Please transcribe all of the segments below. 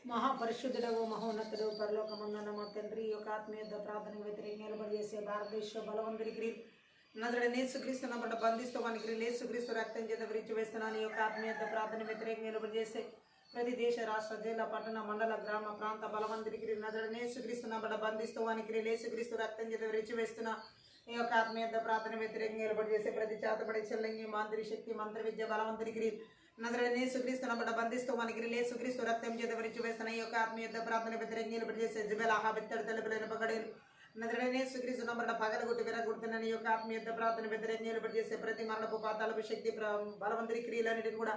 మహాపరిశుద్ధుడవు మహోన్నతుడు పరలోకమందున్న మా తండ్రి యొక్క ఆత్మీయ ప్రార్థనకు వ్యతిరేకంగా నిలబడిచేసే భారతదేశ బలవంతుడికి నజరుడైన యేసుక్రీస్తు నమ్మట బంధిస్తూ వానికి యేసుక్రీస్తు రక్తం చేత విరిచి వేస్తున్నాను. ఈ యొక్క ఆత్మీయ ప్రార్థన వ్యతిరేకంగా నిలబడిచేసే ప్రతి దేశ రాష్ట్ర జిల్లా పట్టణ మండల గ్రామ ప్రాంత బలవంతుడికి నజరుడైన యేసుక్రీస్తు నమ్మట బంధిస్తూ వానికి యేసుక్రీస్తు రక్తం చేత విరిచి వేస్తున్నా. ఈ యొక్క ఆత్మీయ ప్రార్థన వ్యతిరేకంగా నిలబడిచేసే ప్రతి చేతబడి చెల్లంగి మాంత్రి శక్తి మంత్ర విద్య బలవంతుడికి నజరుడైన యేసుక్రీస్తు నమ్మట బంధిస్తూ వానికి యేసుక్రీస్తు రక్తం చేత విరిచి వేస్తున్న. ఈ యొక్క ఆత్మీయ ప్రార్థన వ్యతిరేకంగా నిలబడిచేసే జిబెలాహా బెత్తడి తలుపులైన పగడేలు నజరుడైన యేసుక్రీస్తు నమ్మట పగలగొట్టి విరగొడుతున్న. ఈ యొక్క ఆత్మీయ ప్రార్థన వ్యతిరేకంగా నిలబడిచేసే ప్రతి మరణపు పాతాలకు శక్తి బలవంతుడి క్రియలన్నిటిని కూడా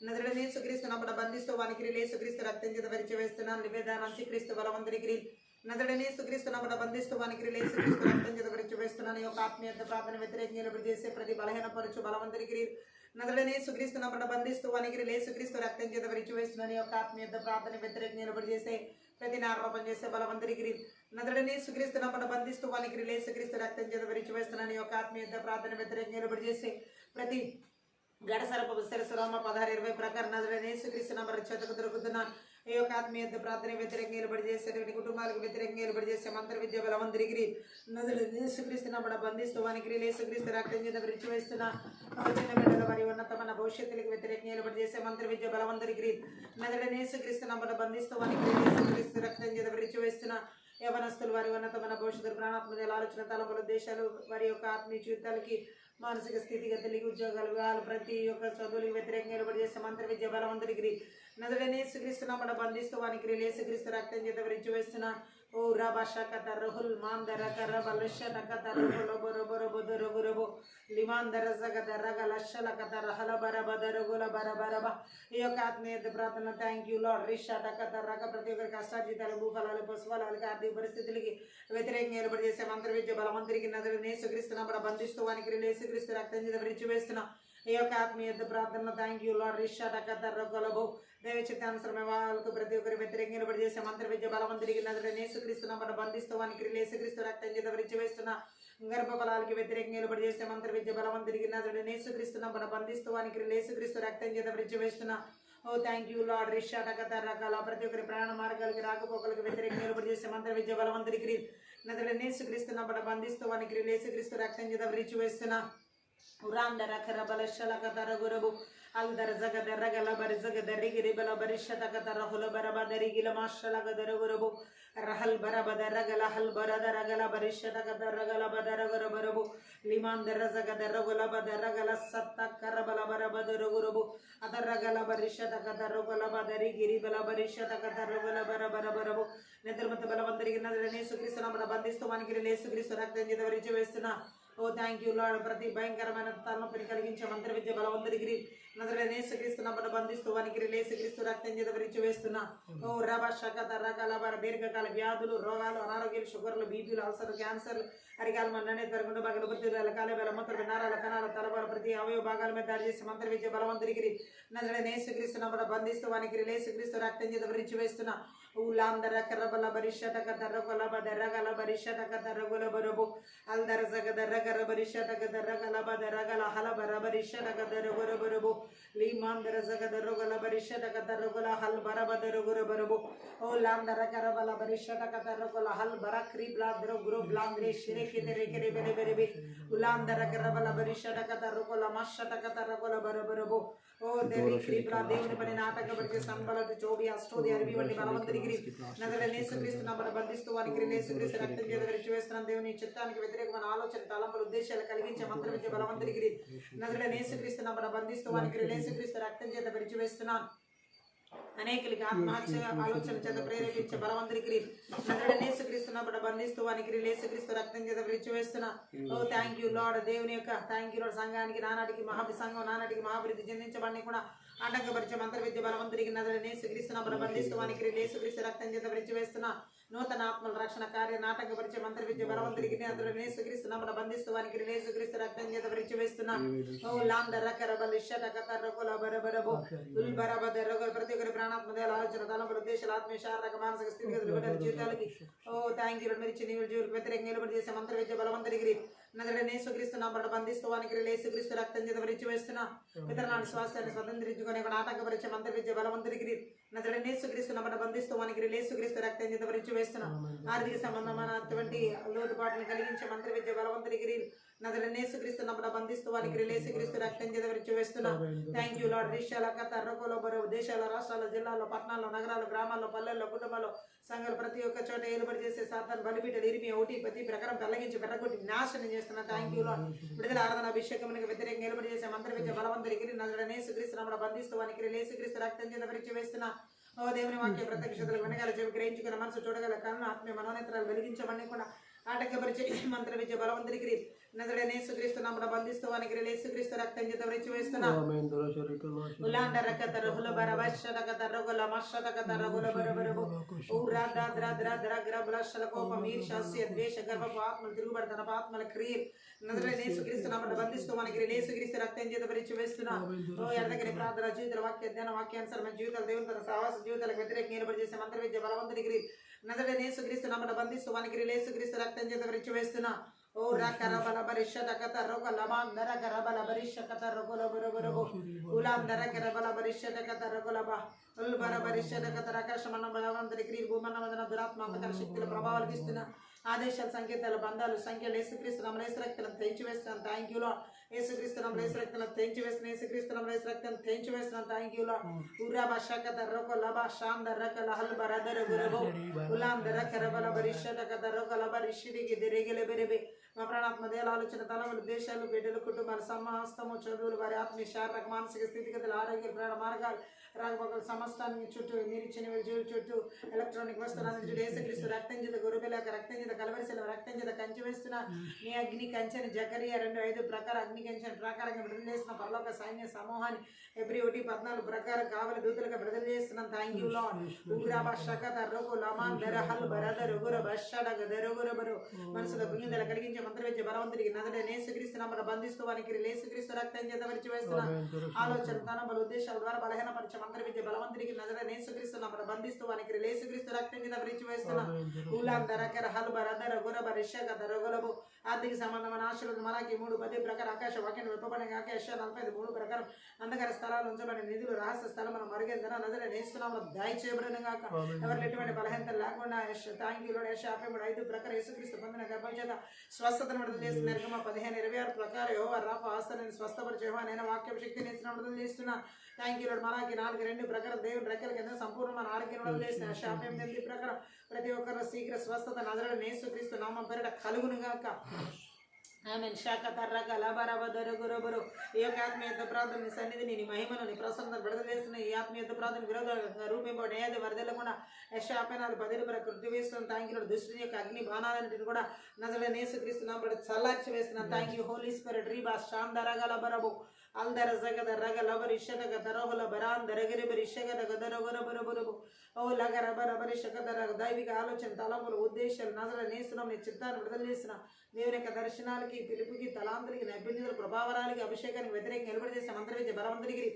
నజరుడైన యేసుక్రీస్తు నమ్మట బంధిస్తూ వానికి యేసుక్రీస్తు రక్తం చేత విరిచి వేస్తున్నాను. నివేదన అంత్యక్రీస్తు బలవంతుడి క్రియలు నజరుడైన యేసుక్రీస్తు నమ్మట బంధిస్తూ వానికి యేసుక్రీస్తు రక్తం చేత విరిచి వేస్తున్నాను. ఈ యొక్క ఆత్మీయ ప్రార్థన వ్యతిరేకంగా నిలబడిచేసే ప్రతి బలహీనపరచు బలవంతుడి క్రియలు నజరుడైన యేసుక్రీస్తు నమ్మట బంధిస్తూ వానికి యేసుక్రీస్తు రక్తం చేత విరిచి వేస్తున్నాను. ఈ యొక్క ఆత్మీయ ప్రార్థన వ్యతిరేకంగా నిలబడిచేసే ప్రతి నారోపణ చేసే బలవంతుడికి నజరుడైన యేసుక్రీస్తు నమ్మట బంధిస్తూ వానికి యేసుక్రీస్తు రక్తం చేత విరిచి వేస్తున్నాను. ఈ యొక్క ఆత్మీయ ప్రార్థన వ్యతిరేకంగా నిలబడిచేసే ప్రతి గడసరపు శిరసురామ 16-20 ప్రకారం నజరుడైన యేసుక్రీస్తు నమ్మట చేతకు దొరుకుతున్నాను. ఈ యొక్క ఆత్మీయ ప్రార్థన వ్యతిరేకంగా నిలబడి చేసేటువంటి కుటుంబాలకు వ్యతిరేకంగా నిలబడి చేసే మంత్ర విద్య బలవంతుడికి నజరుడైన యేసుక్రీస్తు నమ్మట బంధిస్తూ వానికి యేసుక్రీస్తు రక్తం చేత విరిచి వేస్తున్న. చిన్న బిడ్డల వారి ఉన్నతమైన భవిష్యత్తులకు వ్యతిరేకంగా నిలబడి చేసే మంత్ర విద్య బలవంతుడికి నజరుడైన యేసుక్రీస్తు నమ్మట బంధిస్తూ వానికి యేసుక్రీస్తు రక్తం చేత విరిచి వేస్తున్న. యవనస్తులు వారి ఉన్నతమైన భవిష్యత్తు ప్రాణాత్మక ఆలోచన తలముల దేశాలు వారి యొక్క ఆత్మీయ జీవితాలకి మానసిక స్థితిగతులకి ఉద్యోగాలు వివాహాలు ప్రతి ఒక్క చదువులకు వ్యతిరేకంగా నిలబడి చేసే మంత్ర విద్య బలవంతుడికి నజరుడైన యేసుక్రీస్తు నమ్మట బంధిస్తూ వానికి యేసుక్రీస్తు రక్తం చేత విరిచి వేస్తున్నా. ఓ రాబాషా కథ రహుల్ మాందర కర్ర బలషన కథ రొబొరొబొరొబొరొబొ లిమాందర జగద రగ లక్షల కథ రహల బరబద రగుల బరబరబ. ఈ యొక్క ఆత్మీయ ప్రార్థన థ్యాంక్ యూ లార్డ్. రిషాట కథ రక ప్రతి ఒక్కరి కష్టాజీతాలు భూఫలాలు పశుఫలాలకి ఆర్థిక పరిస్థితులకి వ్యతిరేకంగా నిలబడి చేసే మంత్ర విద్య బలవంతుడికి నజరుడైన యేసుక్రీస్తు నమ్మట బంధిస్తూ వానికి యేసుక్రీస్తు రక్తం చేత విరిచి వేస్తున్నా. ఈ యొక్క ఆత్మీయ ప్రార్థన థ్యాంక్ యూ లార్డ్. రిషాట కథ రగొలబో దైవ చిత్తానుసరమైన వాళ్ళకు ప్రతి ఒక్కరి వ్యతిరేకంగా నిలబడి చేసే మంత్ర విద్య బలవంతుడికి నజరుడైన యేసుక్రీస్తు నమ్మట బంధిస్తూ వానికి యేసుక్రీస్తు రక్తం చేత విరిచి వేస్తున్నా. గర్భఫలాలకి వ్యతిరేకంగా నిలబడి చేసే మంత్ర విద్య బలవంతుడికి నజరుడైన యేసుక్రీస్తు నమ్మట బంధిస్తూ వానికి యేసుక్రీస్తు రక్తం చేత విరిచి వేస్తున్నా. ఓ థ్యాంక్ యూ లార్డ్. రిషాట కథ రకాల ప్రతి ఒక్కరి ప్రాణ మార్గాలకి రాకపోకలకు వ్యతిరేకంగా నిలబడి చేసే మంత్ర విద్య బలవంతుడికి నజరుడైన యేసుక్రీస్తు నమ్మట బంధిస్తూ వానికి యేసుక్రీస్తు రక్తం చేత విరిచి వేస్తున్నా. ఉరాండర కర బలశల కథర గురబు అల్దర జగదర గల బరి జగదరి గిరి బల బరిషత కథర హుల బరబదరి గిల మాషల గదర గురబు రహల్ బరబదర గల హల్ బరదర గల బరిషత కథర గల బదర గురబరబు లిమాందర జగదర గుల బదర గల సత్త కర బల బరబదర గురబు అదర గల బరిషత కథర గుల బదరి గిరి బల బరిషత కథర గుల బరబరబరబు. నిద్రమత బలవంతరికి నజరుడైన యేసుక్రీస్తు నమ్మట బంధిస్తూ వానికి యేసుక్రీస్తు రక్తం చేత విరిచి వేస్తున్నా. ఓ థ్యాంక్ యూ లార్డ్. ప్రతి భయంకరమైన తలనొప్పిని కలిగించే మంత్ర విద్య బలవంతుడికి నజరుడైన యేసుక్రీస్తు నమ్మట బంధిస్తూ వానికి యేసుక్రీస్తు రక్తం చేత విరిచి వేస్తున్నా. ఓ రభాషకత రకాల దీర్ఘకాల వ్యాధులు రోగాలు అనారోగ్యాలు షుగర్లు బీపీలు అల్సర్లు క్యాన్సర్లు అరికాల మన్ననే త్వరగుండ బగలు బుద్ధి కాలే వేల మూత్ర నరాల కణాల తలబాల ప్రతి అవయవ భాగాల మీద దాడి చేసే మంత్ర విద్య బలవంతుడికి నజరుడైన యేసుక్రీస్తు నమ్మట బంధిస్తూ వానికి యేసుక్రీస్తు రక్తం చేత విరిచి వేస్తున్నా. ఉలాందర కర్రబల బరిషటక దర్రగల బదరగల బరిషటక దర్రగుల బరబు అల్దర జగదర్ర గర బరిషటక దర్రగల బదరగల హల బర బరిషటక దర్రగుర బరబు లీమాందర జగదర్రగల బరిషటక దర్రగుల హల్ బర బదరగుర బరబు ఓ లాందర కరబల బరిషటక దర్రగుల హల్ బర క్రీ బ్లాద్ర గురు బ్లాంద్రే షిరేకి దెరేకెరి బెరి బెరిబి ఉలాందర కరబల బరిషటక దర్రగుల మషటక దర్రగుల బరబరబు ఓ దేవి క్రీప్లా దేవుని పని నాటకపరిచే సంబలటి చోబి అష్టోది అరబి వంటి బలవంతుడికి నజరుడైన యేసుక్రీస్తు నమ్మట బంధిస్తూ వానికి యేసుక్రీస్తు రక్తం చేత విరిచి వేస్తున్నాం. దేవుని చిత్తానికి వ్యతిరేకమైన ఆలోచన తలంపుల ఉద్దేశాలు కలిగించే మంత్ర విద్య బలవంతుడికి నజరుడైన యేసుక్రీస్తు నమ్మట బంధిస్తూ వానికి యేసుక్రీస్తు రక్తం చేత విరిచి వేస్తున్నాం. అనేకులకి ఆత్మహత్య ఆలోచన చేత ప్రేరేపించే బలవంతుడికి నజరుడైన యేసుక్రీస్తు నమ్మట బంధిస్తూ వానికి యేసుక్రీస్తు రక్తం చేత విరిచి వేస్తున్నా. ఓ థ్యాంక్ యూ లార్డ్. దేవుని యొక్క థ్యాంక్ యూ లార్డ్. సంఘానికి నానాటికి సంఘం నానాటికి మహాభివృద్ధి చెందించబడి కూడా ఆటంకపరిచే మంత్ర విద్య బలవంతుడికి నజరుడైన యేసుక్రీస్తు నమ్మట బంధిస్తూ వానికి యేసుక్రీస్తు రక్తం చేత విరిచి వేస్తున్నా. నూతన ఆత్మల రక్షణ కార్య నాటకపరిచే మంత్ర విద్య బలవంతుడికి నజరుడైన యేసుక్రీస్తు నమ్మట బంధిస్తూ వానికి యేసుక్రీస్తు రక్తం చేత విరిచి వేస్తున్నా. ఓ లాందర కరబల ఇషటక దర్రగుల బరబరబు ఉల్ బరబదర ప్రతి ఒక్కరి ప్రాణాత్మక ఆలోచన తలంపుల ఉద్దేశాలు ఆత్మీయ శారీరక మానసిక స్థితిగతులు బిడ్డల జీవితాలకి ఓ థ్యాంక్ యూ మీరు ఇచ్చిన జీవులకు వ్యతిరేకంగా నిలబడి చేసే మంత్ర విద్య బలవంతుడికి నజరేయుడైన యేసుక్రీస్తు నామమున బంధిస్తూ వానికి యేసుక్రీస్తు రక్తం చేత భరించి వేస్తున్నా పితరులను స్వాస్థ్యాన్ని స్వతంత్రించుకునే ఆటంకపరిచే మంత్ర విద్య బలవంతుడికి నజరేయుడైన యేసుక్రీస్తు నామమున బంధిస్తూ వానికి యేసుక్రీస్తు రక్తం చేత భరించి వేస్తున్నా ఆర్థిక సంబంధమైనటువంటి లోటుపాటును కలిగించే మంత్ర విద్య బలవంతుడికి నజరేయుడైన యేసుక్రీస్తు నామమున బంధిస్తూ వానికి యేసుక్రీస్తు రక్తం చేత భరించి వేస్తున్నా. Thank you lord. దేశాల కథ బరో దేశాల రాష్ట్రాల జిల్లాల్లో పట్టణాల్లో నగరాలు గ్రామాల్లో పల్లెల్లో కుటుంబాల్లో సంఘాలు ప్రతి ఒక్క చోట ఏలుబడి చేసే సాతాను బలిపీఠలు ఇరిమి ఒకటి ప్రతి ప్రకారం పెళ్లగించి పెరగొట్టి నాశనం చేస్తున్నా. Thank you lord. విడుదల ఆరాధన అభిషేకమునికి వ్యతిరేకంగా ఏలుబడి చేసే మంత్ర విద్య బలవంతుడికి నజరేయుడైన యేసుక్రీస్తు నామమున బంధిస్తూ వానికి యేసుక్రీస్తు రక్తం చేత భరించి వేస్తున్నా. ఓ దేవుని వాక్య ప్రత్యక్షతలు వినగల చెవి గ్రహించుకున్న మనసు చూడగల కళ్ళను ఆత్మీయ మనోనేత్రాలు వెలిగించమని కూడా ఆటంకపరిచే మంత్ర విద్య బలవంతుడికి నజరేయుడైన యేసుక్రీస్తు నామమున బంధిస్తూ వానికి యేసుక్రీస్తు రక్తం చేత భరించి వేస్తున్నా. తిరుగుబడతన ఆత్మల క్రియలు నజరేయుడైన యేసుక్రీస్తు నామమున బంధిస్తూ వానికి యేసుక్రీస్తు రక్తం చేత భరించి వేస్తున్నా. ఓ ఎడదగిన ప్రార్థన జీవితాల వాక్య ధ్యాన వాక్యానుసారమైన జీవితాల దేవుని తన సహవాస జీవితాలకు వ్యతిరేకంగా ఏర్పడి చేసే మంత్ర విద్య బలవంతుడికి నజరేయుడైన యేసుక్రీస్తు నామమున బంధిస్తూ వానికి యేసుక్రీస్తు రక్తం చేత భరించి వేస్తున్నా. ఓ రకరబల బరిషద కత రోగ లబాందర కరబల బరిషద కత రోగ లబరబరబో ఉలాందర కరబల బరిషద కత రోగ లబ ఉల్బర బరిషద కత రకషమన బలవంతుడికి భూమన్న వదన దురాత్మాంతకర శక్తుల ప్రభావాలు ఇస్తున్నా. ఆదేశాల సంకేతాలు బంధాలు సంఖ్యలు యేసుక్రీస్తు నామమున యేసురక్తం తెంచి వేస్తున్నాను. Thank you lord. యేసుక్రీస్తు నామమున యేసురక్తం తెంచి వేస్తున్నా. యేసుక్రీస్తు నామమున యేసురక్తం తెంచి వేస్తున్నాను. Thank you Lord. ఉరాబ షకత రోగ లబ షాందర కల హల్ బరదర గురబో ఉలాందర కరబల బరిషద కత రోగ లబ రిషిడికి దిరిగెల బెరెబె మా ప్రాణాత్మ దేహాల ఆలోచన తలములు దేశాలు బిడ్డలు కుటుంబాలు సమస్తము చదువులు వారి ఆత్మీయ శారీరక మానసిక స్థితిగతులు ఆరోగ్య ప్రయాణ మార్గాలు రాకపోకలు సమస్తానికి చుట్టూ మీరు ఇచ్చిన చుట్టూ ఎలక్ట్రానిక్ వస్తువులను చుట్టూ యేసుక్రీస్తు రక్తం చేత గొర్రెపిల్లక రక్తం చేత కలవరిశిల రక్తం చేత కంచి వేస్తున్నా. నీ అగ్ని కంచెని జకరియా 2:5 ప్రకారం అగ్ని కంచెని ప్రకారంగా విడుదల చేసిన పరలోక సైన్య సమూహాన్ని February 1:14 ప్రకారం కావలి దూతలుగా విడుదల చేస్తున్నాం. Thank you Lord. ఉగ్రాబ షకత రోగు లమాన్ దర హల్ బరద రుగుర బషడగ దరుగుర బరు మనసులో గుండెల కలిగించే మంత్ర విద్య బలవంతుడికి నజరేయుడైన యేసుక్రీస్తు నామమున బంధిస్తూ వానికి యేసుక్రీస్తు రక్తం చేత భరించి వేస్తున్నా. ఆలోచన తలంపులు ఉద్దేశాల ద్వారా బలహీనపరిచే మంత్ర విద్య బలవంతుడికి నజరేయుడైన యేసుక్రీస్తు నామమున బంధిస్తూ వానికి యేసుక్రీస్తు రక్తం చేత భరించి వేస్తున్నా. ఉలాందర కర హల్ బరద రుగుర బరిషగ దరుగులబు ఆర్థిక సంబంధమైన ఆశలు మనకి 3:10 ప్రకారం ఆకాశ వాక్యాన్ని విప్పబడిన ఆకాశ 45:3 ప్రకారం అంధకార స్థలాలు ఉంచబడిన నిధులు రహస్య స్థలం మనం మరుగేందన నజరేయుడైన యేసు నామమున దయచేయబడును గాక. ఎవరు ఎటువంటి బలహీనతలు లేకుండా థ్యాంక్ యూ లార్డ్. 53:5 ప్రకారం యేసుక్రీస్తు పొందిన గర్భం చేత స్వస్థతను విడుదల చేస్తున్న నిర్గమ 15:26 ప్రకారం యెహోవా రాఫా ఆస్తని స్వస్థపరిచే యెహోవా నేను వాక్య శక్తిని విడుదల చేస్తున్నా. Thank you lord. మలాకి 4:2 ప్రకారం దేవుని రెక్కల కింద సంపూర్ణమైన ఆరోగ్యం విడుదల చేసిన 58:8 ప్రకారం ప్రతి ఒక్కరు శీఘ్ర స్వస్థత నజరేయుడైన యేసుక్రీస్తు నామం పేరిట కలుగును గాక. ఆమెన్. శాఖత రకాల బరబరు ఈ యొక్క ఆత్మీయత ప్రార్థన సన్నిధిని నీ మహిమను నీ ప్రసన్నత విడుదల చేస్తున్న ఈ ఆత్మీయత ప్రార్థన విరోధంగా రూపింపబడి ఏది వరదలకుండా 54:10 ప్రకృతి వేస్తున్న థ్యాంక్ యూ. దుష్టుని యొక్క అగ్ని బాణాలన్నింటిని కూడా నజరేయుడైన యేసుక్రీస్తు నామమున చల్లార్చి వేస్తున్నాను. Thank you Holy Spirit. రీబా శాందరగల బరబు అల్దర జగద రగల బరిషగ దరహల బరాన్ దరగరి బరిషగ దరగర బరబరబు ఓ లగర బరబరిషగ దరగ దైవిక ఆలోచన తలంపులు ఉద్దేశాలు నజరేయుడైన యేసు నామమున చిత్తాన్ని విడుదల చేసిన దేవుని యొక్క దర్శనాలకి పిలుపుకి తలాంతులకి నైపుణ్యతలు ప్రభావరాలకి అభిషేకానికి వ్యతిరేకంగా నిలబడి చేసిన మంత్ర విద్య బలవంతుడికి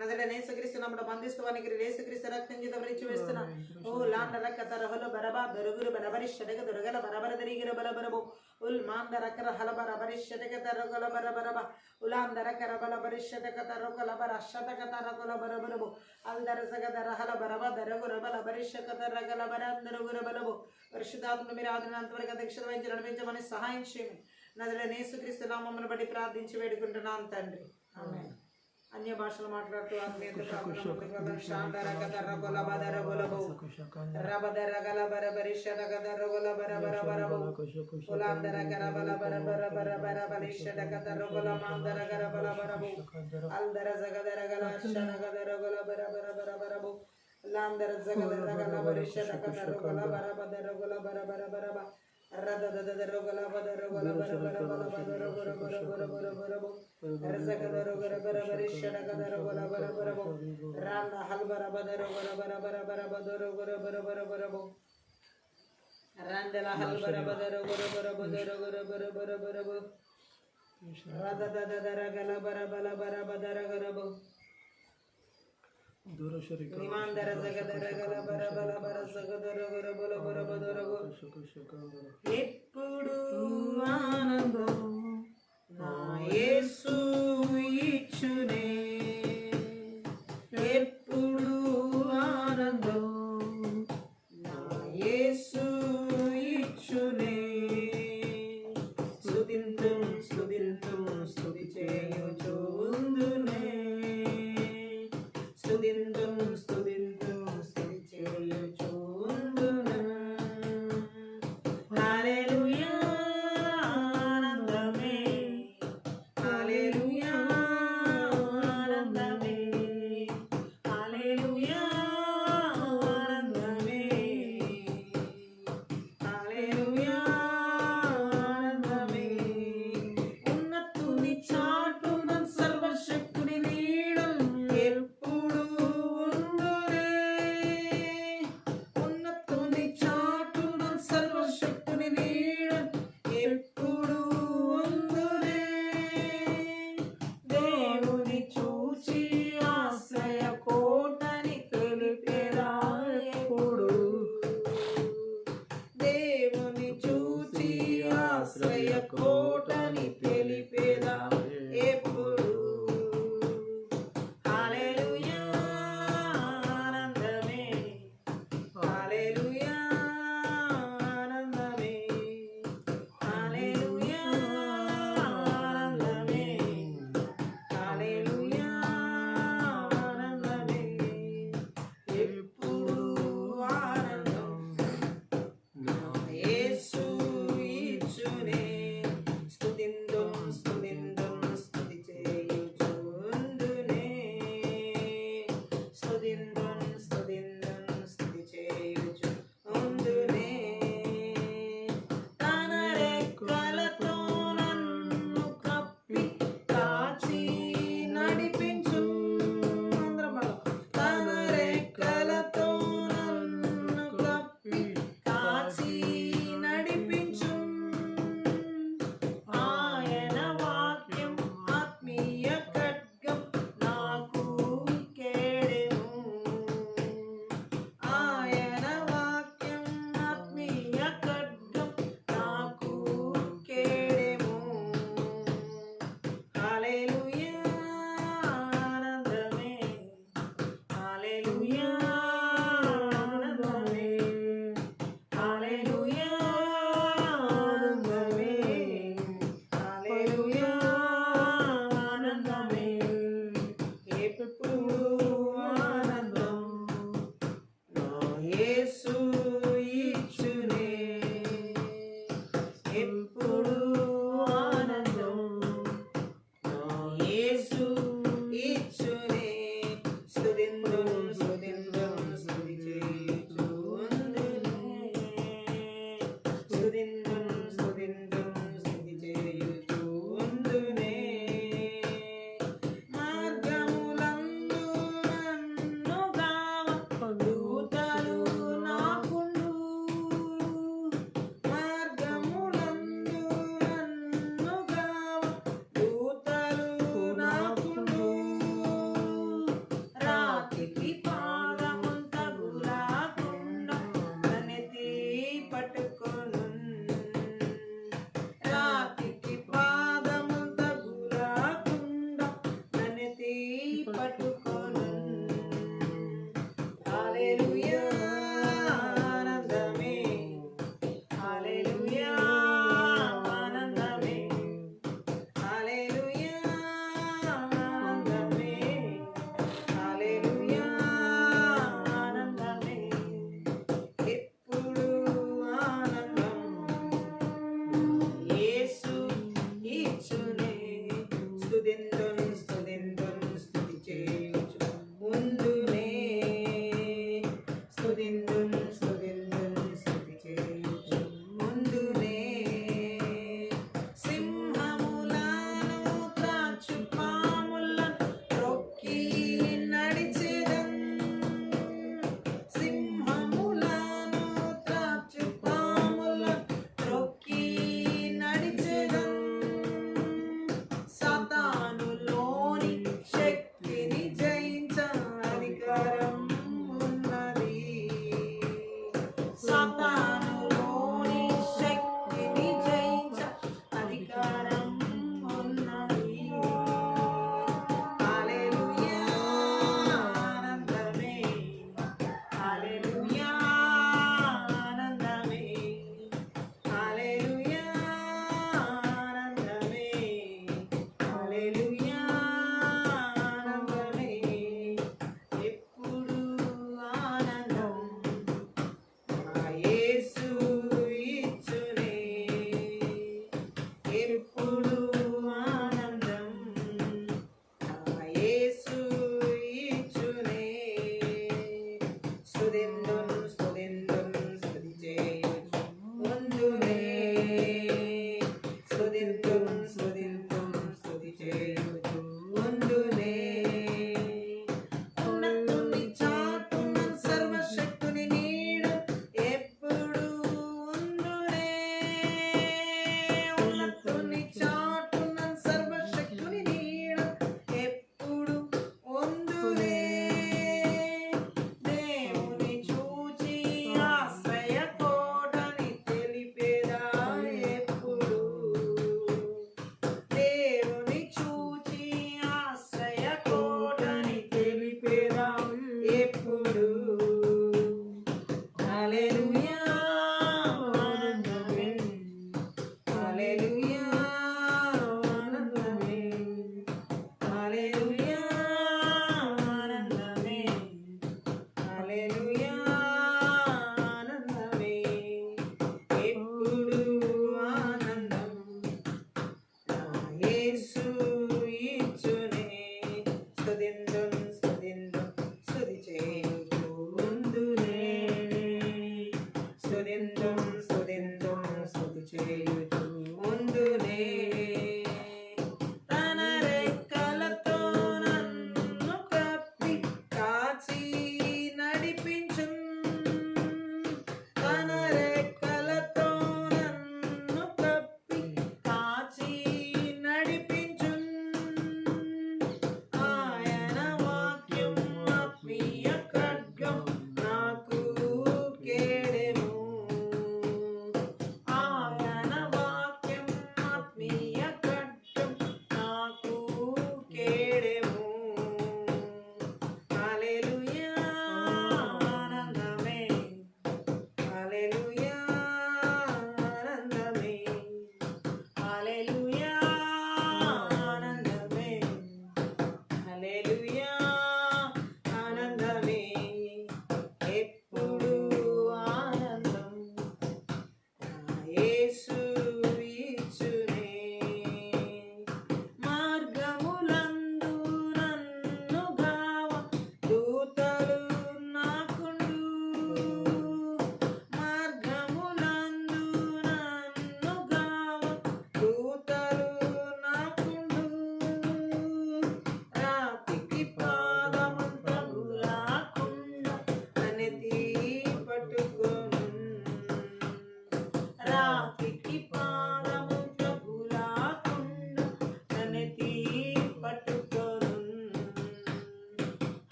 నజరేయుడైన యేసుక్రీస్తు నామమున బంధిస్తూ వానికి యేసుక్రీస్తు రక్తం చేత భరించి వేస్తున్నా. ఓ లాండర కతరహల బరబా దరుగురు బరబరిషగ దొరగల బరబర దరిగిర బలబరబు ఉల్ మాందర కర హల బరబరిషగ దరగల బరబరబ ఉలాందర కర బలబరిషగ కతరగల బరషగ కతరగల బరబరబు అల్దర జగదర హల బరబ దరుగుర బలబరిషగ కతరగల బరందరుగుర బలబు పరిశుద్ధాత్మ మీరు ఆదినంతవరకు అధ్యక్షత వహించి నడిపించమని సహాయం చేయమని నజరేయుడైన యేసుక్రీస్తు నామమును బట్టి ప్రార్థించి వేడుకుంటున్నాను తండ్రి. ఆమేన్. అన్య భాషలు మాట్లాడుతూ ఆత్మీయత ప్రార్థన శాండర కదర గొల బదర గొలబు రబదర గల బర బరిషద గదర గొల బర బర బరబు ఉలాందర గర బల బర బర బర బర బరిషద గదర గొల మాందర గర బల బరబు అల్దర జగదర గల షన గదర గొల బర బర బర బరబు లాందర జగదర గల బరిషద గదర గొల బర బదర గొల బర బర బరబ రదదదర గొల బదర గొల బర బర బల బదర గొర గొర గొర గొర గొరబు రజగదర గొర బర బరిషద గదర గొల బర బరబు రాంద హల్ బర బదర గొర బర బర బర బదర గొర బర బర బరబు రాందల హల్ బర బదర గొర బర బదర గొర బర బర బరబు రదదదర గల బర బల బర బదర గొరబు నిమాందర జగదర గల బర బల బర జగదర గొర బల బర బదర గొ ఎప్పుడు ఆనందం నా యేసు ఇచ్చునే ఎప్పుడు ఆనందం, నా యేసు ఇచ్చునే. స్తుతింతుం స్తుతింతుం స్తుతి చేయుచుందునే, స్తుతింతుం స్తుతింతుం స్తుతి చేయుచుందునే. హల్లెలూయా ఆనందమే, హల్లెలూయా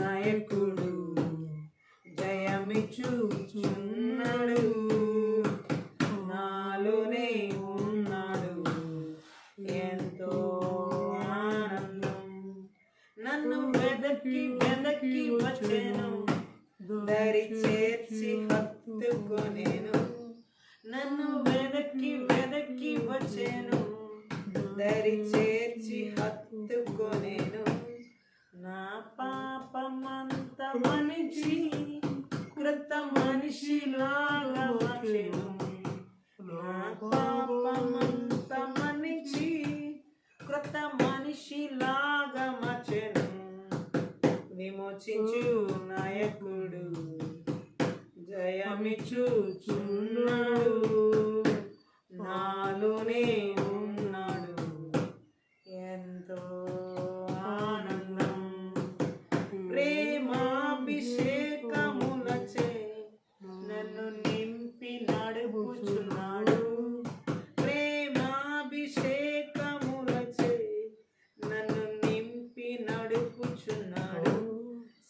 నాయకుడు జయమిచ్చుచున్నాడు, నాలోనే ఉన్నాడు ఎంతో ఆనందం. నన్ను వెదకి వచ్చెను, దరి చేర్చి హత్తుకొనేను. నన్ను వెదకి వచ్చెను, దరి చేర్చి హత్తుకొనేను. నా పాపమంత మనిషి కృత మనిషిలాగా మార్చెను. నా పాపమంత మనిషి కృత మనిషిలాగా మార్చెను. విమోచించు నాయకుడు జయమిచ్చుచున్నాడు, నాలోనే ఉన్నాడు ఎంతో ఆనందం. ప్రేమాభిషేకములచే నన్ను నింపి నడుపుచున్నాడు. ప్రేమాభిషేకములచే నన్ను నింపి నడుపుచున్నాడు.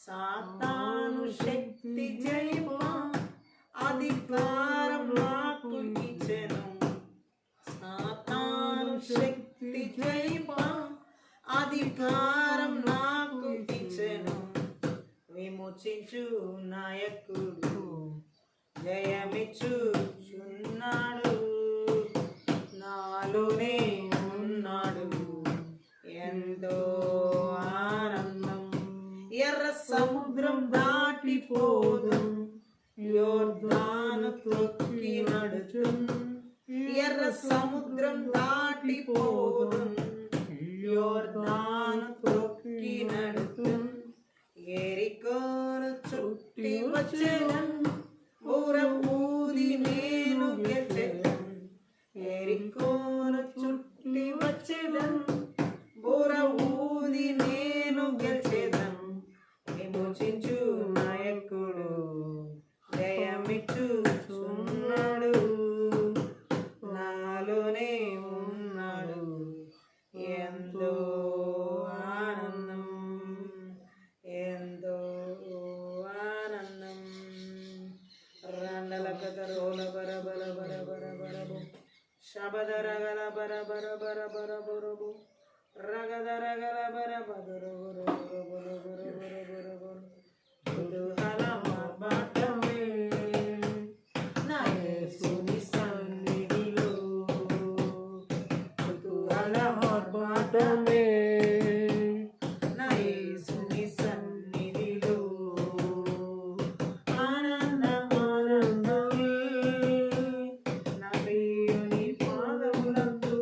సాతాను శక్తి జయింప అధికారం నాకు ఇచ్చెను. సాతాను శక్తి జయింప అధికారం నాకు ఇచ్చెను. విమోచించు నాయకుడు జయమిచ్చుచున్నాడు, నాలోనే ఉన్నాడు ఎంతో ఆనందం. ఎర్ర సముద్రం దాటిపోదు, యోర్దాను త్రొక్కి నడుచున్. ఎర్ర సముద్రం దాటిపోదు, యోర్దాను త్రొక్కి నడుచున్. ఎరికోను చుట్టి వచ్చెదన్, బూర ఊది నేను గెలిచెదన్. ఎరికోను చుట్టి వచ్చెదన్, బూర ఊది నేను గెలిచెదన్. విమోచించు నాయకుడు జయమిచ్చుచున్నాడు, నాలోనే ఉన్నాడు ఎంతో ఆనందం, ఎంతో ఆనందం. రండల కదరోల బర బర బర బర బరబు శబదరగల బర బర బర బర బరబు రగదరగల బర బదరు బరు బరు బరు బరు బరు బరు కుతూహల మార్బాటమే నా యేసుని సన్నిధిలో. కుతూహల మార్బాటమే నా యేసుని సన్నిధిలో. ఆనందం ఆనందమే నా ప్రియుని పాదములందు.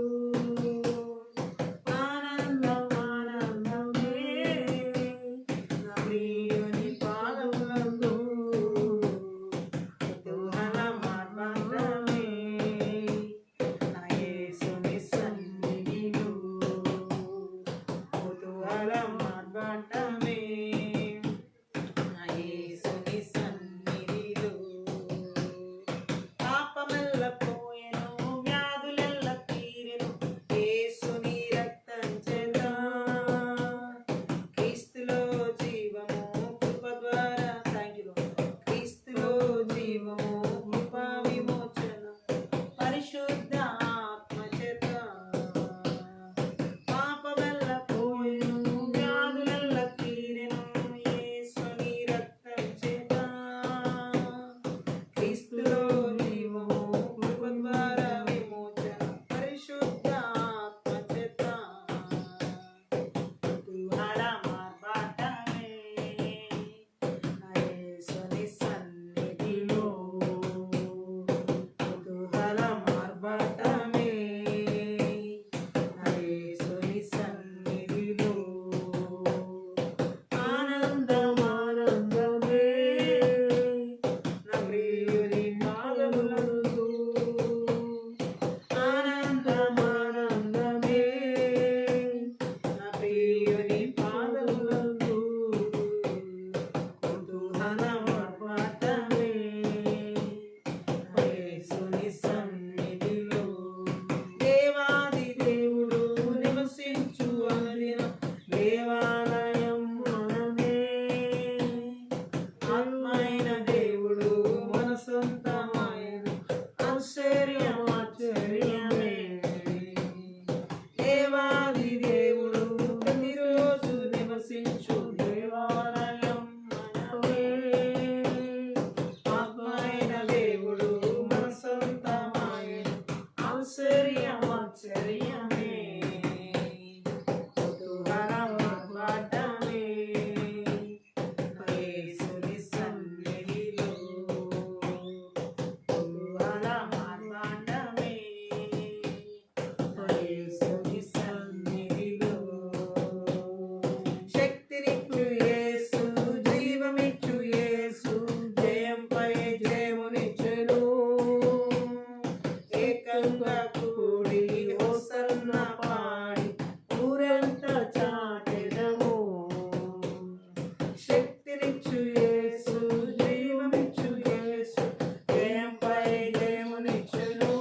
జీవమిచ్చు యేసు, జీవమిచ్చు యేసు, జయంపై జయమునిచ్చును.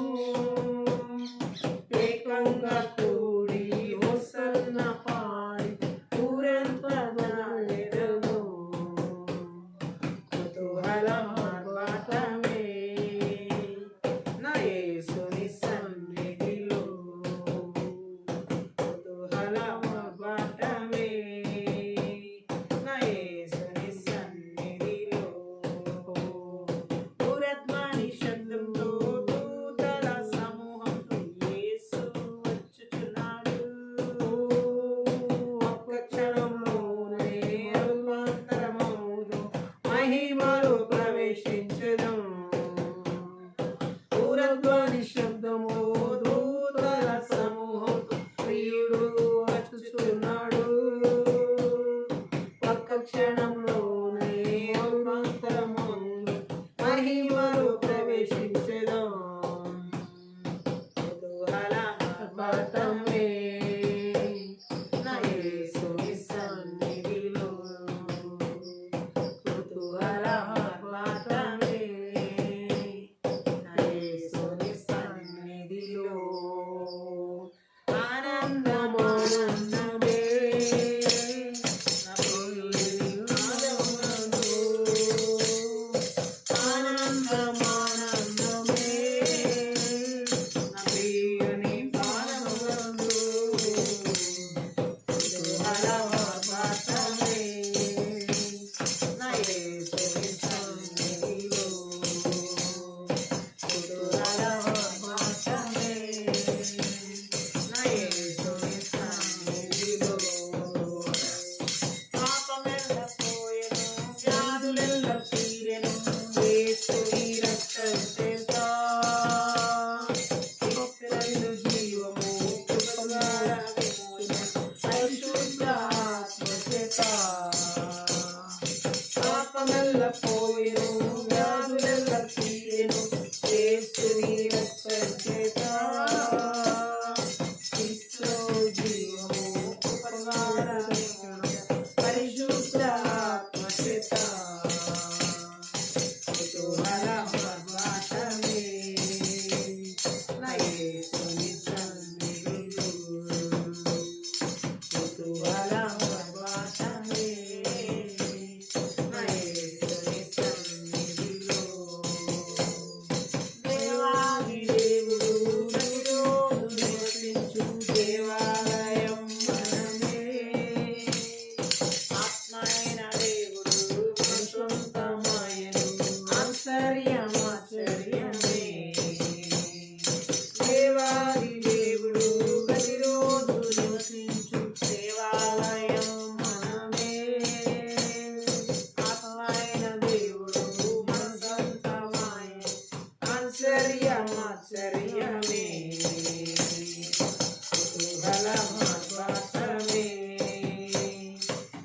ఏకంగా కూడి హోసన్న పాడి ఊరంతా దాడెదము. కుతూహలం ఆర్భాటమే నా యేసుని సన్నిధిలో. కుతూహలం ఆర్భాటమే నా యేసుని సన్నిధిలో. పూరధ్వని శబ్దంతో దూతల సమూహంతో యేసు వచ్చుచున్నాడు. ఒక్క క్షణంలోనే రూపాంతరమవును, మహిమలో ప్రవేశించుదాం. పూరధ్వని శబ్దము దూతల సమూహంతో ప్రియుడు వచ్చుచున్నాడు. ఒక్క క్షణంలోనే రూపాంతరమవును, మహిమలో ప్రవేశించుదాం. కుతూహలమార్భాటమే నా యేసుని సన్నిధిలో. కుతూహలమార్భాటమే నా యేసుని సన్నిధిలో. ఆనందమానందమే నా ప్రియుని పాదములందు. ఆనందమానందమే నా ప్రియుని పాదములందు. కుతూహలమార్భాటమే నా యేసుని సన్నిధిలో. కుతూహలమార్భాటమే నా యేసుని సన్నిధిలో. పాపమెల్ల పోయెను, వ్యాధులెల్ల తీరెను, యేసుని రక్తం చేత. నిత్యులైన జీవము, కృపగల విమోచన, పరిశుద్ధ ఆత్మ చేత. పాపమెల్ల పోయెను, వ్యాధులెల్ల తీరెను, యేసుని రక్తం చేత. నిత్యులైన జీవము, కృపగల విమోచన, పరిశుద్ధ ఆత్మ చేత. కుతూహలమార్భాటమే నా యేసుని సన్నిధిలో. కుతూహలమార్భాటమే నా యేసుని సన్నిధిలో. దేవాది దేవుడు ప్రతిరోజు నివసించు దేవాలయం మనమే. ఆత్మైన దేవుడు మన సొంతమాయను, ఆశ్చర్యమాశ్చర్యమే. దేవాది దేవుడు ప్రతిరోజు నివసించు దేవాలయం మనమే. ఆత్మైన దేవుడు మన సొంతమాయను, ఆశ్చర్యమాశ్చర్యమే. కుతూహలమార్భాటమే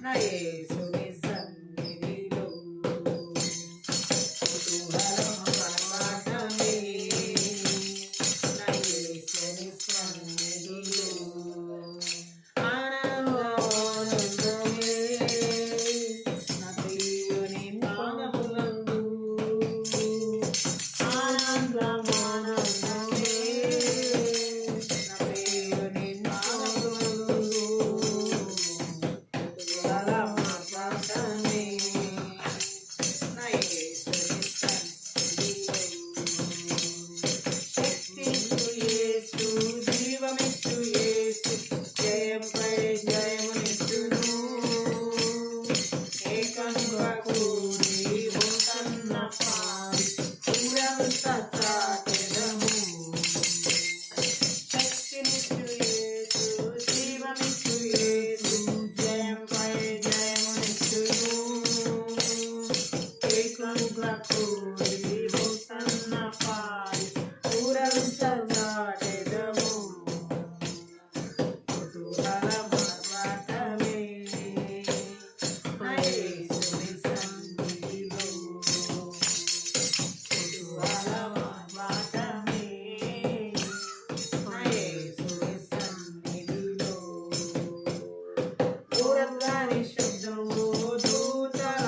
నా యేసుని సన్నిధిలో. కుతూహలమార్భాటమే నా యేసుని సన్నిధిలో. ఆనందమానందమే నా ప్రియుని పాదములందు. ఆనందమానందమే నా ప్రియుని పాదములందు. కుతూహలమార్భాటమే నా యేసుని సన్నిధిలో. శక్తినిచ్చు యేసు, జీవమిచ్చు యేసు, జయంపై జయమునిచ్చును. ఏకంగా కూడి హోసన్న పాడి ఊరంతా చాటెదము. శక్తినిచ్చు యేసు, జీవమిచ్చు యేసు, జయంపై జయమునిచ్చును. ఏకంగా కూడి హోసన్న పాడి ఊరంతా చాటెదము. కుతూహలమార్భాటమే నా యేసుని సన్నిధిలో. కుతూహలమార్భాటమే నా యేసుని సన్నిధిలో. పూరధ్వని శబ్దము దూతల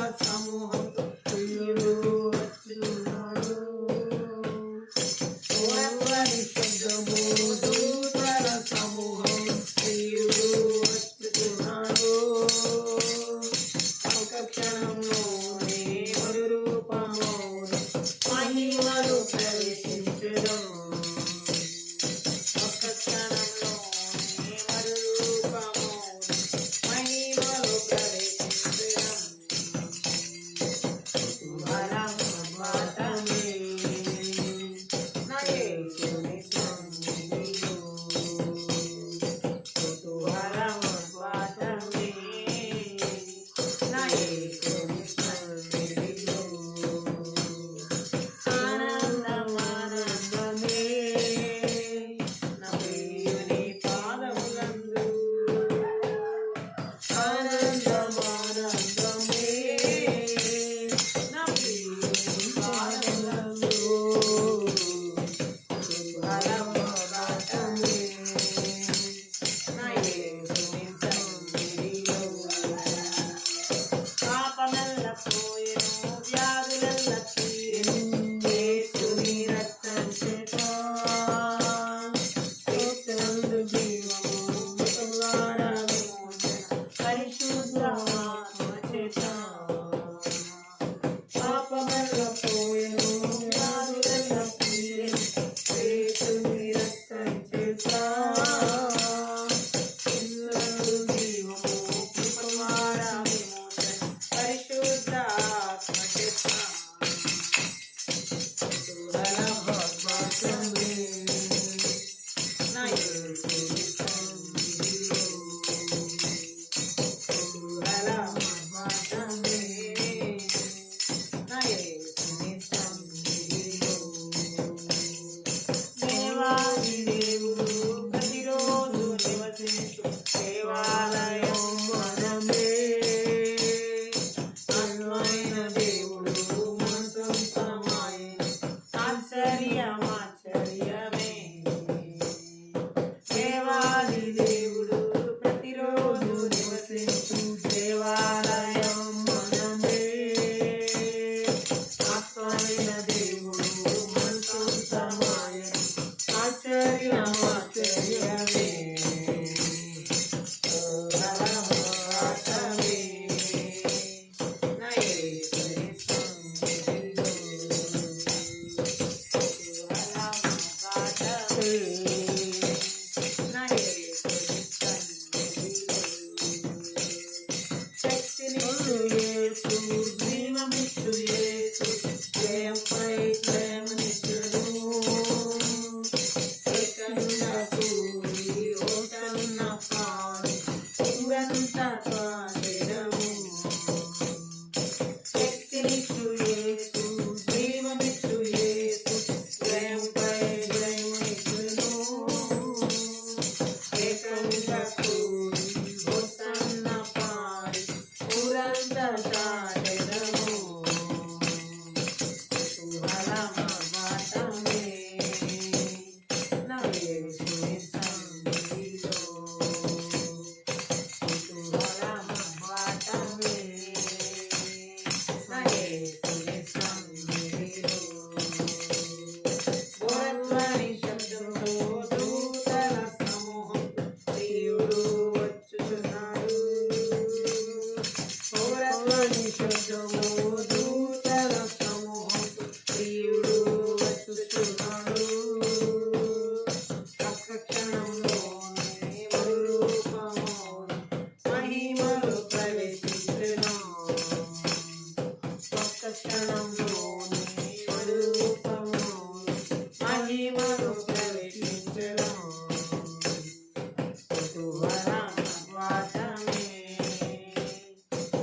పోయెను వ్యాధులెల్ల తీరెను యేసుని రక్తం చేత క్రీస్తునందు జీవము మృతులార విమోచన పరిశుద్ధ ఆత్మ చేత పాపమెల్ల పోయెను వ్యాధులెల్ల తీరెను యేసుని రక్తం చేత క్రీస్తునందు జీవము మృతులార విమోచన పరిశుద్ధ ఆత్మ చేత నా యేసుని సన్నిధిలో నా యేసుని సన్నిధిలో దేవాది దేవుడు ప్రతిరోజు నివసించు దేవాలయం మనమే అన్వైన దేవుడు మన సొంతమాయెను ఆశ్చర్యమే దేవాది దేవుడు ప్రతిరోజు నివసించు దేవాలయం మనమే ఆత్మైన దేవుడు మన సొంతమాయెను ఆశ్చర్యమే నా యేసుని సన్నిధిలో నా యేసుని సన్నిధిలో శక్తినిచ్చు యేసు జీవమిచ్చు యేసు జయంపై జయమునిచ్చును ఏకంగా కూడి ఓటన్న పాడి ఊరంతా పాడెదము శక్తినిచ్చు యేసు జీవమిచ్చు యేసు జయంపై జయమునిచ్చును ఏకంగా కూడి ఓటన్న పాడి ఊరంతా పాడెదము కుతూహలమాటమే నా యేసుని సన్నిధిలో కుతూహలమాటమే నా యేసుని సన్నిధిలో బోరధ్వని శబ్దముతో దూతల సమూహం ప్రియుడు వచ్చుచున్నాడు బోరధ్వని శబ్దము దూతల సమూహం ప్రియుడు వచ్చుచున్నాడు ఒక్క క్షణంలోనే మరురూపమోను మహిమలు ప్రవేశించెను ఒక్క క్షణంలోనే మరురూపమోను మహిమలు ప్రవేశించెను కుతూహలమాటమే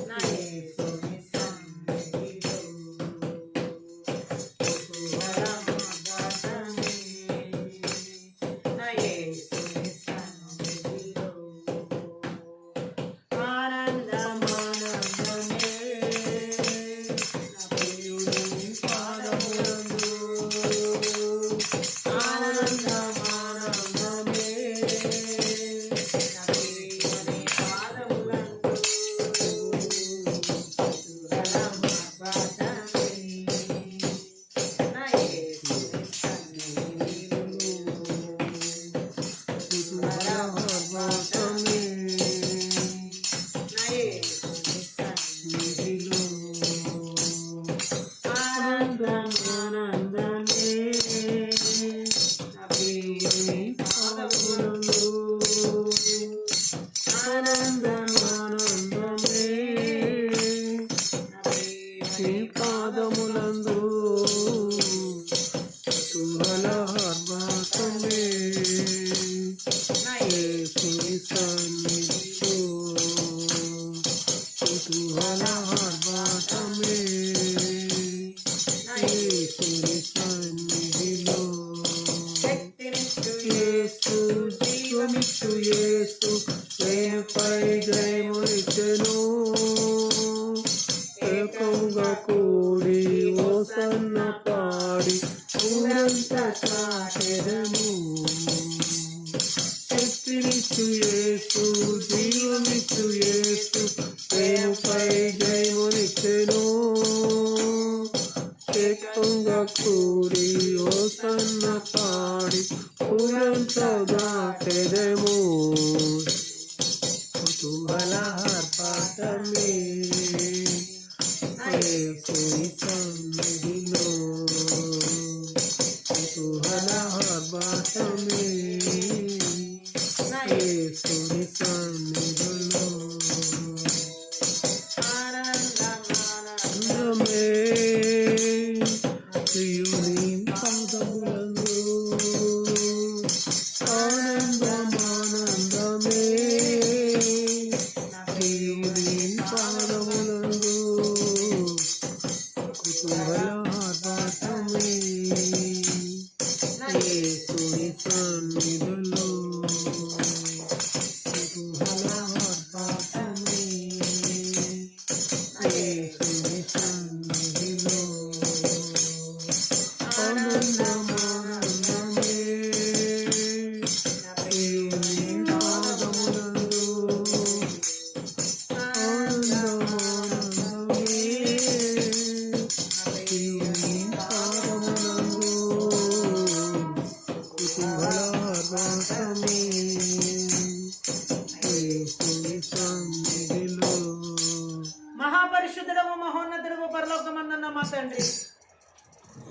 నా యేసుని సన్నిధిలో కుతూహలమాటమే నా యేసుని సన్నిధిలో ఆనందమానందమే నా ప్రియుని పాదములందు ఆనందమానందమే నా ప్రియుని పాదములందు కుతూహలమాటమే నా యేసుని సన్నిధిలో కుతూహలమాటమే నా యేసుని సన్నిధిలో ఆనందమానందమే నా ప్రియుని పాదములందు ఆనందమానందమే నా ప్రియుని పాదములందు కుతూహలమాటమే నా యేసుని సన్నిధిలో కుతూహలమాటమే నా యేసుని సన్నిధిలో శక్తినిచ్చు యేసు జీవమిచ్చు యేసు జయంపై జయమునిచ్చెను ఏకంగా కూడి ఓసన్న పాడి ఊరంతా చాటెదము శక్తినిచ్చు యేసు జీవమిచ్చు యేసు ప్రేమపై జయమునిచ్చెను యేసుని సన్నిధిలో కుతూహల ఆర్భాటమే యేసుని సన్నిధిలో ఆనందమే ప్రియుని పాదములలో ఆనందమానందమే ప్రియుని పాదములలో కుతూహల ఆర్భాటమే యేసుని సన్నిధిలో కుతూహల ఆర్భాటమే యేసుని సన్నిధిలో ఆనందమానందమే ప్రియుని పాదములలో ఆనందమానందమే ప్రియుని పాదములలో కుతూహల ఆర్భాటమే యేసుని సన్నిధిలో. మహాపరిశుద్ధుడము మహోన్నతుడము పరలోకమందున్న మా తండ్రి,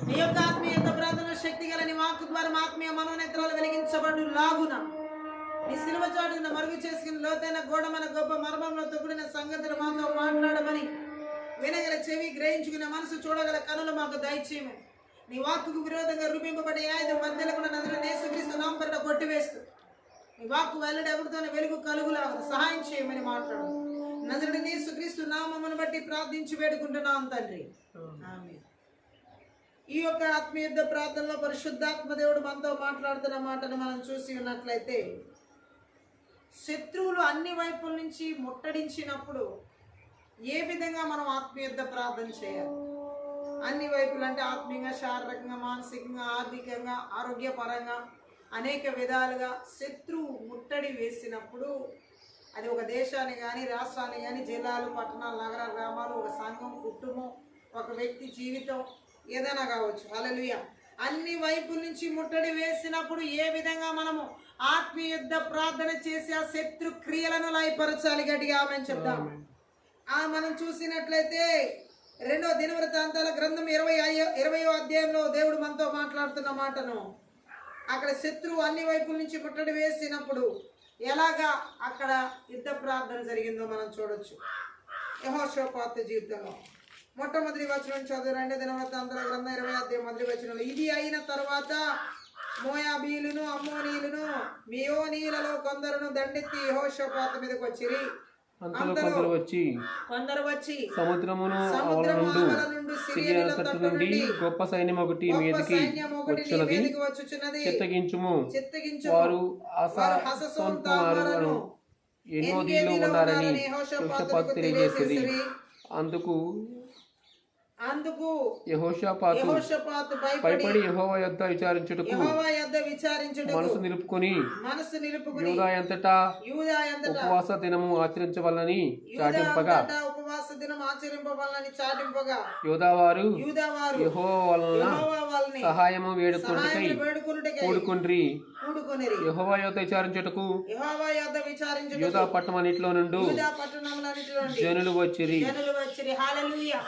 నీ యొక్క ఆత్మీయ ప్రార్థన శక్తి గల నీ వాక్కు ద్వారా మా ఆత్మీయ మనోనేత్రాలు వెలిగించబడు లాగున నీ సిలువ చాటున మరుగు చేసుకుని లోతైన గోడమైన గొప్ప మర్మంలో కూడిన సంగతులు మాతో మాట్లాడమని వినగల చెవి గ్రహించుకునే మనసు చూడగల కనులు మాకు దయచేయము. నీ వాక్కుకు విరోధంగా రూపింపబడే ఆయుధం మధ్యలో కూడా నదులను యేసుక్రీస్తు నామమున కొట్టివేస్తూ నీ వాక్కు వెల్లడి ఎవరితోనే వెలుగు కలుగులాగా సహాయం చేయమని మాట్లాడు. నజరుడైన యేసుక్రీస్తు నామమును బట్టి ప్రార్థించి వేడుకుంటున్నాం తండ్రి, ఆమేన్. ఈ యొక్క ఆత్మీయ ప్రార్థనలో పరిశుద్ధాత్మ దేవుడు మనతో మాట్లాడుతున్న మాటను మనం చూసి ఉన్నట్లయితే, శత్రువులు అన్ని వైపుల నుంచి ముట్టడించినప్పుడు ఏ విధంగా మనం ఆత్మీయ ప్రార్థన చేయాలి? అన్ని వైపులు అంటే ఆత్మీయంగా, శారీరకంగా, మానసికంగా, ఆర్థికంగా, ఆరోగ్యపరంగా అనేక విధాలుగా శత్రువు ముట్టడి వేసినప్పుడు అది ఒక దేశాన్ని కానీ, రాష్ట్రాన్ని కానీ, జిల్లాలు, పట్టణాలు, నగరాలు, గ్రామాలు, ఒక సంఘం, కుటుంబం, ఒక వ్యక్తి జీవితం ఏదైనా కావచ్చు. హల్లెలూయా. అన్ని వైపుల నుంచి ముట్టడి వేసినప్పుడు ఏ విధంగా మనము ఆత్మీయ ప్రార్థన చేసి ఆ శత్రు క్రియలను లయపరచాలి? గట్టిగా ఆమేన్ చెప్తాం. మనం చూసినట్లయితే 2వ దినవృత్తాంతాల గ్రంథం 20వ అధ్యాయంలో దేవుడు మనతో మాట్లాడుతున్న మాటను, అక్కడ శత్రువు అన్ని వైపుల నుంచి ముట్టడి వేసినప్పుడు ఎలాగా అక్కడ యుద్ధ ప్రార్థన జరిగిందో మనం చూడొచ్చు. యెహోషాపాతు జీవితంలో మొట్టమొదటి వచనం చదువు. 2వ దినవృత్తాంతాల గ్రంథం 20వ అధ్యాయం మొదటి వచనంలో, ఇది అయిన తర్వాత మోయాబీలును, అమ్మోనీయులను, మియోనీయులలో కొందరును దండెత్తి యెహోషాపాతు మీదకి వచ్చిరి. కొందరు వచ్చి సముద్రమును అవల నుండి సిరియా తట్టు నుండి గొప్ప సైన్యం ఒకటి మీదకి వచ్చుచున్నది, చిత్తగించుము, వారు హససోంతామారును ఎన్నోదీలో ఉన్నారని యెహోషాపాతు తెలియజేసిరి. అందుకు యెహోషాపాతు భయపడి యెహోవా యొద్ద విచారించుటకు మనసు నిలుపుకొని యూదా అంతటా ఉపవాస దినము ఆచరించవలనని చాటింపగా యూదావారు యెహోవా వలన సహాయము వేడుకొనుటకై కూడుకొండ్రి. యెహోవా యొద్ద విచారించుటకు యూదా పట్టణమన్నిటిలో నుండి జనులు వచ్చిరి. హల్లెలూయా.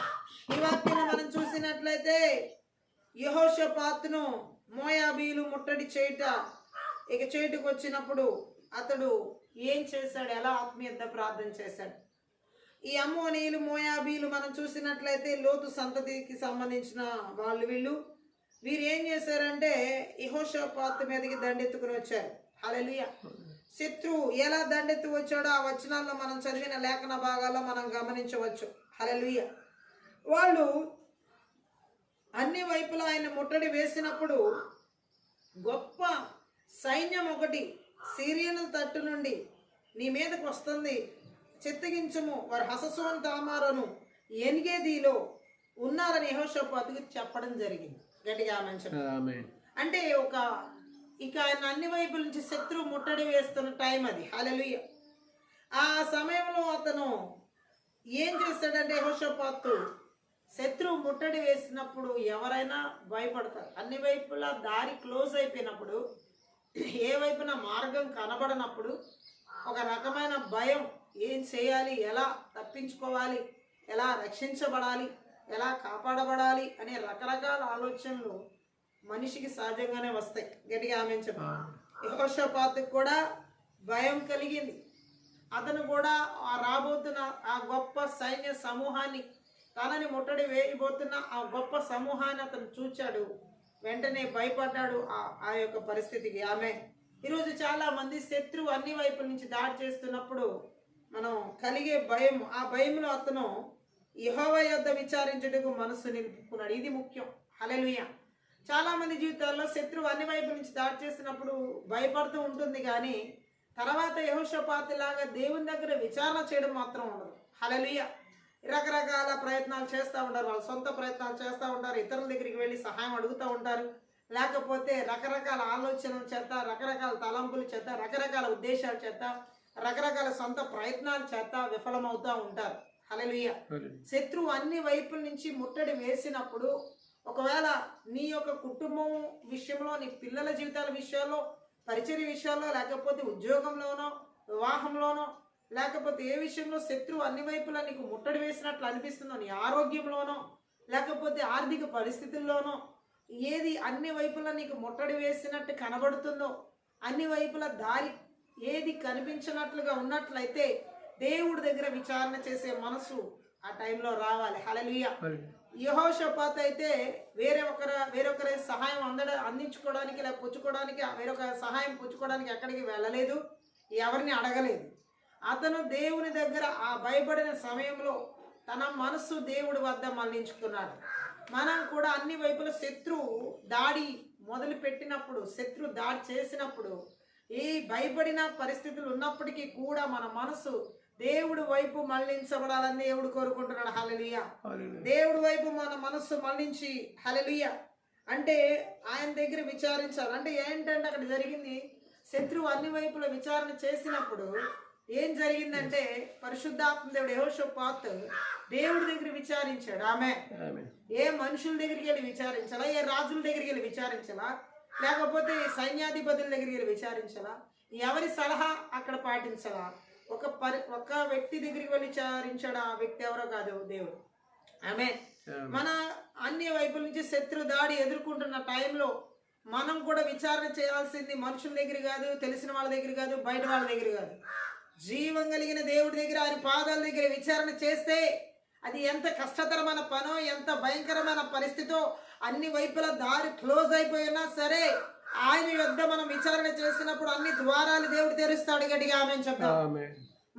ఈ వాక్యాన్ని మనం చూసినట్లయితే యెహోషాపాతును మోయాబీలు ముట్టడి చేయుటకు వచ్చినప్పుడు అతడు ఏం చేశాడు? ఎలా ఆత్మీయ ప్రార్థన చేశాడు? ఈ అమ్మోనీయులు, మోయాబీలు మనం చూసినట్లయితే లోతు సంతతికి సంబంధించిన వీరు ఏం చేశారంటే యెహోషాపాతు మీదకి దండెత్తుకుని వచ్చారు. హల్లెలూయా. శత్రువు ఎలా దండెత్తి వచ్చాడో ఆ వచనాల్లో మనం చదివిన లేఖన భాగాల్లో మనం గమనించవచ్చు. హల్లెలూయా. వాళ్ళు అన్ని వైపులా ఆయన ముట్టడి వేసినప్పుడు గొప్ప సైన్యం ఒకటి సిరియన్ తట్టు నుండి నీ మీదకు వస్తుంది, చిత్తగించుము, వారు హససోన్ తామారును ఎన్గేదీలో ఉన్నారని యెహోషాపాతుకు చెప్పడం జరిగింది. గట్టిగా ఆమేన్. అంటే ఇక ఆయన అన్ని వైపుల నుంచి శత్రువు ముట్టడి వేస్తున్న టైం అది. హల్లెలూయా. ఆ సమయంలో అతను ఏం చేస్తాడంటే యెహోషాపాతు శత్రువు ముట్టడి వేసినప్పుడు ఎవరైనా భయపడతారు. అన్ని వైపులా దారి క్లోజ్ అయిపోయినప్పుడు, ఏ వైపున మార్గం కనబడనప్పుడు ఒక రకమైన భయం, ఏం చేయాలి, ఎలా తప్పించుకోవాలి, ఎలా రక్షించబడాలి ఎలా కాపాడబడాలి అనే రకరకాల ఆలోచనలు మనిషికి సహజంగానే వస్తాయి. గట్టిగా ఆమె చెప్పాలి. యెహోషాపాతుకు కూడా భయం కలిగింది. అతను కూడా ఆ రాబోతున్న ఆ గొప్ప సైన్య సమూహాన్ని, తనని ముట్టడి వేయబోతున్న ఆ గొప్ప సమూహాన్ని అతను చూచాడు. వెంటనే భయపడ్డాడు ఆ యొక్క పరిస్థితికి. ఆమె ఈరోజు చాలా మంది శత్రువు అన్ని వైపుల నుంచి దాడి చేస్తున్నప్పుడు మనం కలిగే భయం, ఆ భయంలో అతను యెహోవా యొద్ద విచారించుటకు మనస్సు నిలుపుకున్నాడు. ఇది ముఖ్యం. హల్లెలూయా. చాలా మంది జీవితాల్లో శత్రువు అన్ని వైపుల నుంచి దాడి చేస్తున్నప్పుడు భయపడుతూ ఉంటుంది, కానీ తర్వాత యెహోషాపాతు లాగా దేవుని దగ్గర విచారణ చేయడం మాత్రం ఉండదు. హల్లెలూయా. రకరకాల ప్రయత్నాలు చేస్తూ ఉంటారు, వాళ్ళ సొంత ప్రయత్నాలు చేస్తూ ఉంటారు, ఇతరుల దగ్గరికి వెళ్ళి సహాయం అడుగుతూ ఉంటారు, లేకపోతే రకరకాల ఆలోచనల చేత, రకరకాల తలంపుల చేత, రకరకాల ఉద్దేశాల చేత, రకరకాల సొంత ప్రయత్నాల చేత విఫలమవుతూ ఉంటారు. హల్లెలూయా. శత్రువు అన్ని వైపుల నుంచి ముట్టడి వేసినప్పుడు, ఒకవేళ నీ యొక్క కుటుంబం విషయంలో, నీ పిల్లల జీవితాల విషయాల్లో, పరిచర్య విషయాల్లో, లేకపోతే ఉద్యోగంలోనో, వివాహంలోనో, లేకపోతే ఏ విషయంలో శత్రువు అన్ని వైపులా నీకు ముట్టడి వేసినట్లు అనిపిస్తుందో, నీ ఆరోగ్యంలోనో, లేకపోతే ఆర్థిక పరిస్థితుల్లోనో, ఏది అన్ని వైపులా నీకు ముట్టడి వేసినట్టు కనబడుతుందో, అన్ని వైపుల దారి ఏది కనిపించినట్లుగా ఉన్నట్లయితే దేవుడి దగ్గర విచారణ చేసే మనసు ఆ టైంలో రావాలి. హల్లెలూయా. యెహోషాపాతు అయితే వేరొకరి సహాయం అందించుకోవడానికి, లేక పుచ్చుకోవడానికి, వేరొక సహాయం పుచ్చుకోవడానికి ఎక్కడికి వెళ్ళలేదు, ఎవరిని అడగలేదు. అతను దేవుని దగ్గర ఆ భయపడిన సమయంలో తన మనస్సు దేవుడి వద్ద మళ్లించుకున్నాడు. మనం కూడా అన్ని వైపుల శత్రువు దాడి మొదలు పెట్టినప్పుడు, శత్రు దాడి చేసినప్పుడు, ఏ భయపడిన పరిస్థితులు ఉన్నప్పటికీ కూడా మన మనసు దేవుడి వైపు మళ్లించబడాలని దేవుడు కోరుకుంటున్నాడు. హల్లెలూయా. దేవుడి వైపు మన మనస్సు మళ్లించి, హల్లెలూయా, అంటే ఆయన దగ్గర విచారించాలి. అంటే ఏంటంటే అక్కడ జరిగింది, శత్రువు అన్ని వైపుల విచారణ చేసినప్పుడు ఏం జరిగిందంటే, పరిశుద్ధాత్మ దేవుడు యెహోషాపాతు దేవుడి దగ్గర విచారించాడు. ఆమె ఏ మనుషుల దగ్గరికి వెళ్ళి విచారించాలా, ఏ రాజుల దగ్గరికి వెళ్ళి విచారించాలా, లేకపోతే సైన్యాధిపతుల దగ్గరికి వెళ్ళి విచారించాలా, ఎవరి సలహా అక్కడ పాటించాలా, ఒక వ్యక్తి దగ్గరికి వెళ్ళి విచారించాడు. ఆ వ్యక్తి ఎవరో కాదు, దేవుడు. ఆమె మన అన్ని వైపుల నుంచి శత్రు దాడి ఎదుర్కొంటున్న టైంలో మనం కూడా విచారణ చేయాల్సింది మనుషుల దగ్గర కాదు, తెలిసిన వాళ్ళ దగ్గర కాదు, బయట వాళ్ళ దగ్గర కాదు, జీవం కలిగిన దేవుడి దగ్గర, ఆయన పాదాల దగ్గర విచారణ చేస్తే అది ఎంత కష్టతరమైన పనో, ఎంత భయంకరమైన పరిస్థితో, అన్ని వైపుల దారి క్లోజ్ అయిపోయినా సరే ఆయన యొద్ద మనం విచారణ చేసినప్పుడు అన్ని ద్వారాలు దేవుడు తెరుస్తాడు. గట్టిగా ఆమేన్ చెప్తాం.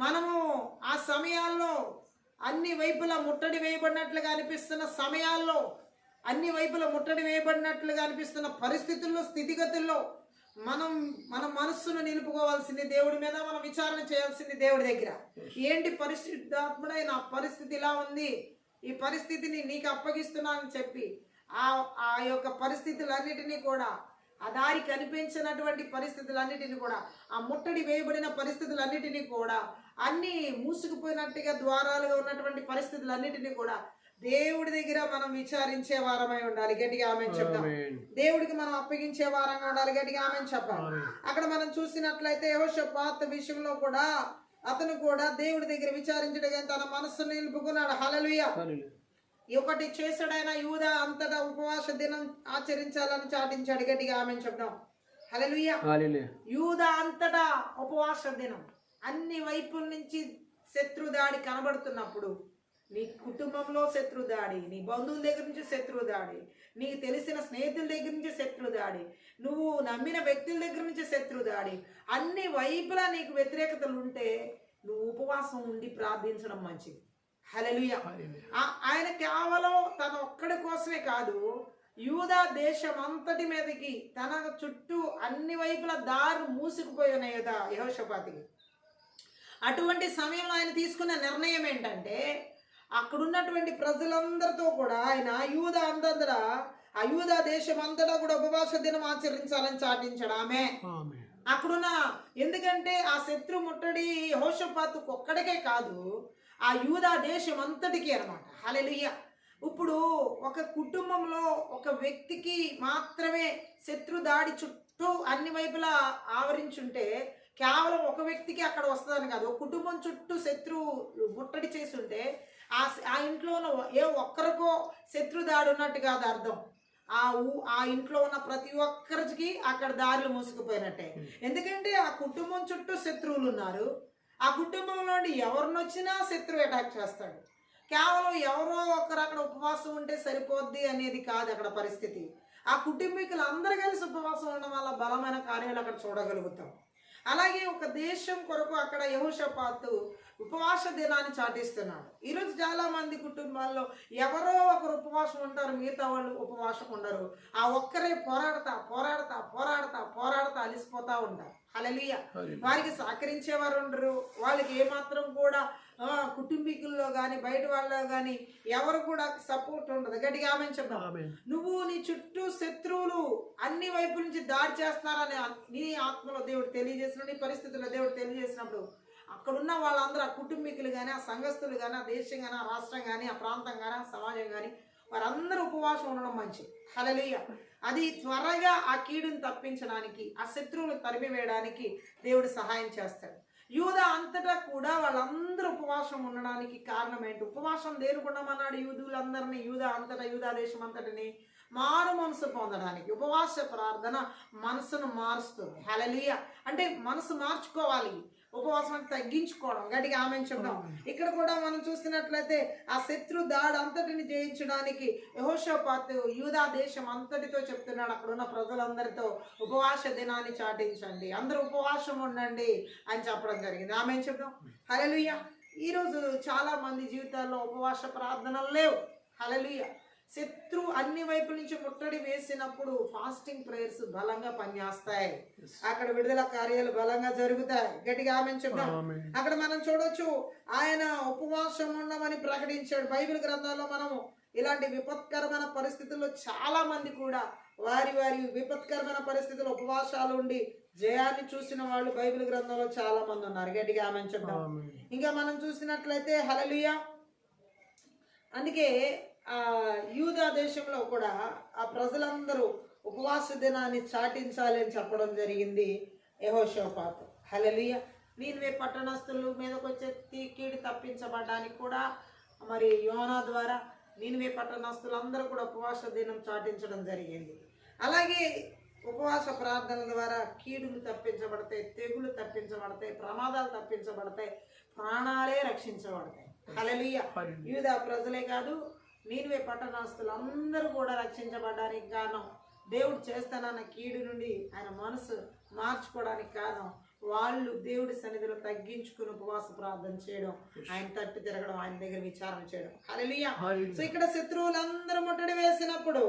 మనము ఆ సమయాల్లో అన్ని వైపులా ముట్టడి వేయబడినట్లుగా అనిపిస్తున్న సమయాల్లో, అన్ని వైపుల ముట్టడి వేయబడినట్లుగా అనిపిస్తున్న పరిస్థితుల్లో, స్థితిగతుల్లో మన మనస్సును నిలుపుకోవాల్సింది దేవుడి మీద, మనం విచారణ చేయాల్సింది దేవుడి దగ్గర. ఏంటి పరిశుద్ధాత్ముడై, నా పరిస్థితి ఇలా ఉంది, ఈ పరిస్థితిని నీకు అప్పగిస్తున్నానని చెప్పి ఆ యొక్క పరిస్థితులన్నిటినీ కూడా, ఆ దారి కనిపించినటువంటి పరిస్థితులన్నిటిని కూడా, ఆ ముట్టడి వేయబడిన పరిస్థితులన్నిటినీ కూడా, అన్నీ మూసుకుపోయినట్టుగా ద్వారాలుగా ఉన్నటువంటి పరిస్థితులన్నిటినీ కూడా దేవుడి దగ్గర మనం విచారించే వారమై ఉండాలి. గట్టిగా ఆమేన్ చెప్తాం. దేవుడికి మనం అప్పగించే వారంగా ఉండాలి. గట్టిగా ఆమేన్ చెప్పాలి. అక్కడ మనం చూసినట్లయితే యెహోషాపాతు విషయంలో కూడా అతను కూడా దేవుడి దగ్గర విచారించడం తన మనస్సును నిలుపుకున్నాడు. హల్లెలూయా. ఒకటి చేసాడైనా యూదా అంతటా ఉపవాస దినం ఆచరించాలని చాటించాడు. గట్టిగా ఆమేన్ చెప్తాం. హల్లెలూయా. యూదా అంతటా ఉపవాస దినం. అన్ని వైపుల నుంచి శత్రు దాడి కనబడుతున్నప్పుడు, నీ కుటుంబంలో శత్రు దాడి, నీ బంధువుల దగ్గర నుంచి శత్రు దాడి, నీకు తెలిసిన స్నేహితుల దగ్గర నుంచి శత్రు దాడి, నువ్వు నమ్మిన వ్యక్తుల దగ్గర నుంచి శత్రు దాడి, అన్ని వైపులా నీకు వ్యతిరేకతలు ఉంటే నువ్వు ఉపవాసం ఉండి ప్రార్థించడం మంచిది. హల్లెలూయా. ఆయన కేవలం తన ఒక్కడి కోసమే కాదు, యూదా దేశం అంతటి మీదకి తన చుట్టూ అన్ని వైపుల దారులు మూసుకుపోయిన యెహోషాపాతుకి. అటువంటి సమయంలో ఆయన తీసుకున్న నిర్ణయం ఏంటంటే, అక్కడున్నటువంటి ప్రజలందరితో కూడా ఆయన యూదా దేశం అంతటా కూడా ఉపవాస దినం ఆచరించాలని చాటించాడు. ఆమె అక్కడున్న, ఎందుకంటే ఆ శత్రు ముట్టడి యెహోషాపాతుకు ఒక్కడికే కాదు, ఆ యూదా దేశం అంతటికి అన్నమాట. హల్లెలూయా. ఇప్పుడు ఒక కుటుంబంలో ఒక వ్యక్తికి మాత్రమే శత్రు దాడి చుట్టూ అన్ని వైపులా ఆవరించుంటే కేవలం ఒక వ్యక్తికి అక్కడ వస్తుందని కాదు, ఒక కుటుంబం చుట్టూ శత్రువు ముట్టడి చేస్తుంటే ఆ ఇంట్లో ఉన్న ఏ ఒక్కరికో శత్రుదాడి ఉన్నట్టు కాదు అర్థం. ఆ ఇంట్లో ఉన్న ప్రతి ఒక్కరికి అక్కడ దారులు మూసుకుపోయినట్టే. ఎందుకంటే ఆ కుటుంబం చుట్టూ శత్రువులు ఉన్నారు. ఆ కుటుంబంలో ఎవరినొచ్చినా శత్రువు అటాక్ చేస్తాడు. కేవలం ఎవరో ఒకరు అక్కడ ఉపవాసం ఉంటే సరిపోద్ది అనేది కాదు అక్కడ పరిస్థితి. ఆ కుటుంబీకులు అందరూ కలిసి ఉపవాసం ఉండడం వల్ల బలమైన కార్యాలు అక్కడ చూడగలుగుతాం. అలాగే ఒక దేశం కొరకు అక్కడ యెహోషాపాతు ఉపవాస దినాన్ని చాటిస్తున్నాడు. ఈరోజు చాలా మంది కుటుంబాల్లో ఎవరో ఒకరు ఉపవాసం ఉంటారు, మిగతా వాళ్ళు ఉపవాసం ఉండరు. ఆ ఒక్కరే పోరాడతా అలిసిపోతా ఉంటారు. హల్లెలూయా. వారికి సహకరించేవారు ఉండరు. వాళ్ళకి ఏమాత్రం కూడా కుటుంబీకుల్లో కానీ బయట వాళ్ళలో కానీ ఎవరు కూడా సపోర్ట్ ఉండదు. గట్టిగా ఆమేన్ చెప్దాం. నువ్వు నీ చుట్టూ శత్రువులు అన్ని వైపుల నుంచి దాడి చేస్తున్నారని నీ ఆత్మలో దేవుడు తెలియజేసిన, నీ పరిస్థితుల్లో దేవుడు తెలియజేసినప్పుడు అక్కడున్న వాళ్ళందరూ ఆ కుటుంబీకులు కానీ, ఆ సంఘస్థులు కానీ, ఆ దేశం కానీ, ఆ రాష్ట్రం కానీ, ఆ ప్రాంతం కానీ, ఆ సమాజం కానీ వారందరూ ఉపవాసం ఉండడం మంచిది. హల్లెలూయా. అది త్వరగా ఆ కీడుని తప్పించడానికి, ఆ శత్రువులు తరిమివేయడానికి దేవుడు సహాయం చేస్తాడు. యూదా అంతటా కూడా వాళ్ళందరూ ఉపవాసం ఉండడానికి కారణం ఏంటి? ఉపవాసం దేనికుండమన్నాడు యూదులందరినీ? యూదా దేశం అంతటిని మారు మనసు పొందడానికి. ఉపవాస ప్రార్థన మనసును మారుస్తుంది. హల్లెలూయా. అంటే మనసు మార్చుకోవాలి, ఉపవాసాన్ని తగ్గించుకోవడం. గట్టిగా ఆమేన్ చెప్దాం. ఇక్కడ కూడా మనం చూస్తున్నట్లయితే ఆ శత్రు దాడి అంతటిని జయించడానికి యెహోషాపాతు యూదా దేశం అంతటితో చెప్తున్నాడు, అక్కడున్న ప్రజలందరితో ఉపవాస దినాన్ని చాటించండి, అందరూ ఉపవాసం ఉండండి అని చెప్పడం జరిగింది. ఆమేన్ చెప్దాం. హల్లెలూయా. ఈరోజు చాలా మంది జీవితాల్లో ఉపవాస ప్రార్థనలు లేవు. హల్లెలూయా. శత్రు అన్ని వైపుల నుంచి ముట్టడి వేసినప్పుడు ఫాస్టింగ్ ప్రేయర్స్ బలంగా పనిచేస్తాయి. అక్కడ విడుదల కార్యాలు బలంగా జరుగుతాయి. గట్టిగా ఆమేన్ చెప్దాం. అక్కడ మనం చూడొచ్చు, ఆయన ఉపవాసం ఉండమని ప్రకటించాడు. బైబిల్ గ్రంథాల్లో మనము ఇలాంటి విపత్కరమైన పరిస్థితుల్లో చాలా మంది కూడా వారి విపత్కరమైన పరిస్థితుల్లో ఉపవాసాలు ఉండి జయాన్ని చూసిన వాళ్ళు బైబిల్ గ్రంథంలో చాలా మంది ఉన్నారు. గట్టిగా ఆమేన్ చెప్దాం. ఇంకా మనం చూసినట్లయితే హల్లెలూయా. అందుకే యూదా దేశంలో కూడా ఆ ప్రజలందరూ ఉపవాస దినాన్ని చాటించాలి అని చెప్పడం జరిగింది యెహోషాపాతు. హల్లెలూయా. నీనెవే పట్టణస్థుల మీదకి వచ్చే కీడు తప్పించబడడానికి కూడా మరి యోనా ద్వారా నీనెవే పట్టణస్థులందరూ కూడా ఉపవాస దినం చాటించడం జరిగింది. అలాగే ఉపవాస ప్రార్థన ద్వారా కీడులు తప్పించబడతాయి, తెగులు తప్పించబడతాయి, ప్రమాదాలు తప్పించబడతాయి, ప్రాణాలే రక్షించబడతాయి. హల్లెలూయా. యూదా ప్రజలే కాదు, నీనెవే పట్టణస్థులందరూ కూడా రక్షించబడడానికి కారణం, దేవుడు చేస్తానన్న కీడు నుండి ఆయన మనసు మార్చుకోవడానికి కారణం, వాళ్ళు దేవుడి సన్నిధిలో తగ్గించుకుని ఉపవాస ప్రార్థన చేయడం, ఆయన తట్టు తిరగడం, ఆయన దగ్గర విచారణ చేయడం. హల్లెలూయా. సో ఇక్కడ శత్రువులందరూ ముట్టడి వేసినప్పుడు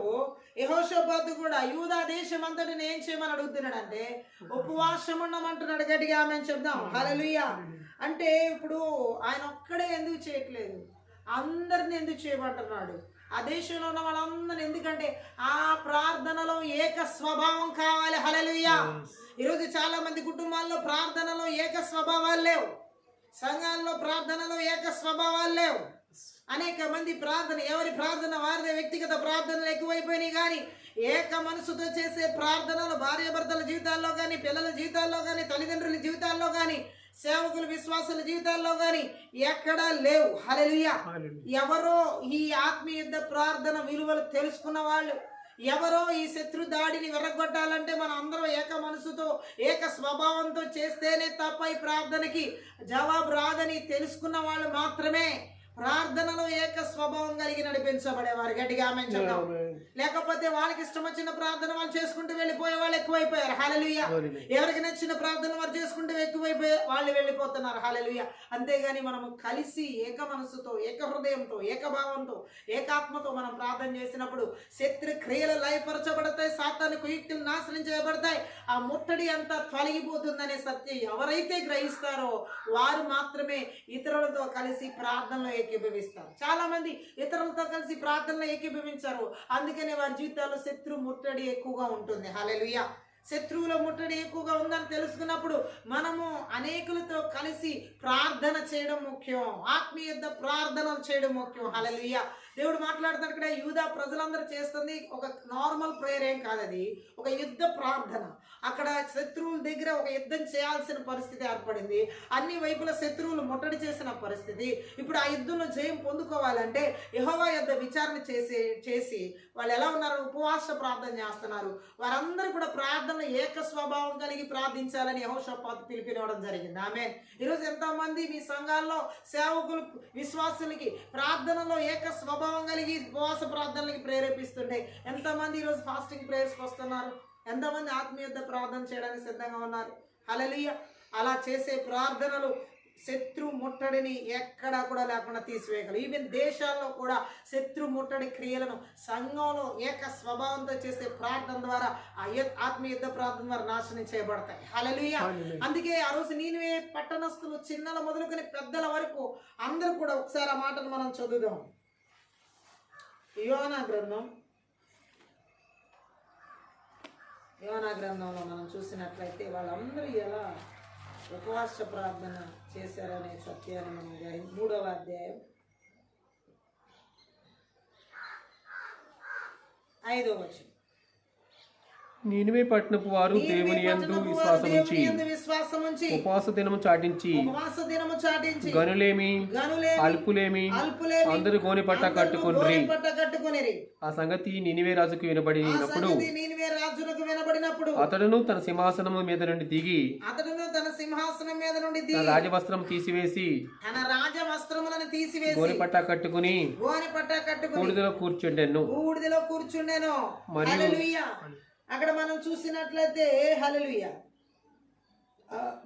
యెహోషాపాతు కూడా యూదా దేశం అంతటిని ఏం చేయమని అడుగుతున్నాడు అంటే ఉపవాసం ఉండమంటున్నాడు. గట్టిగా ఆమేన్ చెప్దాం. హల్లెలూయా. అంటే ఇప్పుడు ఆయన ఒక్కడే ఎందుకు చేయట్లేదు, అందరిని ఎందుకు చేయమంటున్నాడు? ఆ దేశంలో ఉన్న వాళ్ళందరినీ. ఎందుకంటే ఆ ప్రార్థనలో ఏక స్వభావం కావాలి. హల్లెలూయా. ఈరోజు చాలా మంది కుటుంబాల్లో ప్రార్థనలో ఏక స్వభావాలు లేవు, సంఘాల్లో ప్రార్థనలో ఏక స్వభావాలు లేవు. అనేక మంది ప్రార్థన, ఎవరి ప్రార్థన వారిదే, వ్యక్తిగత ప్రార్థనలు ఎక్కువైపోయినాయి. కానీ ఏక మనసుతో చేసే ప్రార్థనలు భార్యాభర్తల జీవితాల్లో కానీ, పిల్లల జీవితాల్లో కానీ, తల్లిదండ్రుల జీవితాల్లో కానీ, సేవకుల విశ్వాసుల జీవితాల్లో కానీ ఎక్కడా లేవు. హల్లెలూయా. ఎవరో ఈ ఆత్మీయ ప్రార్థన విలువలు తెలుసుకున్న వాళ్ళు, ఎవరో ఈ శత్రు దాడిని విరగొట్టాలంటే మనం అందరం ఏక మనసుతో ఏక స్వభావంతో చేస్తేనే తప్ప ఈ ప్రార్థనకి జవాబు రాదని తెలుసుకున్న వాళ్ళు మాత్రమే ప్రార్థనలో ఏక స్వభావం కలిగి నడిపించబడేవారు. గట్టిగా ఆమేన్ చెప్దాం. లేకపోతే వాళ్ళకి ఇష్టం వచ్చిన ప్రార్థన వాళ్ళు చేసుకుంటూ వెళ్ళిపోయే వాళ్ళు ఎక్కువైపోయారు. హల్లెలూయా. ఎవరికి నచ్చిన ప్రార్థన వారు చేసుకుంటూ ఎక్కువైపోయే వాళ్ళు వెళ్ళిపోతున్నారు. హల్లెలూయా. అంతేగాని మనము కలిసి ఏక మనసుతో, ఏక హృదయంతో, ఏకభావంతో, ఏకాత్మతో మనం ప్రార్థన చేసినప్పుడు శత్రు క్రియలు లయపరచబడతాయి, సాతాను కుయుక్తులు నాశనం చేయబడతాయి, ఆ ముట్టడి అంతా తొలగిపోతుందనే సత్యం ఎవరైతే గ్రహిస్తారో వారు మాత్రమే ఇతరులతో కలిసి ప్రార్థనలో ఏకీభవిస్తారు. చాలా మంది ఇతరులతో కలిసి ప్రార్థనలో ఏకీభవించారు, అందుకనే వారి జీవితాల్లో శత్రు ముట్టడి ఎక్కువగా ఉంటుంది. హల్లెలూయా. శత్రువుల ముట్టడి ఎక్కువగా ఉందని తెలుసుకున్నప్పుడు మనము అనేకులతో కలిసి ప్రార్థన చేయడం ముఖ్యం, ఆత్మీయ ప్రార్థనలు చేయడం ముఖ్యం. హల్లెలూయా. దేవుడు మాట్లాడుతాడు ఇక్కడ, యూదా ప్రజలందరూ చేస్తుంది ఒక నార్మల్ ప్రేయర్ ఏం కాదు, అది ఒక యుద్ధ ప్రార్థన. అక్కడ శత్రువుల దగ్గర ఒక యుద్ధం చేయాల్సిన పరిస్థితి ఏర్పడింది. అన్ని వైపుల శత్రువులు ముట్టడి చేసిన పరిస్థితి. ఇప్పుడు ఆ యుద్ధంలో జయం పొందుకోవాలంటే యెహోవా యొద్ద విచారణ చేసి వాళ్ళు ఎలా ఉన్నారు, ఉపవాస ప్రార్థన చేస్తున్నారు. వారందరూ కూడా ప్రార్థనలో ఏక స్వభావం కలిగి ప్రార్థించాలని యెహోషాపాతు పిలిపినవడం జరిగింది. ఆమేన్. ఈరోజు ఎంతోమంది మీ సంఘాల్లో సేవకులు విశ్వాసులకి ప్రార్థనలో ఏక స్వభావం కలిగి ఉపవాస ప్రార్థనలకి ప్రేరేపిస్తుంటే ఎంతమంది ఈరోజు ఫాస్టింగ్ ప్రేయర్స్కి వస్తున్నారు, ఎంతమంది ఆత్మీయత ప్రార్థన చేయడానికి సిద్ధంగా ఉన్నారు. హల్లెలూయా. అలా చేసే ప్రార్థనలు శత్రు ముట్టడిని ఎక్కడా కూడా లేకుండా తీసివేయగలరు. ఈవెన్ దేశాల్లో కూడా శత్రు ముట్టడి క్రియలను సంఘంలో ఏక స్వభావంతో చేసే ప్రార్థన ద్వారా ఆత్మీయ యుద్ధ ప్రార్థన ద్వారా నాశనం చేయబడతాయి. హల్లెలూయా. అందుకే ఆ రోజు నీనివే పట్టణస్థులు చిన్నల మొదలుకొని పెద్దల వరకు అందరూ కూడా ఒకసారి ఆ మాటను మనం చదువుదాం. యోనా గ్రంథంలో మనం చూసినట్లయితే వాళ్ళందరూ ఎలా ఉపవాస ప్రార్థన చేశారనే సత్యాన్ని మనం 3వ అధ్యాయం 5వ వచనం. నీనివే పట్టణపు వారు దేవుని యందు విశ్వాసం ఉంచి ఉపవాస దినము చాటించి గనులేమి అల్పులేమి అందరూ గోని పట్ట కట్టుకొనిరి. ఆ సంగతి నీనివే రాజుకు వినబడినప్పుడు అతడును తన సింహాసనము మీద నుండి దిగి తన రాజవస్త్రం తీసివేసి గోని పట్ట కట్టుకుని బూడిదలో కూర్చుండెను. మరియు అక్కడ మనం చూసినట్లయితే హల్లెలూయా.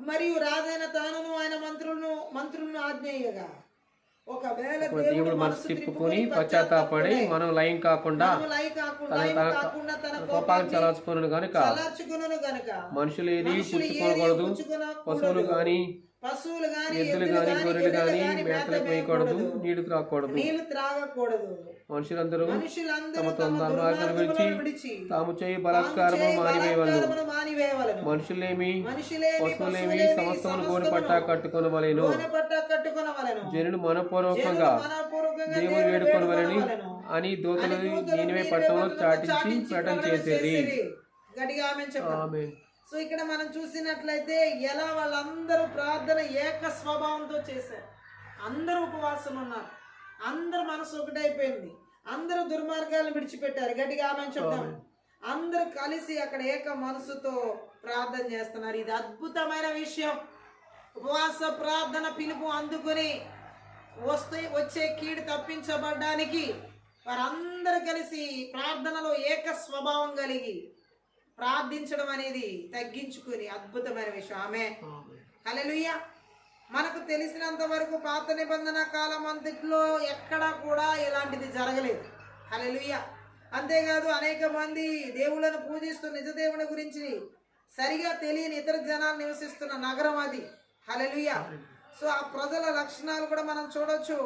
మరియు రాజైన తానును ఆయన మంత్రులను ఆజ్ఞేయగా ఒకవేళ దేవుడు మనసు తిప్పుకొని పశ్చాత్తాపడి మనం లయం కాకుండా తన కోపాన్ని చలార్చుకొనును గనుక మనుషులు ఏది పుచ్చుకోకూడదు, పశువులు గాని ఎద్దులు గాని గొర్రెలు గాని మేతలకు వేయకూడదు, నీళ్లు త్రాగకూడదు. మనుషులందరూ తమ దుర్మార్గాన్ని విడిచి తాము చేయి బలాత్కారము మానివేయవలెను. మనుషులేమి పశువులేమి సమస్తమును గోని పట్ట కట్టుకొనవలెను. జనులు మనపూర్వకంగా దేవుని వేడుకొనవలెను అని దూతలు నీనివే పట్టణంలో చాటించి ప్రకటన చేసేది. ఆమేన్. సో ఇక్కడ మనం చూసినట్లయితే ఎలా వాళ్ళందరూ ప్రార్థన ఏక స్వభావంతో చేశారు. అందరూ ఉపవాసం ఉన్నారు, అందరూ మనసు ఒకటైపోయింది, అందరూ దుర్మార్గాలను విడిచిపెట్టారు. గట్టిగా ఆమేన్ చెప్తాం. అందరూ కలిసి అక్కడ ఏక మనసుతో ప్రార్థన చేస్తున్నారు. ఇది అద్భుతమైన విషయం. ఉపవాస ప్రార్థన పిలుపు అందుకుని వచ్చే కీడు తప్పించబడ్డానికి వారందరూ కలిసి ప్రార్థనలో ఏక స్వభావం కలిగి ప్రార్థించడం అనేది తగ్గించుకుని అద్భుతమైన విషయం. ఆమేన్. హల్లెలూయా. మనకు తెలిసినంత వరకు పాత నిబంధన కాలం అంతట్లో ఎక్కడా కూడా ఇలాంటిది జరగలేదు. హల్లెలూయా. అంతేకాదు అనేక మంది దేవుళ్ళను పూజిస్తూ నిజ దేవుని గురించి సరిగా తెలియని ఇతర జనాలు నివసిస్తున్న నగరం అది. హల్లెలూయా. సో ఆ ప్రజల లక్షణాలు కూడా మనం చూడొచ్చు.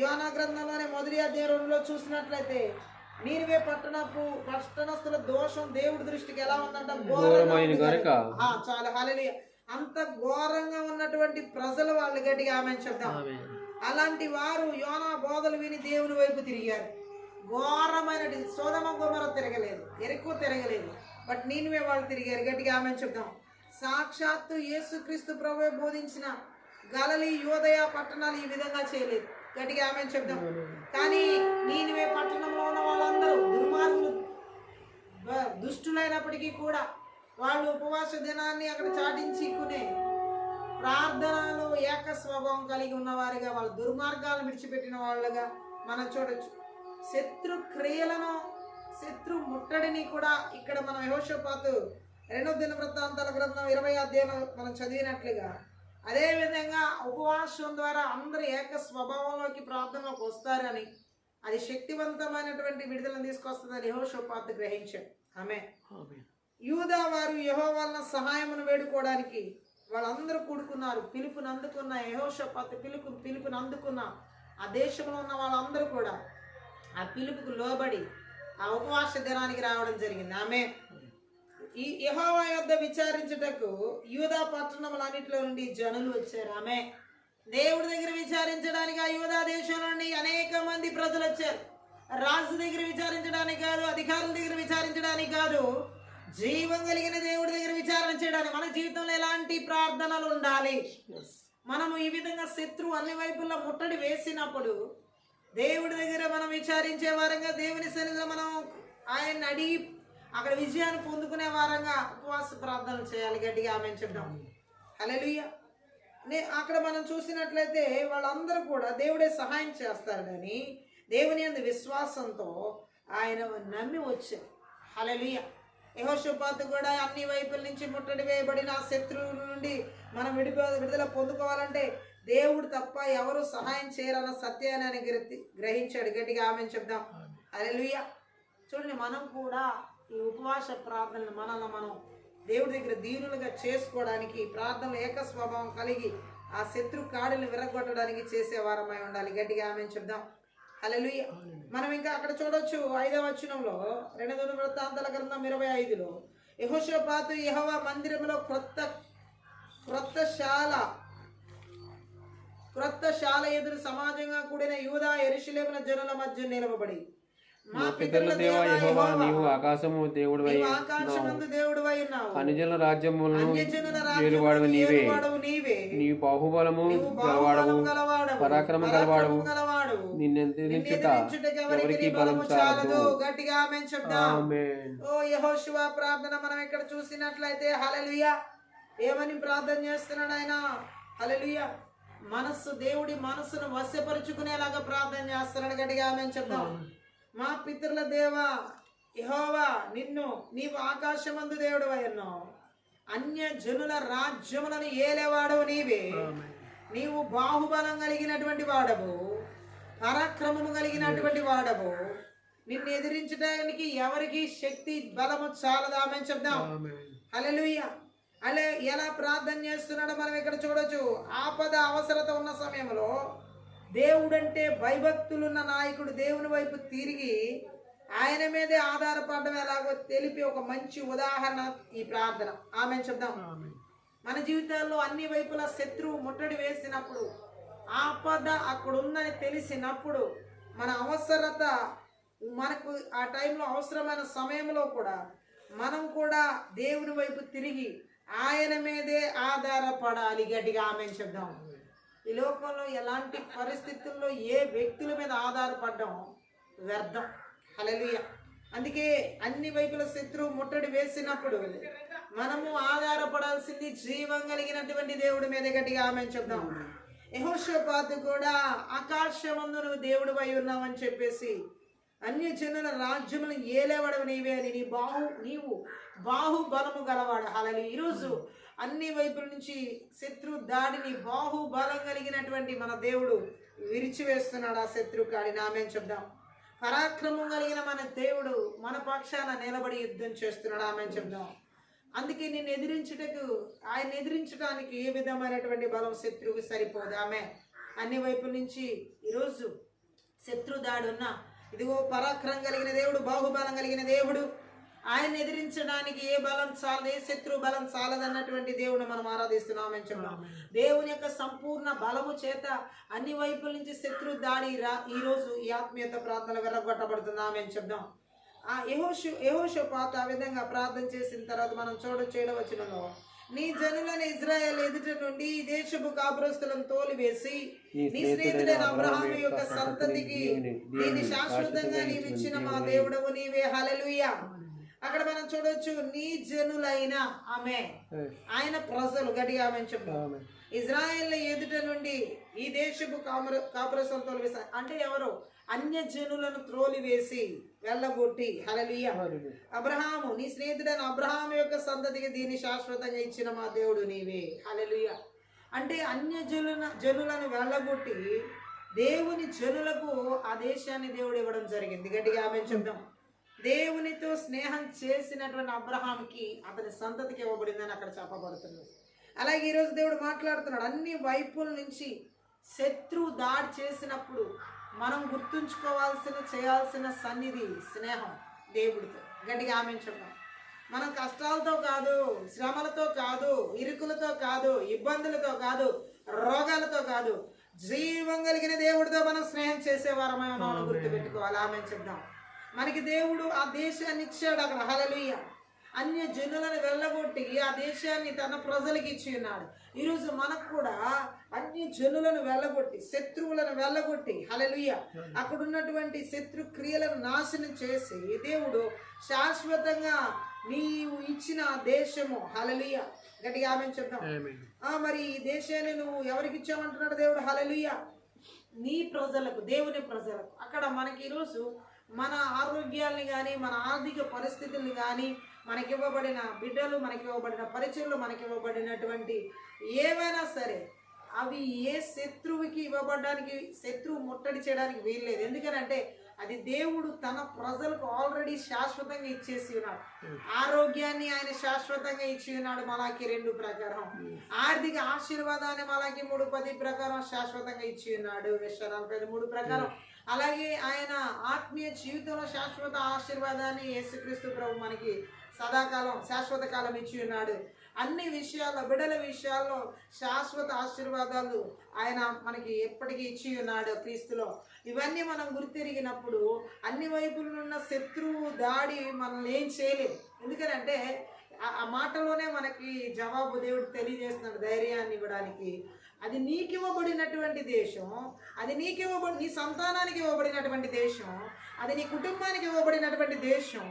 యోనా గ్రంథంలోనే మొదటి అధ్యాయంలో చూసినట్లయితే నీనివే పట్టణస్థుల దోషం దేవుడి దృష్టికి ఎలా ఉందంట, చాలా. హల్లెలూయా. అంత ఘోరంగా ఉన్నటువంటి ప్రజలు వాళ్ళు. గట్టిగా ఆమేన్ చెప్తాం. అలాంటి వారు యోనా బోధలు విని దేవుని వైపు తిరిగారు. ఘోరమైన సోదమ గొమొర్రా తిరగలేదు, ఎరికో తిరగలేదు, బట్ నీనివే వాళ్ళు తిరిగారు. గట్టిగా ఆమేన్ చెప్తాం. సాక్షాత్తు యేసుక్రీస్తు ప్రభువే బోధించిన గలిలీ యూదయ పట్టణాలు ఈ విధంగా చేయలేదు. గట్టిగా ఆమేన్ చెప్తాం. కానీ నీనివే పట్టణంలో ఉన్న వాళ్ళందరూ దుర్మార్గులు, దుష్టులైనప్పటికీ కూడా వాళ్ళు ఉపవాస దినాన్ని అక్కడ చాటించుకునే ప్రార్థనలో ఏక స్వభావం కలిగి ఉన్నవారుగా, వాళ్ళ దుర్మార్గాలను విడిచిపెట్టిన వాళ్ళగా మనం చూడొచ్చు. శత్రు క్రియలను, శత్రు ముట్టడిని కూడా ఇక్కడ మనం యెహోషాపాతు 2వ దినవృత్తాంతాల గ్రంథం 20వ అధ్యాయంలో మనం చదివినట్లుగా అదేవిధంగా ఉపవాసం ద్వారా అందరూ ఏక స్వభావంలోకి ప్రార్థనలోకి వస్తారని, అది శక్తివంతమైనటువంటి విడుదలను తీసుకొస్తుందని యెహోషాపాతు గ్రహించాడు. ఆమేన్. యూదా వారు యెహోవా సహాయమును వేడుకోవడానికి వాళ్ళందరూ కూడుకున్నారు. పిలుపుని అందుకున్న యెహోషాపాతు పిలుపుని అందుకున్న ఆ దేశంలో ఉన్న వాళ్ళందరూ కూడా ఆ పిలుపుకు లోబడి ఆ ఉపవాస దినానికి రావడం జరిగింది. ఆమేన్. ఈ యెహోవా యొద్ద విచారించుటకు యూదా పట్టణములన్నిటిలో నుండి జనులు వచ్చారు. ఆమేన్. దేవుడి దగ్గర విచారించడానికి ఆ యూదా దేశం నుండి అనేక మంది ప్రజలు వచ్చారు. రాజు దగ్గర విచారించడానికి కాదు, అధికారుల దగ్గర విచారించడానికి కాదు, జీవం కలిగిన దేవుడి దగ్గర విచారణ చేయడానికి. మన జీవితంలో ఎలాంటి ప్రార్థనలు ఉండాలి? మనము ఈ విధంగా శత్రువు అన్ని వైపుల్లో ముట్టడి వేసినప్పుడు దేవుడి దగ్గర మనం విచారించే వారంగా, దేవుని సన్నిధిలో మనం ఆయన అడిగి అక్కడ విజయాన్ని పొందుకునే వారంగా ఉపవాస ప్రార్థనలు చేయాలి. గట్టిగా ఆమేన్ చెప్దాం. హల్లెలూయా. అక్కడ మనం చూసినట్లయితే వాళ్ళందరూ కూడా దేవుడే సహాయం చేస్తారు కానీ దేవుని యందు విశ్వాసంతో ఆయన నమ్మి వచ్చారు. హల్లెలూయా. యెహోషాపాతు కూడా అన్ని వైపుల నుంచి ముట్టడి వేయబడిన ఆ శత్రువుల నుండి మనం విడుదల పొందుకోవాలంటే దేవుడు తప్ప ఎవరు సహాయం చేయరన్న సత్యాన్ని ఆయన గ్రహించాడు. గట్టిగా ఆమేన్ చెప్దాం. హల్లెలూయా. చూడండి, మనం కూడా ఈ ఉపవాస ప్రార్థనలు మనల్ని మనం దేవుడి దగ్గర దీనులుగా చేసుకోవడానికి, ప్రార్థనలు ఏక స్వభావం కలిగి ఆ శత్రు కాడిని విరగొట్టడానికి చేసేవారమై ఉండాలి. గట్టిగా ఆమేన్ చెప్దాం. హల్లెలూయా. మనం ఇంకా అక్కడ చూడొచ్చు 5వ వచనంలో 2 వృత్తాంతాల గ్రంథం 25లో యెహోషాపాతు యెహోవా మందిరంలో క్రొత్త శాల ఎదురు సమాజంగా కూడిన యూదా యెరూషలేముల జనుల మధ్య నిలవబడి, మా పితరుల దేవా యెహోవా, నీవు ఆకాశము దేవుడివై ఉన్నావు, అన్యజనుల రాజ్యములను ఏలువాడవు నీవే. నీవు బాహుబలము గలవాడవు, పరాక్రమం గలవాడవు. నిన్నెదిరించుట ఎవరికి బలం చాలదు. గట్టిగా ఆమేన్ చెప్దాం. ఓ యెహోషువ ప్రార్థన మనం ఇక్కడ చూసినట్లయితే హల్లెలూయా, ఏమని ప్రార్థన చేస్తున్నాడు ఆయన? హల్లెలూయా. దేవుడి మనస్సును వశపరుచుకునేలాగా ప్రార్థన చేస్తున్నాడు. గట్టిగా ఆమేన్ చెప్దాం. మా పితరుల దేవా యెహోవా, నీవు ఆకాశమందు దేవుడివై ఉన్నావు, అన్య జనుల రాజ్యములను ఏలేవాడవు నీవే. నీవు బాహుబలం కలిగినటువంటి వాడవు, పరాక్రమము కలిగినటువంటి వాడవు. నిన్ను ఎదిరించడానికి ఎవరికి శక్తి బలము చాలదు. ఆమేన్ చెప్దాం. హల్లెలూయా. అలా ఎలా ప్రార్థన చేస్తున్నాడో మనం ఇక్కడ చూడొచ్చు. ఆపద అవసరత ఉన్న సమయంలో దేవుడంటే భయభక్తులున్న నాయకుడు దేవుని వైపు తిరిగి ఆయన మీదే ఆధారపడడం ఎలాగో తెలిపి ఒక మంచి ఉదాహరణ ఈ ప్రార్థన. ఆమేన్ చెప్దాం. మన జీవితాల్లో అన్ని వైపులా శత్రువు ముట్టడి వేసినప్పుడు, ఆపద అక్కడ ఉందని తెలిసినప్పుడు, మన అవసరత మనకు ఆ టైంలో అవసరమైన సమయంలో కూడా మనం కూడా దేవుని వైపు తిరిగి ఆయన మీదే ఆధారపడాలి. గట్టిగా ఆమేన్ చెప్దాం. ఈ లోకంలో ఎలాంటి పరిస్థితుల్లో ఏ వ్యక్తుల మీద ఆధారపడడం వ్యర్థం. హల్లెలూయా. అందుకే అన్ని వైపుల శత్రువు ముట్టడి వేసినప్పుడు మనము ఆధారపడాల్సింది జీవం కలిగినటువంటి దేవుడి మీద. గట్టిగా ఆమేన్ చెప్దాం. యెహోషాపాతు కూడా ఆకాశమందు నువ్వు దేవుడివై ఉన్నావని చెప్పేసి, అన్య జనుల రాజ్యములను ఏలేవాడవు నీవే అని, నీవు బాహుబలము గలవాడు. హల్లెలూయా. ఈరోజు అన్ని వైపుల నుంచి శత్రు దాడిని బాహుబలం కలిగినటువంటి మన దేవుడు విరిచివేస్తున్నాడు ఆ శత్రు కాడిని. ఆమేన్ చెప్దాం. పరాక్రమం కలిగిన మన దేవుడు మన పక్షాన నిలబడి యుద్ధం చేస్తున్నాడు. ఆమేన్ చెప్దాం. అందుకే నిన్ను ఆయన ఎదిరించడానికి ఏ విధమైనటువంటి బలం శత్రువుకి సరిపోదు. ఆమె అన్ని వైపుల నుంచి ఈరోజు శత్రు దాడి ఉన్నా, ఇదిగో పరాక్రమం కలిగిన దేవుడు, బాహుబలం కలిగిన దేవుడు, ఆయన ఎదిరించడానికి ఏ బలం చాలదు, ఏ శత్రు బలం చాలదన్నటువంటి దేవుని మనం ఆరాధిస్తున్నామని చెప్పాం. దేవుని యొక్క సంపూర్ణ బలము చేత అన్ని వైపుల నుంచి శత్రు దాడి ఈరోజు ఈ ఆత్మీయత ప్రార్థనలు వెర్రగొట్టబడుతున్నామని చెప్దాం. ఆ యెహోషాపాతు ఆ విధంగా ప్రార్థన చేసిన తర్వాత మనం చూడొచ్చు 7వ వచనంలో, నీ జనులను ఇజ్రాయేల్ ఎదుట నుండి ఈ దేశపు కాపురస్తులను తోలివేసి నీ స్నేహితుడైన అబ్రహాము యొక్క సంతతికి దీన్ని శాశ్వతంగా నీవిచ్చిన మా దేవుడవు నీవే. హల్లెలూయా. అక్కడ మనం చూడొచ్చు, నీ జనులైన ఆమె ఆయన ప్రజలు. గట్టిగా ఆమె చెప్తాం. ఇజ్రాయేల్ ఎదుట నుండి ఈ దేశపు కాపురస్తులను తోలివేసి అంటే ఎవరు? అన్య జనులను త్రోలివేసి వెళ్ళగొట్టి. హల్లెలూయా. అబ్రహాము, నీ స్నేహితుడైన అబ్రహాము యొక్క సంతతికి దీన్ని శాశ్వతంగా ఇచ్చిన మా దేవుడు నీవే. హల్లెలూయా. అంటే అన్య జనులను వెళ్ళగొట్టి దేవుని జనులకు ఆ దేశాన్ని దేవుడు ఇవ్వడం జరిగింది. గట్టిగా ఆమె చెప్దాం. దేవునితో స్నేహం చేసినటువంటి అబ్రహాంకి అతని సంతతికి ఇవ్వబడిందని అక్కడ చెప్పబడుతుంది. అలాగే ఈరోజు దేవుడు మాట్లాడుతున్నాడు, అన్ని వైపుల నుంచి శత్రువు దాడి చేసినప్పుడు మనం చేయాల్సిన సన్నిధి స్నేహం దేవుడితో. గట్టిగా ఆమె చెప్పాం. మనం కష్టాలతో కాదు, శ్రమలతో కాదు, ఇరుకులతో కాదు, ఇబ్బందులతో కాదు, రోగాలతో కాదు, జీవం కలిగిన దేవుడితో మనం స్నేహం చేసేవారమై ఉన్నామని గుర్తుపెట్టుకోవాలి. ఆమె చెప్దాం. మనకి దేవుడు ఆ దేశాన్ని ఇచ్చాడు అక్కడ. హల్లెలూయా. అన్య జనులను వెళ్ళగొట్టి ఆ దేశాన్ని తన ప్రజలకు ఇచ్చి ఉన్నాడు. ఈరోజు మనకు కూడా అన్య జనులను వెళ్ళగొట్టి, శత్రువులను వెళ్ళగొట్టి, హల్లెలూయా, అక్కడ ఉన్నటువంటి శత్రు క్రియలను నాశనం చేసి దేవుడు శాశ్వతంగా నీవు ఇచ్చిన దేశము, హల్లెలూయా, గట్టిగా ఆమేన్ చెప్దాం. మరి ఈ దేశాన్ని నువ్వు ఎవరికి ఇచ్చామంటున్నాడు దేవుడు? హల్లెలూయా, నీ ప్రజలకు, దేవుని ప్రజలకు. అక్కడ మనకి ఈరోజు మన ఆరోగ్యాల్ని కానీ, మన ఆర్థిక పరిస్థితుల్ని కానీ, మనకి ఇవ్వబడిన బిడ్డలు, మనకి ఇవ్వబడిన పరిచయలు, మనకి ఇవ్వబడినటువంటి ఏవైనా సరే అవి ఏ శత్రువుకి ఇవ్వబడడానికి, శత్రువు ముట్టడి చేయడానికి వీల్లేదు. ఎందుకనంటే అది దేవుడు తన ప్రజలకు ఆల్రెడీ శాశ్వతంగా ఇచ్చేసి ఉన్నాడు. ఆరోగ్యాన్ని ఆయన శాశ్వతంగా ఇచ్చి ఉన్నాడు మలాకి 2 ప్రకారం. ఆర్థిక ఆశీర్వాదాన్ని మలాకి 3:10 ప్రకారం శాశ్వతంగా ఇచ్చి ఉన్నాడు. యెషయా 45:3 ప్రకారం. అలాగే ఆయన ఆత్మీయ జీవితంలో శాశ్వత ఆశీర్వాదాన్ని యేసుక్రీస్తు ప్రభు మనకి సదాకాలం, శాశ్వత కాలం ఇచ్చి ఉన్నాడు. అన్ని విషయాల్లో, బిడ్డల విషయాల్లో శాశ్వత ఆశీర్వాదాలు ఆయన మనకి ఎప్పటికీ ఇచ్చి ఉన్నాడు క్రీస్తులో. ఇవన్నీ మనం గుర్తిరిగినప్పుడు అన్ని వైపులున్న శత్రువు దాడి మనల్ని ఏం చేయలేదు. ఎందుకంటే ఆ మాటలోనే మనకి జవాబు దేవుడు తెలియజేస్తున్నాడు, ధైర్యాన్ని ఇవ్వడానికి. అది నీకు ఇవ్వబడినటువంటి దేశం, అది నీకు ఇవ్వబడి, నీ సంతానానికి ఇవ్వబడినటువంటి దేశం, అది నీ కుటుంబానికి ఇవ్వబడినటువంటి దేశం,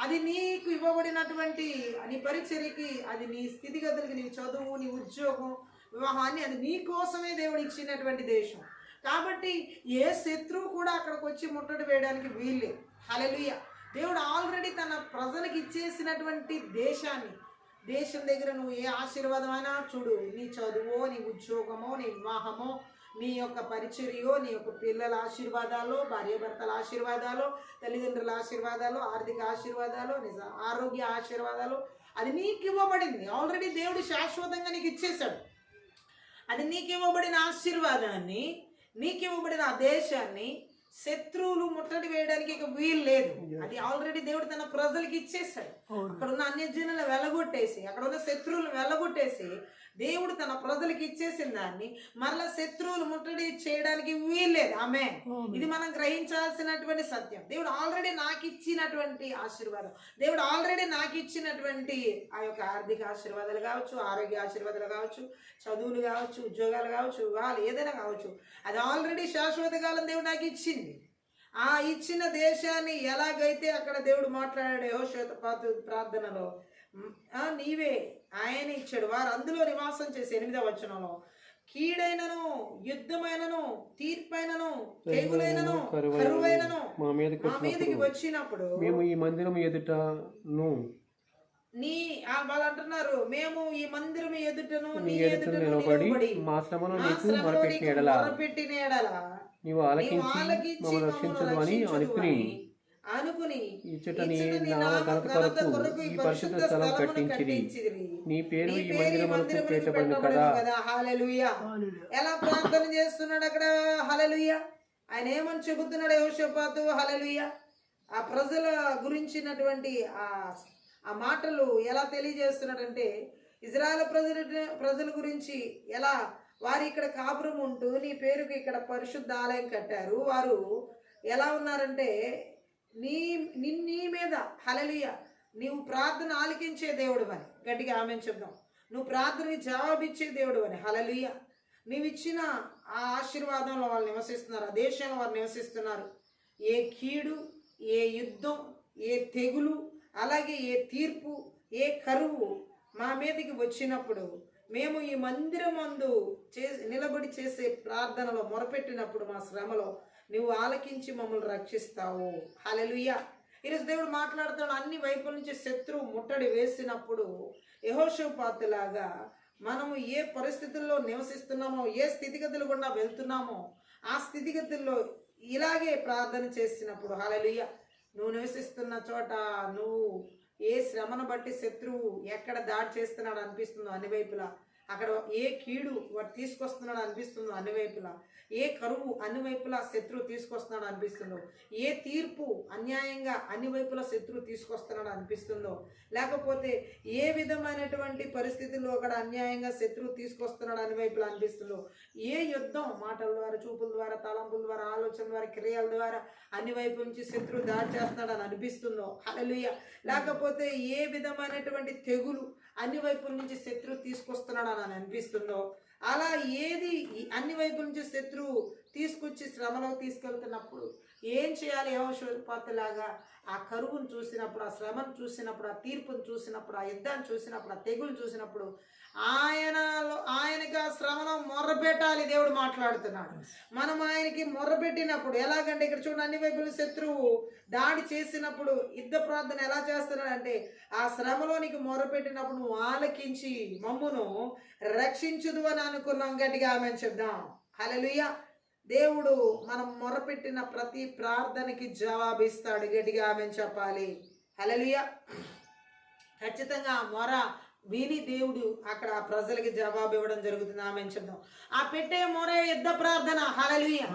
అది నీకు ఇవ్వబడినటువంటి నీ పరిచర్యకి, అది నీ స్థితిగతులకి, నీ చదువు, నీ ఉద్యోగం, వివాహాన్ని, అది నీ కోసమే దేవుడు ఇచ్చినటువంటి దేశం. కాబట్టి ఏ శత్రువు కూడా అక్కడికి వచ్చి ముట్టడి వేయడానికి వీల్లేదు. హల్లెలూయా. దేవుడు ఆల్రెడీ తన ప్రజలకు ఇచ్చేసినటువంటి దేశాన్ని, దేశం దగ్గర నువ్వు ఏ ఆశీర్వాదమైనా చూడు, నీ చదువో, నీ ఉద్యోగమో, నీ వివాహమో, నీ యొక్క పరిచర్యో, నీ యొక్క పిల్లల ఆశీర్వాదాలు, భార్యాభర్తల ఆశీర్వాదాలు, తల్లిదండ్రుల ఆశీర్వాదాలు, ఆర్థిక ఆశీర్వాదాలు, ఆరోగ్య ఆశీర్వాదాలు, అది నీకు ఇవ్వబడింది. ఆల్రెడీ దేవుడు శాశ్వతంగా నీకు ఇచ్చేశాడు. అది నీకు ఇవ్వబడిన ఆశీర్వాదాన్ని, నీకు ఇవ్వబడిన ఆ దేశాన్ని శత్రువులు ముట్టడి వేయడానికి ఇక వీలు లేదు. అది ఆల్రెడీ దేవుడు తన ప్రజలకు ఇచ్చేసాడు. అక్కడ ఉన్న అన్యజనులను వెళ్ళగొట్టేసి, అక్కడ ఉన్న శత్రువులను వెళ్ళగొట్టేసి దేవుడు తన ప్రజలకు ఇచ్చేసిన దాన్ని మరలా శత్రువులు ముట్టడి చేయడానికి వీల్లేదు. ఆమె ఇది మనం గ్రహించాల్సినటువంటి సత్యం. దేవుడు ఆల్రెడీ నాకు ఇచ్చినటువంటి ఆశీర్వాదం, దేవుడు ఆల్రెడీ నాకు ఇచ్చినటువంటి ఆ యొక్క ఆర్థిక ఆశీర్వాదాలు కావచ్చు, ఆరోగ్య ఆశీర్వాదాలు కావచ్చు, చదువులు కావచ్చు, ఉద్యోగాలు కావచ్చు, వివాహాలు ఏదైనా కావచ్చు, అది ఆల్రెడీ శాశ్వత కాలం దేవుడు నాకు ఇచ్చింది. ఆ ఇచ్చిన దేశాన్ని ఎలాగైతే అక్కడ దేవుడు మాట్లాడాడు యెహోషాపాతు ప్రార్థనలో, నీవే, ఆయన ఇచ్చాడు, వారు అందులో నివాసం చేసి 8వ వచనంలో, కీడైనను, యుద్ధమైనను, తీర్పైనను, తెగులైనను, కరువైనను మా మీదకి వచ్చినప్పుడు మేము ఈ మందిరం ఎదుటను, వాళ్ళు అంటున్నారు, మేము ఈ మందిరం ఎదుటను, నీ ఎదుట నిలబడి మా శ్రమను నీకు మొరపెట్టిన ఎడల నీవు ఆలకించి మమ్మల్ని రక్షించదు అని అనుకుని ఇచ్చట నీ ఘనత కొరకు ఈ పరిశుద్ధ స్థలం కట్టించిరి, నీ పేరు ఈ మందిరమునకు పెట్టబడింది కదా. హల్లెలూయా. ఎలా ప్రార్థన చేస్తున్నాడు అక్కడ? హల్లెలూయా. ఆయన ఏమని చెబుతున్నాడు యెహోషాపాతు? హల్లెలూయా. ఆ ప్రజల గురించినటువంటి ఆ మాటలు ఎలా తెలియజేస్తున్నాడంటే, ఇజ్రాయెల్ ప్రజల గురించి ఎలా వారు ఇక్కడ కాపురం ఉంటూ నీ పేరుకి ఇక్కడ పరిశుద్ధ ఆలయం కట్టారు. వారు ఎలా ఉన్నారంటే నీ మీద, హల్లెలూయా, నీవు ప్రార్థన ఆలకించే దేవుడు అని గట్టిగా ఆమేన్ చెప్దాం. నువ్వు ప్రార్థనకి జవాబిచ్చే దేవుడు అని. హల్లెలూయా. నీవు ఇచ్చిన ఆ ఆశీర్వాదంలో వాళ్ళు నివసిస్తున్నారు, ఆ దేశంలో వారు నివసిస్తున్నారు. ఏ కీడు, ఏ యుద్ధం, ఏ తెగులు, అలాగే ఏ తీర్పు, ఏ కరువు మా మీదకి వచ్చినప్పుడు, మేము ఈ మందిరం మందు నిలబడి చేసే ప్రార్థనలో మొరపెట్టినప్పుడు, మా శ్రమలో నువ్వు ఆలకించి మమ్మల్ని రక్షిస్తావు. హల్లెలూయా. ఈరోజు దేవుడు మాట్లాడుతాడు, అన్ని వైపుల నుంచి శత్రువు ముట్టడి వేసినప్పుడు యెహోషాపాతులాగా మనము ఏ పరిస్థితుల్లో నివసిస్తున్నామో, ఏ స్థితిగతులు గుండా వెళ్తున్నామో, ఆ స్థితిగతుల్లో ఇలాగే ప్రార్థన చేసినప్పుడు, హల్లెలూయా, నువ్వు నివసిస్తున్న చోట నువ్వు ఏ శ్రమను బట్టి శత్రువు ఎక్కడ దాడి చేస్తున్నాడు అనిపిస్తుందో అన్ని వైపులా, అక్కడ ఏ కీడు వాడు తీసుకొస్తున్నాడు అనిపిస్తుందో అన్ని వైపులా, ఏ కరువు అన్ని వైపులా శత్రువు తీసుకొస్తున్నాడు అనిపిస్తుందో, ఏ తీర్పు అన్యాయంగా అన్ని వైపులా శత్రువు తీసుకొస్తున్నాడు అనిపిస్తుందో, లేకపోతే ఏ విధమైనటువంటి పరిస్థితుల్లో అక్కడ అన్యాయంగా శత్రువు తీసుకొస్తున్నాడు అన్ని వైపులా అనిపిస్తుందో, ఏ యుద్ధం మాటల ద్వారా, చూపుల ద్వారా, తలంపుల ద్వారా, ఆలోచన ద్వారా, క్రియల ద్వారా అన్ని వైపు నుంచి శత్రువు దాడి చేస్తున్నాడు అని అనిపిస్తుందో, హల్లెలూయా, లేకపోతే ఏ విధమైనటువంటి తెగులు అన్ని వైపుల నుంచి శత్రువు తీసుకొస్తున్నాడు అని అనిపిస్తుందో, అలా ఏది అన్ని వైపుల నుంచి శత్రువు తీసుకొచ్చి శ్రమలో తీసుకెళ్తున్నప్పుడు ఏం చేయాలి? యెహోషాపాతులాగా ఆ కరువును చూసినప్పుడు, ఆ శ్రమను చూసినప్పుడు, ఆ తీర్పును చూసినప్పుడు, ఆ యుద్ధాన్ని చూసినప్పుడు, ఆ తెగులు చూసినప్పుడు ఆయనకి ఆ శ్రమలో మొర్ర పెట్టాలి. దేవుడు మాట్లాడుతున్నాడు. మనం ఆయనకి మొర్ర పెట్టినప్పుడు ఎలాగంటే, ఇక్కడ చూడండి, అన్ని వైపుల శత్రువు దాడి చేసినప్పుడు యుద్ధ ప్రార్థన ఎలా చేస్తున్నాడంటే, ఆ శ్రమలోనికి మొర్ర పెట్టినప్పుడు నువ్వు ఆలకించి మమ్మును రక్షించుదు అని అనుకున్నాం. గట్టిగా ఆమేన్ చెప్దాం. హల్లెలూయా. దేవుడు మనం మొరపెట్టిన ప్రతి ప్రార్థనకి జవాబిస్తాడు. గట్టిగా ఆమేన్ చెప్పాలి. హల్లెలూయా. ఖచ్చితంగా ఆ మొర విని దేవుడు అక్కడ ఆ ప్రజలకి జవాబు ఇవ్వడం జరుగుతుంది. ఆమేన్ చెప్దాం. ఆ పెట్టే మొరే యుద్ధ ప్రార్థన. హల్లెలూయా.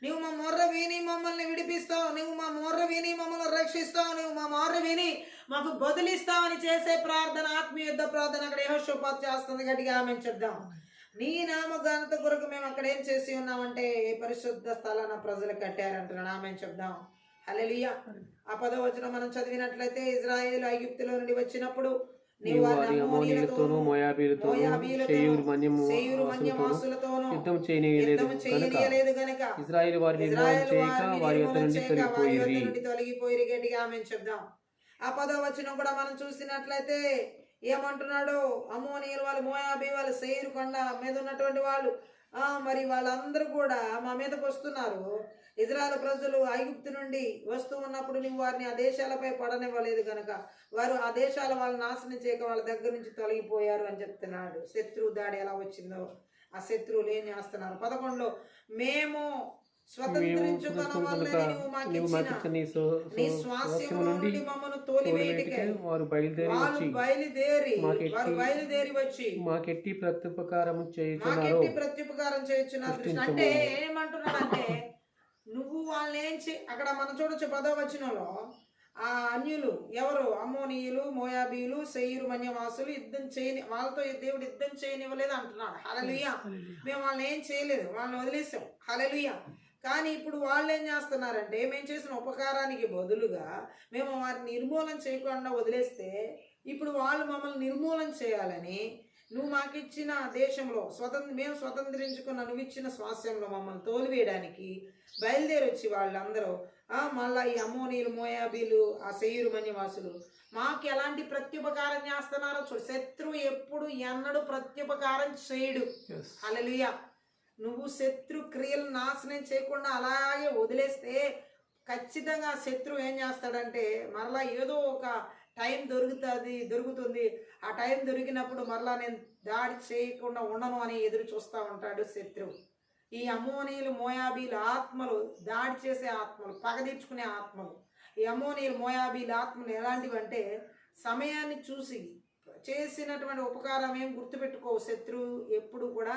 నువ్వు మా మొర్ర విని మమ్మల్ని విడిపిస్తావు, నువ్వు మా మొర్ర విని మమ్మల్ని రక్షిస్తావు, నువ్వు మా మొర్ర విని మాకు బదులిస్తావని చేసే ప్రార్థన, ఆత్మీయ యుద్ధ ప్రార్థన అక్కడ యెహోషాపాతు చేస్తుంది. గట్టిగా ఆమేన్ చెప్దాం. నీ నామ ఘనత కొరకు మేము అక్కడ ఏం చేసి ఉన్నామంటే పరిశుద్ధ స్థలాన ప్రజలు కట్టారంటున్నాడు. ఆమేన్ చెప్దాం. హల్లెలూయా. ఆ 10వ వచనం మనం చదివినట్లయితే, ఇజ్రాయేలు ఐగుప్తులో నుండి వచ్చినప్పుడు నీవు వారిని అమ్మోనీయులతోనూ మోయాబీయులతోనూ శేయూరు మన్యవాసులతోనూ యుద్ధం చేయనీయలేదు గనుక ఇశ్రాయేలు వారిని నిర్మూలన చేయక వారి యొద్ద నుండి తొలగిపోయిరి. గట్టిగా ఆమేన్ చెప్దాం. ఆ 10వ వచనం కూడా మనం చూసినట్లయితే ఏమంటున్నాడు? అమ్మోనీయులు వాళ్ళు, మోయాబీ వాళ్ళు, శేయూరు కొండ మీద ఉన్నటువంటి వాళ్ళు, మరి వాళ్ళందరూ కూడా మా మీదకి వస్తున్నారు. ఇజ్రాయేలు ప్రజలు ఐగుప్తు నుండి వస్తూ ఉన్నప్పుడు నువ్వు వారిని ఆ దేశాలపై పడనివ్వలేదు కనుక వారు ఆ దేశాల వాళ్ళని నాశనం చేయక వాళ్ళ దగ్గర నుంచి తొలగిపోయారు అని చెప్తున్నాడు. శత్రువు దాడి ఎలా వచ్చిందో ఆ శత్రువులు ఏం చేస్తున్నారు? 11లో మేము స్వతంత్రించుకొన వలన నీవు మాకిచ్చిన నీ స్వాస్యము నుండి మమ్మను తోలివేయుటకై వారు బయలుదేరి వచ్చి మాకెట్టి ప్రత్యుపకారం చేయుచున్నారు. అంటే ఏమంటున్నాడంటే, నువ్వు వాళ్ళని అక్కడ మనం చూడొచ్చు 10వ వచనంలో, ఆ అన్యులు ఎవరు? అమ్మోనీయులు, మోయాబీలు, శేయూరు మన్యవాసులు యుద్ధం చేయని వాళ్ళతో దేవుడు యుద్ధం చేయనివ్వలేదు అంటున్నాడు. హల్లెలూయా. మేము వాళ్ళని ఏం చేయలేదు, వాళ్ళని వదిలేసాం. హల్లెలూయా. కానీ ఇప్పుడు వాళ్ళు ఏం చేస్తున్నారంటే, మేము చేసిన ఉపకారానికి బదులుగా మేము వారిని నిర్మూలన చేయకుండా వదిలేస్తే ఇప్పుడు వాళ్ళు మమ్మల్ని నిర్మూలన చేయాలని, నువ్వు మాకిచ్చిన దేశంలో మేము స్వతంత్రించుకున్న నువ్వు ఇచ్చిన స్వాస్యంలో మమ్మల్ని తోలివేయడానికి బయలుదేరి వచ్చి వాళ్ళందరూ మళ్ళీ ఈ అమ్మోనీయులు, మోయాబీలు, ఆ శేయూరు మన్యవాసులు మాకు ఎలాంటి ప్రత్యుపకారం చేస్తున్నారో చూడు. శత్రువు ఎప్పుడు ఎన్నడూ ప్రత్యుపకారం చేయడు. హల్లెలూయా. నువ్వు శత్రు క్రియలు నాశనం చేయకుండా అలాగే వదిలేస్తే ఖచ్చితంగా శత్రువు ఏం చేస్తాడంటే, మరలా ఏదో ఒక టైం దొరుకుతుంది. ఆ టైం దొరికినప్పుడు మరలా నేను దాడి చేయకుండా ఉండను అని ఎదురు చూస్తూ ఉంటాడు శత్రువు. ఈ అమ్మోనీయులు, మోయాబీల ఆత్మలు దాడి చేసే ఆత్మలు, పగ తీర్చుకునే ఆత్మలు. ఈ అమ్మోనీయులు, మోయాబీల ఆత్మలు ఎలాంటివి అంటే, సమయాన్ని చూసి చేసినటువంటి ఉపకారం ఏం గుర్తుపెట్టుకోవు. శత్రువు ఎప్పుడు కూడా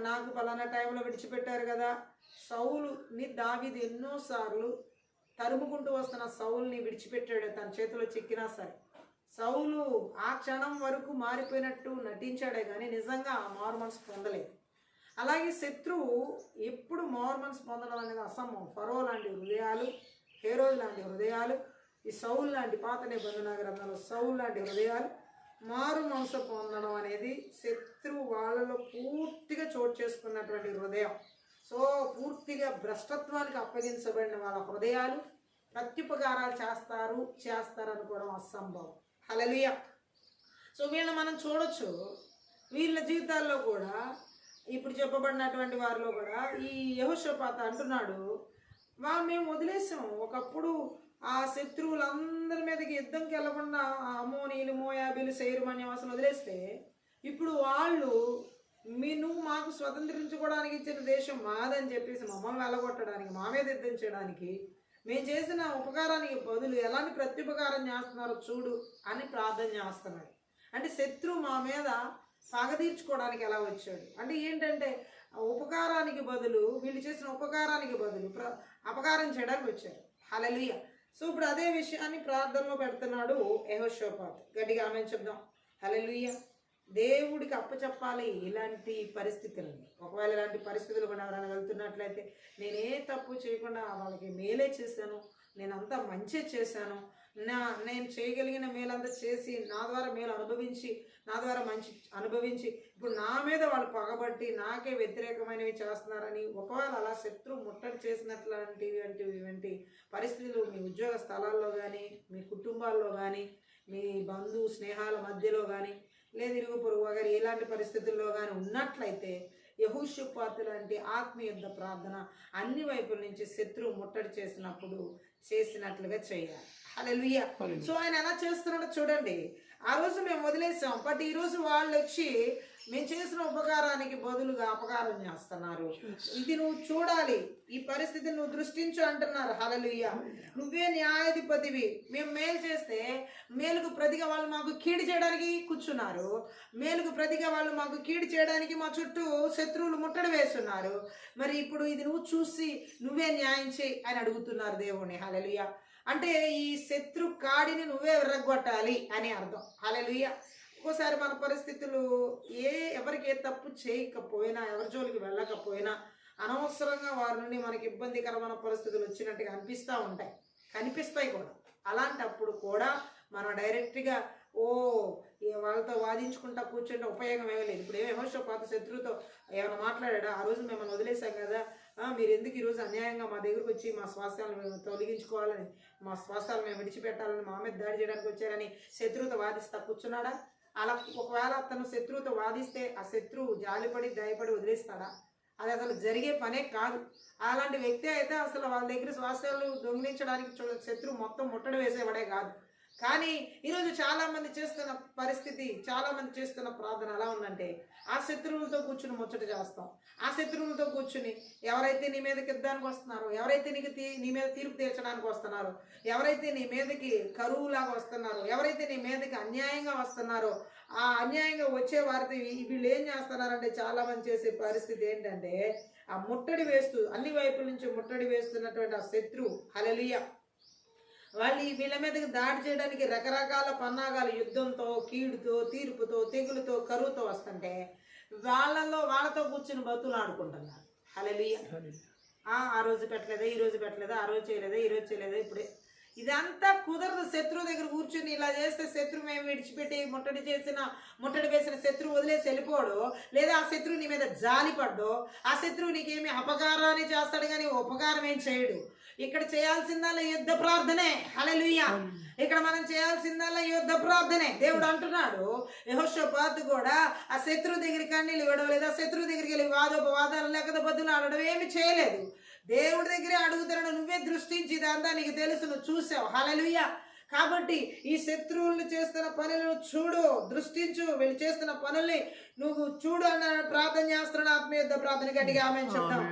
నాకు పలానా టైంలో విడిచిపెట్టారు కదా. సౌలుని దావీదు ఎన్నోసార్లు తరుముకుంటూ వస్తున్న సౌలుని విడిచిపెట్టాడు, తన చేతిలో చిక్కినా సరే. సౌలు ఆ క్షణం వరకు మారిపోయినట్టు నటించాడే కానీ నిజంగా మారు మనసు పొందలేదు. అలాగే శత్రువు ఎప్పుడు మారు మనసు పొందడం అనేది అసంభవం. ఫరో లాంటి హృదయాలు, హేరోదు లాంటి హృదయాలు, ఈ సౌలు లాంటి పాత నిబంధన గ్రంథంలో సౌలు లాంటి హృదయాలు మారు మనసు పొందడం అనేది శత్రువు వాళ్ళలో పూర్తిగా చోటు చేసుకున్నటువంటి హృదయం. సో పూర్తిగా భ్రష్టత్వానికి అప్పగించబడిన వాళ్ళ హృదయాలు ప్రత్యుపకారాలు చేస్తారు అనుకోవడం అసంభవం. హల్లెలూయా. సో వీళ్ళని మనం చూడొచ్చు. వీళ్ళ జీవితాల్లో కూడా ఇప్పుడు చెప్పబడినటువంటి వారిలో కూడా ఈ యెహోషాపాతు అంటున్నాడు, మేము వదిలేసాం. ఒకప్పుడు ఆ శత్రువులందరి మీదకి యుద్ధంకి వెళ్ళకుండా ఆ అమ్మోనీయులు, మోయాబీలు, శేయూరు మన్యవాసులు వదిలేస్తే ఇప్పుడు వాళ్ళు నువ్వు మాకు స్వతంత్రించుకోవడానికి ఇచ్చిన దేశం మాదని చెప్పేసి మమ్మల్ని వెళ్ళగొట్టడానికి, మా మీద యుద్ధం చేయడానికి, మేము చేసిన ఉపకారానికి బదులు ఎలాంటి ప్రత్యుపకారం చేస్తున్నారో చూడు అని ప్రార్థన చేస్తున్నాడు. అంటే శత్రువు మా మీద పగ తీర్చుకోవడానికి ఎలా వచ్చాడు అంటే ఏంటంటే ఉపకారానికి బదులు వీళ్ళు చేసిన ఉపకారానికి బదులు అపకారం చేయడానికి వచ్చారు. హల్లెలూయా. సో ఇప్పుడు అదే విషయాన్ని ప్రార్థనలో పెడుతున్నాడు యెహోషాపాతు. గట్టిగా ఆమేన్ చెప్దాం. హల్లెలూయా. దేవుడికి అప్పచెప్పాలి ఇలాంటి పరిస్థితులని. ఒకవేళ ఇలాంటి పరిస్థితులు కూడా ఎవరైనా వెళ్తున్నట్లయితే నేను ఏ తప్పు చేయకుండా వాళ్ళకి మేలే చేశాను, నేను అంతా మంచి చేశాను, నేను చేయగలిగిన మేలంతా చేసి నా ద్వారా మేలు అనుభవించి నా ద్వారా మంచి అనుభవించి ఇప్పుడు నా మీద వాళ్ళు పగబట్టి నాకే వ్యతిరేకమైనవి చేస్తున్నారని ఒకవేళ అలా శత్రువు ముట్టడి చేసినట్లాంటి పరిస్థితులు మీ ఉద్యోగ స్థలాల్లో కానీ మీ కుటుంబాల్లో కానీ మీ బంధు స్నేహాల మధ్యలో కానీ లేదు ఇరుగు పొరుగు వగరి ఎలాంటి పరిస్థితుల్లో కానీ ఉన్నట్లయితే యెహోషాపాతు లాంటి ఆత్మీయుద్ధ ప్రార్థన అన్ని వైపుల నుంచి శత్రువు ముట్టడి చేసినప్పుడు చేసినట్లుగా చేయాలి. హల్లెలూయా. సో ఆయన ఎలా చేస్తున్నాడో చూడండి. ఆ రోజు మేము వదిలేసాం, బట్ ఈరోజు వాళ్ళు వచ్చి మేము చేసిన ఉపకారానికి బదులుగా అపకారం చేస్తున్నారు. ఇది నువ్వు చూడాలి, ఈ పరిస్థితిని నువ్వు దృష్టించు అంటున్నారు. హల్లెలూయా. నువ్వే న్యాయాధిపతివి, మేము మేలు చేస్తే మేలుకు ప్రతిగా వాళ్ళు మాకు కీడు చేయడానికి కూర్చున్నారు, మేలుకు ప్రతిగా వాళ్ళు మాకు కీడు చేయడానికి మా చుట్టూ శత్రువులు ముట్టడి వేస్తున్నారు. మరి ఇప్పుడు ఇది నువ్వు చూసి నువ్వే న్యాయం చేయి అని అడుగుతున్నారు దేవుణ్ణి. హల్లెలూయా. అంటే ఈ శత్రు కాడిని నువ్వే విర్రగొట్టాలి అని అర్థం. హల్లెలూయా. ఒక్కోసారి మన పరిస్థితులు ఎవరికి ఏ తప్పు చేయకపోయినా ఎవరి జోలికి వెళ్ళకపోయినా అనవసరంగా వారి నుండి మనకి ఇబ్బందికరమైన పరిస్థితులు వచ్చినట్టుగా కనిపిస్తాయి కూడా. అలాంటప్పుడు కూడా మనం డైరెక్ట్గా వాళ్ళతో వాదించుకుంటా కూర్చుంటే ఉపయోగం ఏమీ లేదు. ఇప్పుడు యెహోషాపాతు శత్రువుతో ఏమైనా మాట్లాడా? ఆ రోజు మిమ్మల్ని వదిలేసాం కదా, మీరు ఎందుకు ఈరోజు అన్యాయంగా మా దగ్గరకు వచ్చి మా స్వాస్థ్యాలను మేము తొలగించుకోవాలని, మా స్వాస్థ్యాలు మేము విడిచిపెట్టాలని, మా మీద దాడి చేయడానికి వచ్చారని శత్రువుతో వాదిస్తా కూర్చున్నాడా? అలా ఒకవేళ అతను శత్రువుతో వాదిస్తే ఆ శత్రువు జాలిపడి దయపడి వదిలేస్తాడా? అది అసలు జరిగే పనే కాదు. అలాంటి వ్యక్తి అయితే అసలు వాళ్ళ దగ్గర స్వాస్థ్యాలు దొంగిలించడానికి శత్రువు మొత్తం ముట్టడి వేసేవాడే కాదు. కానీ ఈరోజు చాలామంది చేస్తున్న పరిస్థితి, చాలామంది చేస్తున్న ప్రార్థన ఎలా ఉందంటే ఆ శత్రువులతో కూర్చుని ముచ్చట చేస్తాం. ఆ శత్రువులతో కూర్చుని ఎవరైతే నీ మీదకి యుద్ధానికి వస్తున్నారో, ఎవరైతే నీ మీద తీర్పు తీర్చడానికి వస్తున్నారో, ఎవరైతే నీ మీదకి కరువులాగా వస్తున్నారో, ఎవరైతే నీ మీదకి అన్యాయంగా వస్తున్నారో, ఆ అన్యాయంగా వచ్చే వారితో వీళ్ళు ఏం చేస్తున్నారంటే చాలామంది చేసే పరిస్థితి ఏంటంటే ఆ ముట్టడి వేస్తూ అన్ని వైపుల నుంచి ముట్టడి వేస్తున్నటువంటి ఆ శత్రువు హల్లెలూయా వాళ్ళు వీళ్ళ మీదకి దాడి చేయడానికి రకరకాల పన్నాగాలు యుద్ధంతో, కీడుతో, తీర్పుతో, తెగులుతో, కరువుతో వస్తుంటే వాళ్ళతో కూర్చుని బతులు ఆడుకుంటున్నారు. హల్లెలూయా. ఆ రోజు పెట్టలేదా, ఈ రోజు పెట్టలేదా, ఆ రోజు చేయలేదా, ఈ రోజు చేయలేదా, ఇప్పుడే ఇదంతా కుదరదు. శత్రువు దగ్గర కూర్చుని ఇలా చేస్తే శత్రువు మేము విడిచిపెట్టి ముట్టడి వేసిన శత్రువు వదిలేసి వెళ్ళిపోడు, లేదా ఆ శత్రువు నీ మీద జాలిపడ్డో, ఆ శత్రువు నీకేమి అపకారాన్ని చేస్తాడు కానీ ఉపకారం ఏం చేయడు. ఇక్కడ చేయాల్సిందల్లా యుద్ధ ప్రార్థనే. హల్లెలూయా. ఇక్కడ మనం చేయాల్సిందల్లా యుద్ధ ప్రార్థనే. దేవుడు అంటున్నాడు యెహోషాపాతు కూడా ఆ శత్రువు దగ్గరికి కన్నీళ్ళు ఇవ్వడం, లేదా శత్రువు దగ్గరికి వెళ్ళి వాదోపవాదాలు లేకపోతే బదులు ఆడడం ఏమి చేయలేదు. దేవుడి దగ్గరే అడుగుతున్నాడు. నువ్వే దృష్టించి ఇదంతా నీకు తెలుసు, నువ్వు చూసావు. హల్లెలూయా. కాబట్టి ఈ శత్రువులు చేస్తున్న పనులను చూడు, దృష్టించు, వీళ్ళు చేస్తున్న పనుల్ని నువ్వు చూడు అన్న ప్రార్థన చేస్తున్నాడు. ఆత్మీయ ప్రార్థన గట్టిగా ఆమేన్ చెప్తాం.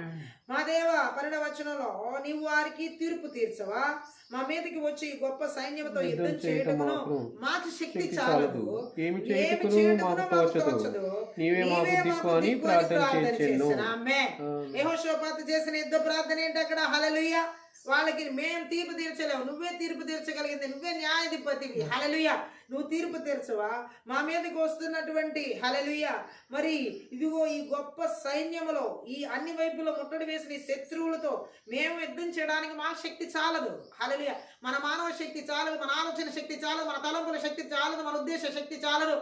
మా దేవ 12వ వచనంలో నీవు వారికి తీర్పు తీర్చవా, మా మీదకి వచ్చి గొప్ప సైన్యంతో యుద్ధం చేయటమును మాకు శక్తి చాలదు, ఏమి చేయటమును మాకు తోచదు, నీవే మాకు దిక్కు అని ప్రార్థన చేశాను. ఆమేన్. యెహోషాపాతు చేసిన యుద్ధ ప్రార్థన ఏంటి అక్కడ? హల్లెలూయా. వాళ్ళకి మేము తీర్పు తీర్చలేవు, నువ్వే తీర్పు తీర్చగలిగింది, నువ్వే న్యాయాధిపతివి. హల్లెలూయా. నువ్వు తీర్పు తీర్చవా మా మీదకి వస్తున్నటువంటి హల్లెలూయా మరి ఇదిగో ఈ గొప్ప సైన్యములో ఈ అన్ని వైపులో ముట్టడి వేసిన ఈ శత్రువులతో మేము యుద్ధం చేయడానికి మా శక్తి చాలదు. హల్లెలూయా. మన మానవ శక్తి చాలదు, మన ఆలోచన శక్తి చాలదు, మన తలంపుల శక్తి చాలదు, మన ఉద్దేశ శక్తి చాలదు.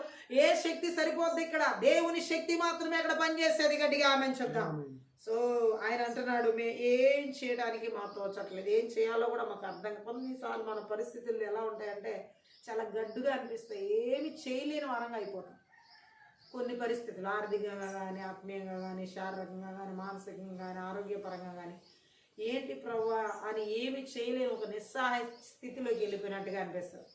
ఏ శక్తి సరిపోద్ది? ఇక్కడ దేవుని శక్తి మాత్రమే అక్కడ పనిచేసేది. గట్టిగా ఆమేన్ చెప్తాం. సో ఆయన అంటున్నాడు ఏం చేయడానికి మాకు తోచట్లేదు, ఏం చేయాలో కూడా మాకు అర్థం. కొన్నిసార్లు మన పరిస్థితులు ఎలా ఉంటాయంటే చాలా గడ్డుగా అనిపిస్తాయి, ఏమి చేయలేని వారంగా అయిపోతాం. కొన్ని పరిస్థితులు ఆర్థికంగా కానీ, ఆత్మీయంగా కానీ, శారీరకంగా కానీ, మానసికంగా కానీ, ఆరోగ్యపరంగా కానీ ఏంటి ప్రభువా అని ఏమి చేయలేని ఒక నిస్సహాయ స్థితిలోకి వెళ్ళిపోయినట్టుగా అనిపిస్తుంది.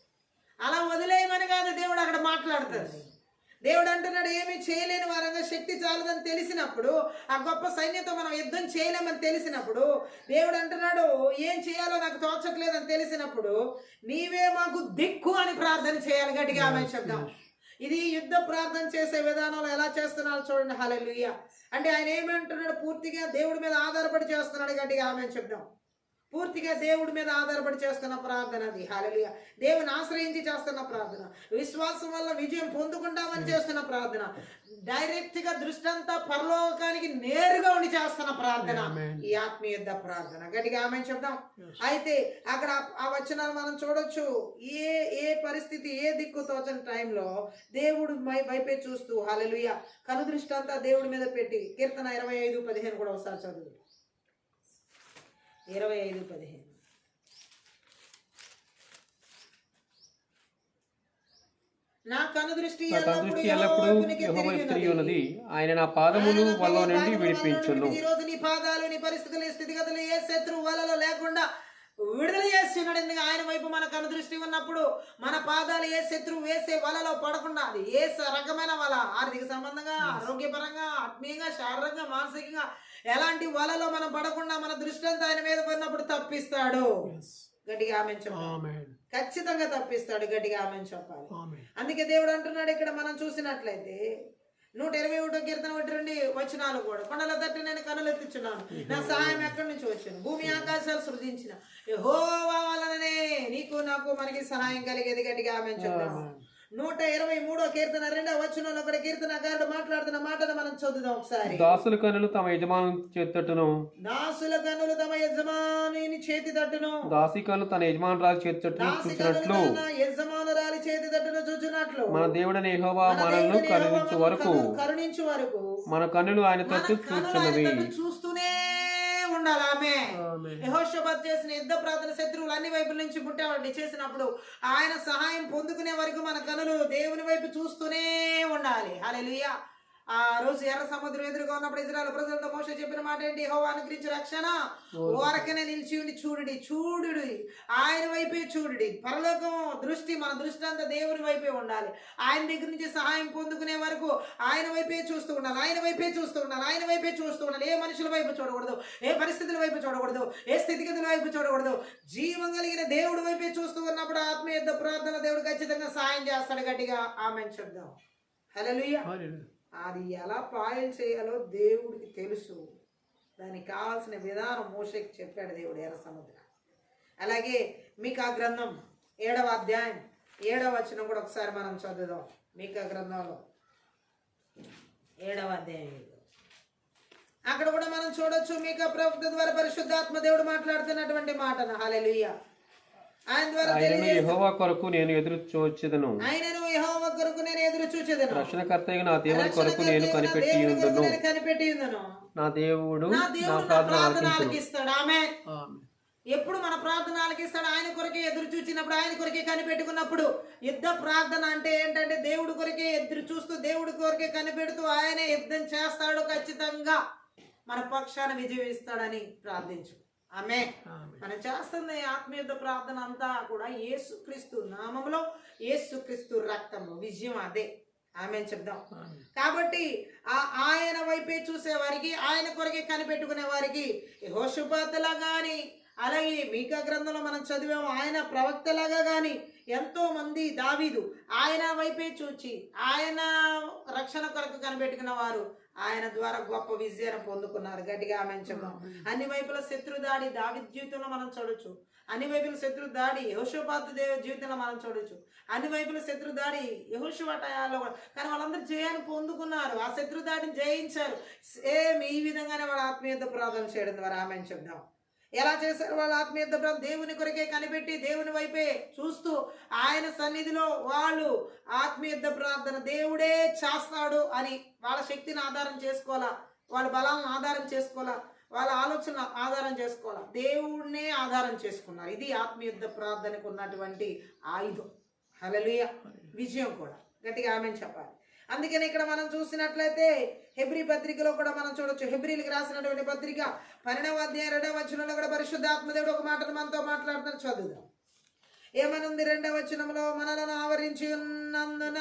అలా వదిలేయమని కాదు దేవుడు అక్కడ మాట్లాడుతుంది. దేవుడు అంటున్నాడు ఏమీ చేయలేని వారంగా శక్తి చాలదని తెలిసినప్పుడు, ఆ గొప్ప సైన్యంతో మనం యుద్ధం చేయలేమని తెలిసినప్పుడు, దేవుడు అంటున్నాడు ఏం చేయాలో నాకు తోచట్లేదని తెలిసినప్పుడు నీవే మాకు దిక్కు అని ప్రార్థన చేయాలి. గట్టిగా ఆమేన్ చెప్దాం. ఇది యుద్ధ ప్రార్థన చేసే విధానంలో ఎలా చేస్తున్నాడు చూడండి. హల్లెలూయా. అంటే ఆయన ఏమంటున్నాడు, పూర్తిగా దేవుడి మీద ఆధారపడి చేస్తున్నాడు. గట్టిగా ఆమేన్ చెప్దాం. పూర్తిగా దేవుడి మీద ఆధారపడి చేస్తున్న ప్రార్థన అది. హల్లెలూయా. దేవుని ఆశ్రయించి చేస్తున్న ప్రార్థన, విశ్వాసం వల్ల విజయం పొందుకుంటామని చేస్తున్న ప్రార్థన, డైరెక్ట్ గా దృష్టి అంతా పరలోకానికి నేరుగా ఉండి చేస్తున్న ప్రార్థన ఈ ఆత్మీయ యుద్ధ ప్రార్థన. గట్టిగా ఆమేన్ చెప్దాం. అయితే అక్కడ ఆ వచనాలు మనం చూడొచ్చు. ఏ పరిస్థితి, ఏ దిక్కు తోచని టైంలో దేవుడు వైపే చూస్తూ హల్లెలూయా కను దృష్టి అంతా దేవుడి మీద పెట్టి, కీర్తన 25:15 కూడా ఒకసారి చదువు. 25:15. నా కను దృష్టి ఎల్లప్పుడూ యెహోవాకు తిరిగి ఉన్నది, ఆయన నా పాదములు వల నుండి విడిపించును. ఈ రోజు నీ పాదాలు, నీ పరిస్థితులు, నీ స్థితిగతులు ఏ శత్రువు వలలో లేకుండా విడుదల చేస్తున్నాడు. ఎందుకు ఆయన వైపు మన కను దృష్టి ఉన్నప్పుడు మన పాదాలు ఏ శత్రువు వేసే వలలో పడకుండా, అది ఏ రకమైన వల, ఆర్థిక సంబంధంగా, ఆరోగ్యపరంగా, ఆత్మీయంగా, శారీరకంగా, మానసికంగా ఎలాంటి వలలో మనం పడకుండా మన దృష్టి అంతా ఆయన మీద పడినప్పుడు తప్పిస్తాడు. గట్టిగా ఆమేన్ చెప్పాలి. ఖచ్చితంగా తప్పిస్తాడు. గట్టిగా ఆమేన్ చెప్పాలి. అందుకే దేవుడు అంటున్నాడు ఇక్కడ మనం చూసినట్లయితే 121 కీర్తన 1-2 వచనాలు కూడా, కొండల తట్టు నేను కనులెత్తుచున్నాను, నా సహాయం ఎక్కడి నుంచి వచ్చాను, భూమి ఆకాశాలు సృజించిన యెహోవా వలననే నీకు నాకు మనకి సహాయం కలిగేది. గట్టిగా ఆమేన్ చెప్తాము. 123 కీర్తన 2వ వచనంలో కూడా కీర్తనకారుడు మాట్లాడుతున్న మాటను మనం చదువుదాం ఒకసారి. దాసుల కన్నులు తమ యజమాని చేతి తట్టును, దాసుల కన్నులు తమ యజమాని చేతి తట్టును, దాసి కన్నులు తన యజమానురాలి చేతి తట్టును చూచినట్లు, యజమానురాలి చేతి తట్టును చూచినట్లు మన దేవుడైన యెహోవా మనల్ని కరుణించు వరకు మన కన్నులు ఆయన తట్టు చూచున్నవి. చూస్తూనే ఉండాలి. ఆమె యెహోషాపాతు చేసిన యుద్ధ ప్రార్థన శత్రువులు అన్ని వైపుల నుంచి ముట్టేవాడిని చేసినప్పుడు ఆయన సహాయం పొందుకునే వరకు మన కనులు దేవుని వైపు చూస్తూనే ఉండాలి. హల్లెలూయా. ఆ రోజు ఎర్ర సముద్రం ఎదురుగా ఉన్నప్పుడు ఇజ్రాయెల్ ప్రజలతో మోషే చెప్పిన మాట ఏంటి? యెహోవా అనుగ్రహించు రక్షణ ఓరకనే నిలిచి ఉండి చూడుడి ఆయన వైపే చూడుడి. పరలోకం దృష్టి, మన దృష్టి అంతా దేవుని వైపే ఉండాలి. ఆయన దగ్గర నుంచి సహాయం పొందుకునే వరకు ఆయన వైపే చూస్తూ ఉండాలి. ఆయన వైపే చూస్తూ ఉండాలి. ఆయన వైపే చూస్తూ ఉండాలి. ఏ మనుషుల వైపు చూడకూడదు, ఏ పరిస్థితుల వైపు చూడకూడదు, ఏ స్థితిగతుల వైపు చూడకూడదు. జీవం కలిగిన దేవుడి వైపే చూస్తూ ఉన్నప్పుడు ఆత్మీయ యుద్ధ ప్రార్థన దేవుడు ఖచ్చితంగా సహాయం చేస్తాడు. గట్టిగా ఆమేన్ చెప్దాం. హల్లెలూయా. అది ఎలా పాయలు చేయాలో దేవుడికి తెలుసు. దానికి కావాల్సిన విధానం మోషేకి చెప్పాడు దేవుడు ఎర్ర సముద్రం. అలాగే మీకా గ్రంథం 7వ అధ్యాయం 7వ వచనం కూడా ఒకసారి మనం చదువుదాం. మీకా గ్రంథంలో 7వ అధ్యాయం అక్కడ కూడా మనం చూడొచ్చు. మీకా ప్రవక్త ద్వారా పరిశుద్ధాత్మ దేవుడు మాట్లాడుతున్నటువంటి మాటను. హల్లెలూయా. ఆయన ద్వారా యెహోవా కొరకు నేను ఎదురు చూచెదను, యెహోవా కొరకు నేను ఎదురు చూచెదను, రక్షణకర్తయగు నా దేవుని కొరకు నేను కనిపెట్టి ఉందును, నా దేవుడు నా ప్రార్థన ఆలకిస్తాడు. ఆమేన్. ఎప్పుడు మన ప్రార్థన ఆలకిస్తాడు? ఆయన కొరకే ఎదురు చూచినప్పుడు, ఆయన కొరకే కనిపెట్టుకున్నప్పుడు. యుద్ధ ప్రార్థన అంటే ఏంటంటే దేవుడి కొరకే ఎదురు చూస్తూ, దేవుడి కొరకే కనిపెడుతూ ఆయనే యుద్ధం చేస్తాడు. ఖచ్చితంగా మన పక్షాన విజయం ఇస్తాడని ప్రార్థించు. ఆమె మనం చేస్తున్న ఆత్మీయ ప్రార్థన అంతా కూడా యేసుక్రీస్తు నామములో, యేసుక్రీస్తు రక్తంలో విజయం అదే. ఆమేన్ చెప్దాం. కాబట్టి ఆయన వైపే చూసే వారికి, ఆయన కొరకే కనిపెట్టుకునే వారికి యెహోషాపాతులా గాని, అలాగే మీకా గ్రంథంలో మనం చదివాము, ఆయన ప్రవక్తలాగా గాని ఎంతో మంది, దావీదు ఆయన వైపే చూచి ఆయన రక్షణ కొరకు కనిపెట్టుకున్న వారు ఆయన ద్వారా గొప్ప విజయాన్ని పొందుకున్నారు. గట్టిగా ఆమేన్ చెప్దాం. అన్ని వైపుల శత్రు దాడి దావీదు జీవితంలో మనం చూడొచ్చు. అన్ని వైపుల శత్రు దాడి యెహోషాపాతు జీవితంలో మనం చూడొచ్చు. అన్ని వైపుల శత్రు దాడి యెహోషువ టయాల్లో కూడా. కానీ వాళ్ళందరూ జయాన్ని పొందుకున్నారు, ఆ శత్రు దాడిని జయించారు. సేమ్ ఈ విధంగానే వాళ్ళ ఆత్మీయ ప్రార్థన చేయడం ద్వారా ఆమేన్ చెప్దాం. ఎలా చేశారు వాళ్ళ ఆత్మీయ ప్రార్థన? దేవుని కొరకే కనిపెట్టి దేవుని వైపే చూస్తూ ఆయన సన్నిధిలో వాళ్ళు ఆత్మీయ ప్రార్థన దేవుడే చేస్తాడు అని వాళ్ళ శక్తిని ఆధారం చేసుకోవాలా, వాళ్ళ బలాలను ఆధారం చేసుకోవాలా, వాళ్ళ ఆలోచన ఆధారం చేసుకోవాలా, దేవుడినే ఆధారం చేసుకున్నారు. ఇది ఆత్మీయ ప్రార్థనకు ఉన్నటువంటి ఆయుధం. హల్లెలూయా. విజయం కూడా. గట్టిగా ఆమేన్ చెప్పాలి. అందుకని ఇక్కడ మనం చూసినట్లయితే హెబ్రీ పత్రికలో కూడా మనం చూడొచ్చు. హెబ్రీలకు రాసినటువంటి పత్రిక 12వ అధ్యాయం 2వ వచనంలో కూడా పరిశుద్ధాత్మ దేవుడు ఒక మాటను మనతో మాట్లాడుతున్నారు. చదువుదాం. ఏమనుంది 2వ వచనంలో? మనలను ఆవరించి ఉన్నందున,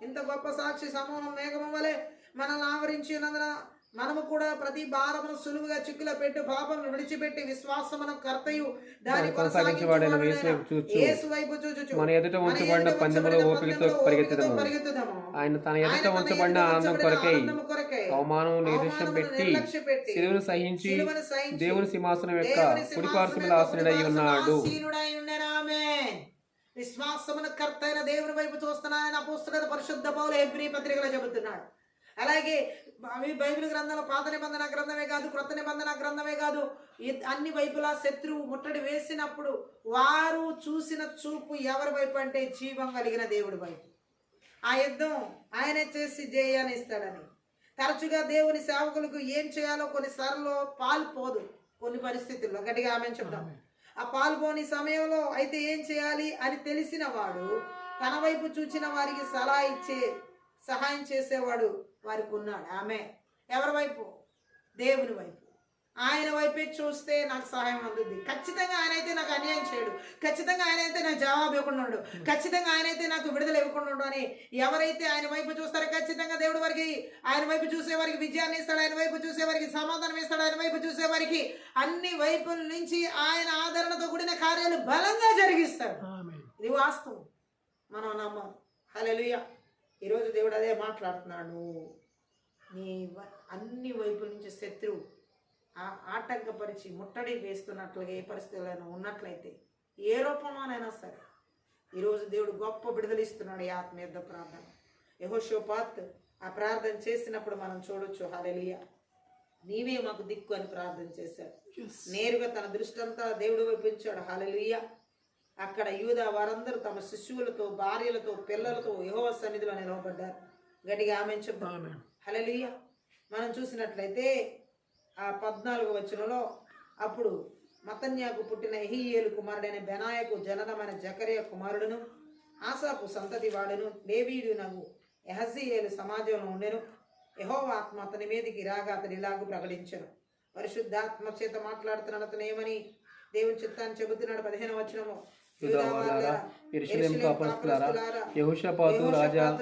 ఇంత గొప్ప సాక్షి సమూహం మేఘము వలె మనల్ని ఆవరించి ఉన్నందున మనము కూడా ప్రతి భారమును సులువుగా చిక్కులో పెట్టి పాపమును విడిచిపెట్టి విశ్వాసమును కర్తయు దాని కొనసాగించేవాడైన యేసు వైపు చూచుచు మన ఎదుట ఉంచబడిన పందెములో ఓపికతో పరిగెత్తుదాము. ఆయన తన ఎదుట ఉంచబడిన ఆనందం కొరకై అవమానం నిర్లక్ష్యం పెట్టి శిలువను సహించి దేవుని సింహాసనం యొక్క కుడిపార్శ్వముల ఆసీనుడై ఉన్నాడు. విశ్వాసమును కర్తైన దేవుని వైపు చూస్తున్నానని అపోస్తలుడైన పరిశుద్ధ పౌలు హెబ్రీ పత్రికలో చెబుతున్నాడు. అలాగే అవి బైబిల్ గ్రంథంలో పాత నిబంధన గ్రంథమే కాదు, క్రొత్త నిబంధన గ్రంథమే కాదు, అన్ని వైపులా శత్రువు ముట్టడి వేసినప్పుడు వారు చూసిన చూపు ఎవరి వైపు అంటే జీవం కలిగిన దేవుడి వైపు. ఆ యుద్ధం ఆయనే చేసి జయాన్నిస్తాడని. తరచుగా దేవుని సేవకులకు ఏం చేయాలో కొన్నిసార్లు పాల్పోదు, కొన్ని పరిస్థితుల్లో గట్టిగా ఆమెను చెప్తాం. ఆ పాల్పోని సమయంలో అయితే ఏం చేయాలి అని తెలిసిన వాడు తన వైపు చూచిన వారికి సహాయం చేసేవాడు వారికి ఉన్నాడు. ఆమె ఎవరి వైపు? దేవుని వైపు. ఆయన వైపే చూస్తే నాకు సహాయం అందుద్ది. ఖచ్చితంగా ఆయన అయితే నాకు అన్యాయం చేయడు, ఖచ్చితంగా ఆయన అయితే నాకు జవాబు ఇవ్వకుండా ఉండు, ఖచ్చితంగా ఆయన అయితే నాకు విడుదల ఇవ్వకుండా ఉండు అని ఎవరైతే ఆయన వైపు చూస్తారో ఖచ్చితంగా దేవుడి వారికి, ఆయన వైపు చూసే వారికి విజయాన్ని ఇస్తాడు, ఆయన వైపు చూసే వారికి సమాధానం ఇస్తాడు, ఆయన వైపు చూసే వారికి అన్ని వైపుల నుంచి ఆయన ఆదరణతో కూడిన కార్యాలు బలంగా జరిగిస్తాడు. ఇది వాస్తవం, మనం నమ్మాలి. హల్లెలూయా. ఈరోజు దేవుడు అదే మాట్లాడుతున్నాడు. నీ అన్ని వైపుల నుంచి శత్రువు ఆటంకపరిచి ముట్టడి వేస్తున్నట్లుగా ఏ పరిస్థితుల్లో ఉన్నట్లయితే, ఏ రూపంలోనైనా సరే ఈరోజు దేవుడు గొప్ప విడుదలిస్తున్నాడు ఈ ఆత్మీయ ప్రార్థన. యెహోషాపాత్ ఆ ప్రార్థన చేసినప్పుడు మనం చూడొచ్చు. హల్లెలూయా. నీవే మాకు దిక్కు అని ప్రార్థన చేశాడు. నేరుగా తన దృష్టి అంతా దేవుడి వైపు ఉంచాడు. హల్లెలూయా. అక్కడ యూదా వారందరూ తమ శిశువులతో, భార్యలతో, పిల్లలతో యెహోవా సన్నిధిలో నిలవబడ్డారు. గట్టిగా ఆమేన్ చెప్తాం. హల్లెలూయా. మనం చూసినట్లయితే ఆ 14వ వచనంలో అప్పుడు మతన్యాకు పుట్టిన యెహీయేలు కుమారుడైన బెనాయకు జననమైన జకరియా కుమారుడును ఆసాపు సంతతి వాడును లేవీయుడునగు యెహజీయేలు సమాజంలో ఉండెను. యెహోవా ఆత్మ అతని మీదికి రాగా అతడు ఇలాగూ ప్రకటించెను. పరిశుద్ధాత్మ చేత మాట్లాడుతున్నాడు అతను ఏమని దేవుని చిత్తాన్ని చెబుతున్నాడు. 15వ వచనము, యెరూషలేము కాపరులారా, యెహోషాపాతు